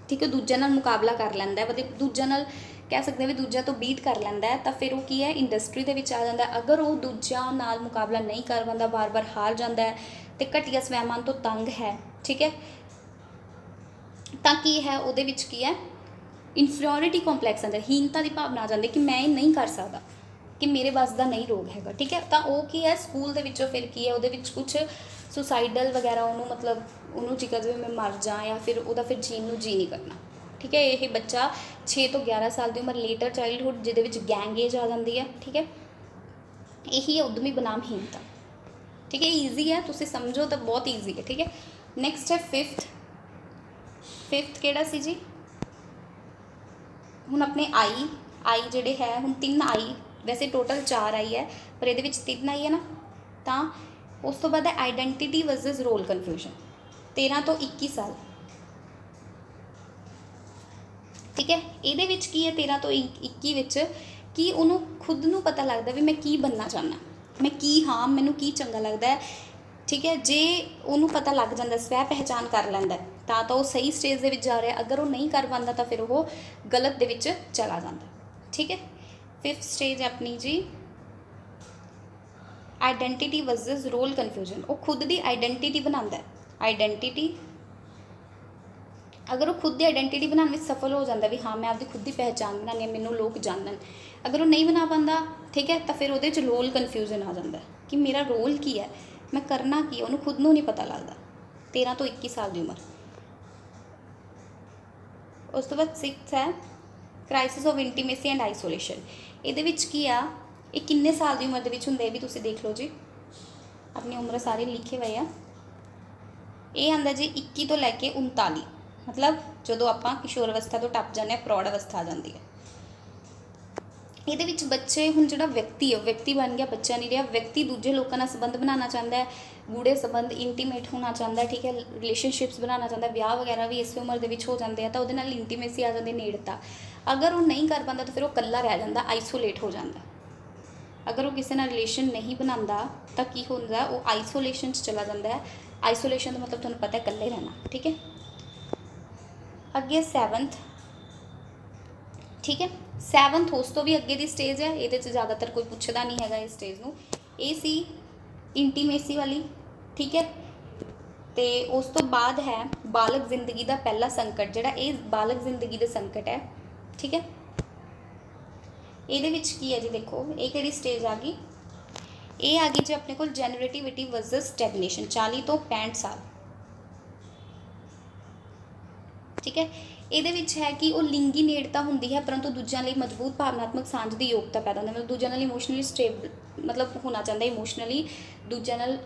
ठीक है, दूजे नाल मुकाबला कर लैंदा है, दूजे नाल कह सकते हैं भी दूजे तो बीट कर लैंदा है, तो फिर वो की है इंडस्ट्री दे विच आ जाता है। अगर वो दूजिਆਂ नाल मुकाबला नहीं कर पाता, बार बार हार जाता है तो घटिया स्वैमान तो तंग है, ठीक है, तो की है वो की है इनफीरियोरिटी कॉम्पलैक्स आंदा, हीनता की भावना आ जाती कि मैं ये नहीं कर सकता, कि मेरे बस का नहीं रोग है, ठीक है। तो वो की है स्कूल के विचों फिर की है वो कुछ सुसाइडल वगैरह उन्होंने मतलब उन्होंने जी कर मैं मर जा, या फिर वो फिर जीन में जी नहीं करना, ठीक है। ये बच्चा 6 तो 11 साल की उम्र लेटर चाइल्डहुड जिहदे गैंग एज आ जाती है, ठीक है। यही है उद्यमी बनाम हीनता, ठीक है। ईजी है, तुम समझो तो बहुत ईजी है, ठीक है। नैक्सट है फिफ्थ केड़ा सी जी, हुण अपने आई जिहड़े है हुण 3 आई, वैसे टोटल 4 आई है पर ये 3 आई है ना, तो उस तो बाद आइडेंटिटी वर्सेस रोल कन्फ्यूजन 13 तो 21 साल, ठीक है। ये की है 13 तो 21 विच कि उन्होंने खुद नूं पता लगता भी मैं की बनना चाहना, मैं की हाँ, मैनू की चंगा लगता है, ठीक है। जे उन्होंने पता लग जाता, स्वै पहचान कर लैंदा तो वो सही स्टेज के जा रहा, अगर वो नहीं कर पाता तो फिर वो गलत दे विच चला जाता, ठीक है। 5th स्टेज अपनी जी आइडेंटिटी वर्सेस रोल कन्फ्यूजन, वो खुद की आइडेंटिटी बनाता है, आइडेंटिटी अगर वो खुद की आइडेंटिटी बनाने में सफल हो जाता भी हाँ मैं आपकी खुद की पहचान बनानी है, मैनू लोग जानन, अगर वो नहीं बना पाता, ठीक है, तो फिर वो रोल कन्फ्यूजन आ जाता है कि मेरा रोल की है, मैं करना की है, उन्होंने खुद नूं नहीं पता लगता। 13 तो 21 साल की उम्र। उस तो बाद 6th है crisis of intimacy and isolation. ये की आ ये किन्ने साल की उम्र के होंगे भी तुम देख लो जी, अपनी उम्र सारे लिखे हुए हैं। ये आंदा जी 21 तो लैके 39, मतलब जो आप किशोर अवस्था तो टप जाने, प्रौढ़ अवस्था आ जाती है। ये बच्चे हुण जो व्यक्ति है व्यक्ति बन गया, बच्चा नहीं रहा, व्यक्ति दूजे लोगों का संबंध बनाना चाहता है, गूढ़े संबंध इंटीमेट होना चाहता है, ठीक है, रिलेशनशिप्स बनाना चाहता है, ब्याह वगैरह भी इस उम्र के हो जाते हैं, तो वो इंटीमेसी आ जाती, नेड़ता। अगर वो नहीं कर पाता तो फिर वो कल्ला रह जाता, आइसोलेट हो जाता। अगर वो किसी रिलेशन नहीं बनाता तो की होंदा, वो आइसोलेशन चला जाता है। आइसोलेशन का मतलब तुहानूं पता है कल्ले रहना, ठीक है। अगे 7th, ठीक है, 7th उस तो भी अगे की स्टेज है, ये ज़्यादातर कोई पूछता नहीं है इस स्टेज में। ये सी इंटीमेसी वाली, ठीक है। तो उस तो बाद है बालक जिंदगी का पहला संकट, जोड़ा ये बालक जिंदगी का संकट है, ठीक है। ये की है जी, देखो ये कि स्टेज आ गई, ये आ गई जी अपने को जनरेटिविटी वर्सेस स्टैगनेशन, 40 तो 65 साल, ठीक है। ये है कि वो लिंगी नेड़ता होंगी है, परंतु दूजों लिए मजबूत भावनात्मक सांझ की योग्यता पैदा होती है, मतलब दूजों नाल इमोशनली स्टेबल मतलब होना चाहता है, इमोशनली दूजों नाल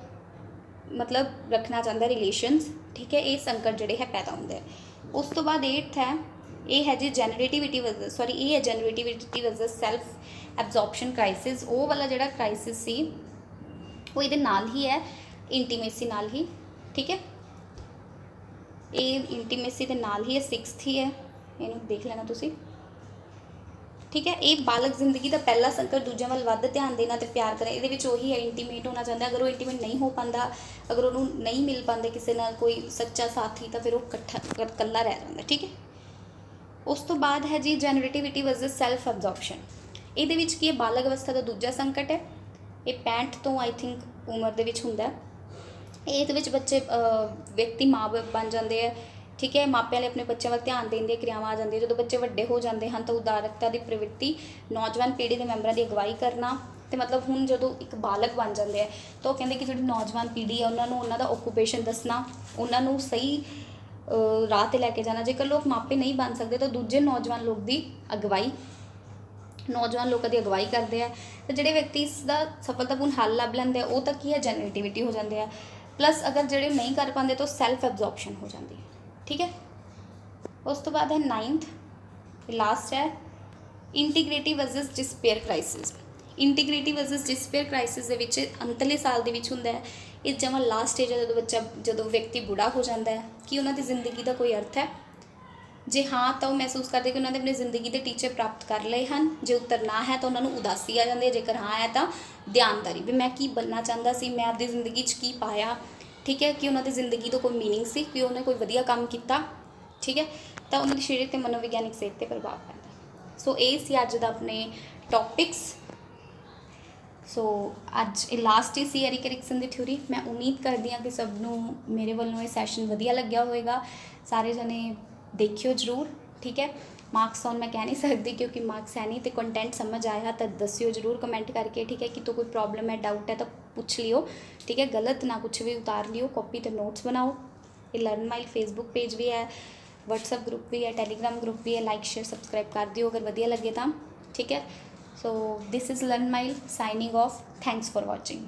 मतलब रखना चाहता रिलेशनस, ठीक है। ये संकट जोड़े है पैदा होंगे। उस तो बाद 8th है, ये है जी जनरेटिविटी वर्सेस ये है generativity versus self absorption crisis. वो वाला जो क्राइसिस सी वो ये नाल ही है, इंटीमेसी नाल ही, ठीक है। ये इंटीमेसी के नाल ही है, 6th ही है, इनू देख लेना तुसी, ठीक है। ये बालक जिंदगी का पहला संकट, दूजे वाल वध ध्यान देना तो प्यार करें, ये वही है इंटीमेट होना चाहता है। अगर वो इंटीमेट नहीं हो पाता, अगर उन्होंने नहीं मिल पाते किसी नाल कोई सच्चा साथी, तो फिर वो कट्ठा कल्ला रह जाता, ठीक है। उस तो बाद है जी जनरेटिविटी वर्सेस सैल्फ एब्जॉर्प्शन। ये की है बालक अवस्था का दूजा संकट है, ये 65 तो आई थिंक उम्र के होंगे। ये बच्चे व्यक्ति माँ बाप बन जाते हैं, ठीक है, मापिਆਂ ने अपने बच्चों वाल ध्यान देने दी क्रियावां आ जाती, जो बच्चे वड्डे हो जाते हैं तो उदारकता की प्रवृत्ति, नौजवान पीढ़ी के मैंबरों की अगवाई करना, ਤੇ ਮਤਲਬ ਹੁਣ ਜਦੋਂ ਇੱਕ ਬਾਲਗ ਬਣ ਜਾਂਦੇ ਆ ਤਾਂ ਉਹ ਕਹਿੰਦੇ ਕਿ ਜਿਹੜੀ ਨੌਜਵਾਨ ਪੀੜ੍ਹੀ ਹੈ ਉਹਨਾਂ ਨੂੰ ਉਹਨਾਂ ਦਾ ਓਕੂਪੇਸ਼ਨ ਦੱਸਣਾ, ਉਹਨਾਂ ਨੂੰ ਸਹੀ ਰਾਹ 'ਤੇ ਲੈ ਕੇ ਜਾਣਾ। ਜੇਕਰ ਲੋਕ ਮਾਪੇ ਨਹੀਂ ਬਣ ਸਕਦੇ ਤਾਂ ਦੂਜੇ ਨੌਜਵਾਨ ਲੋਕ ਦੀ ਅਗਵਾਈ, ਨੌਜਵਾਨ ਲੋਕਾਂ ਦੀ ਅਗਵਾਈ ਕਰਦੇ ਆ। ਅਤੇ ਜਿਹੜੇ ਵਿਅਕਤੀ ਇਸ ਦਾ ਸਫਲਤਾਪੂਰਨ ਹੱਲ ਲੱਭ ਲੈਂਦੇ ਆ ਉਹ ਤਾਂ ਕੀ ਹੈ, ਜਨਰੇਟਿਵਿਟੀ ਹੋ ਜਾਂਦੇ ਆ। ਪਲੱਸ ਅਗਰ ਜਿਹੜੇ ਨਹੀਂ ਕਰ ਪਾਉਂਦੇ ਤਾਂ ਸੈਲਫ ਐਬਜ਼ੋਰਪਸ਼ਨ ਹੋ ਜਾਂਦੀ ਹੈ। ਠੀਕ ਹੈ, ਉਸ ਤੋਂ ਬਾਅਦ ਹੈ 9th, ਲਾਸਟ ਹੈ integrative versus ਡਿਸਪੇਅਰ crisis. Integrative versus ਡਿਸਪੇਅਰ crisis ਦੇ ਵਿੱਚ ਅੰਤਲੇ ਸਾਲ ਦੇ ਵਿੱਚ ਹੁੰਦਾ ਹੈ। ਇਹ ਜਮਾਂ ਲਾਸਟ ਸਟੇਜ ਹੈ ਜਦੋਂ ਵਿਅਕਤੀ ਬੁੜਾ ਹੋ ਜਾਂਦਾ ਹੈ। ਕਿ ਉਹਨਾਂ ਦੀ ਜ਼ਿੰਦਗੀ ਦਾ ਕੋਈ ਅਰਥ ਹੈ? ਜੇ ਹਾਂ ਤਾਂ ਉਹ ਮਹਿਸੂਸ ਕਰਦੇ ਕਿ ਉਹਨਾਂ ਨੇ ਆਪਣੀ ਜ਼ਿੰਦਗੀ ਦੇ ਟੀਚੇ ਪ੍ਰਾਪਤ ਕਰ ਲਏ ਹਨ। ਜੇ ਉੱਤਰ ਨਾ ਹੈ ਤਾਂ ਉਹਨਾਂ ਨੂੰ ਉਦਾਸੀ ਆ ਜਾਂਦੀ ਹੈ। ਜੇਕਰ ਹਾਂ ਹੈ ਤਾਂ ਧਿਆਨਦਾਰੀ, ਵੀ ਮੈਂ ਕੀ ਬਣਨਾ ਚਾਹੁੰਦਾ ਸੀ, ਮੈਂ ਆਪਣੀ ਜ਼ਿੰਦਗੀ 'ਚ ਕੀ ਪਾਇਆ। ਠੀਕ ਹੈ, ਕਿ ਉਹਨਾਂ ਦੀ ਜ਼ਿੰਦਗੀ ਤੋਂ ਕੋਈ ਮੀਨਿੰਗ ਸੀ, ਕਿ ਉਹਨੇ ਕੋਈ ਵਧੀਆ ਕੰਮ ਕੀਤਾ। ਠੀਕ ਹੈ, ਤਾਂ ਉਹਨਾਂ ਦੀ ਸਰੀਰਕ ਅਤੇ ਮਨੋਵਿਗਿਆਨਿਕ ਸਿਹਤ 'ਤੇ ਪ੍ਰਭਾਵ ਪੈਂਦਾ। ਸੋ ਇਹ ਸੀ ਅੱਜ ਦਾ ਆਪਣੇ ਟੌਪਿਕਸ। ਸੋ ਅੱਜ ਇਹ ਲਾਸਟ ਹੀ ਸੀ ਐਰਿਕ ਐਰਿਕਸਨ ਦੀ ਥਿਊਰੀ। ਮੈਂ ਉਮੀਦ ਕਰਦੀ ਹਾਂ ਕਿ ਸਭ ਨੂੰ ਮੇਰੇ ਵੱਲੋਂ ਇਹ ਸੈਸ਼ਨ ਵਧੀਆ ਲੱਗਿਆ ਹੋਵੇਗਾ। ਸਾਰੇ ਜਣੇ ਦੇਖਿਓ ਜ਼ਰੂਰ। ਠੀਕ ਹੈ, ਮਾਰਕਸ ਔਨ ਮੈਂ ਕਹਿ ਨਹੀਂ ਸਕਦੀ ਕਿਉਂਕਿ ਮਾਰਕਸ ਹੈ ਨਹੀਂ, ਅਤੇ ਕੰਟੈਂਟ ਸਮਝ ਆਇਆ ਤਾਂ ਦੱਸਿਓ ਜ਼ਰੂਰ ਕਮੈਂਟ ਕਰਕੇ। ਠੀਕ ਹੈ, ਕਿਤੋਂ ਕੋਈ ਪ੍ਰੋਬਲਮ ਹੈ, ਡਾਊਟ ਹੈ ਤਾਂ ਪੁੱਛ ਲਿਓ। ਠੀਕ ਹੈ, ਗਲਤ ਨਾ ਕੁਛ ਵੀ ਉਤਾਰ ਲਿਓ, ਕਾਪੀ 'ਤੇ ਨੋਟਸ ਬਣਾਓ। ਇਹ ਲਰਨ ਮਾਈਲ ਫੇਸਬੁੱਕ ਪੇਜ ਵੀ ਹੈ, ਵਟਸਐਪ ਗਰੁੱਪ ਵੀ ਹੈ, ਟੈਲੀਗ੍ਰਾਮ ਗਰੁੱਪ ਵੀ ਹੈ। ਲਾਈਕ ਸ਼ੇਅਰ ਸਬਸਕ੍ਰਾਈਬ ਕਰ ਦਿਓ ਅਗਰ ਵਧੀਆ ਲੱਗੇ ਤਾਂ। ਠੀਕ ਹੈ, so this is learn mile signing off. Thanks for watching.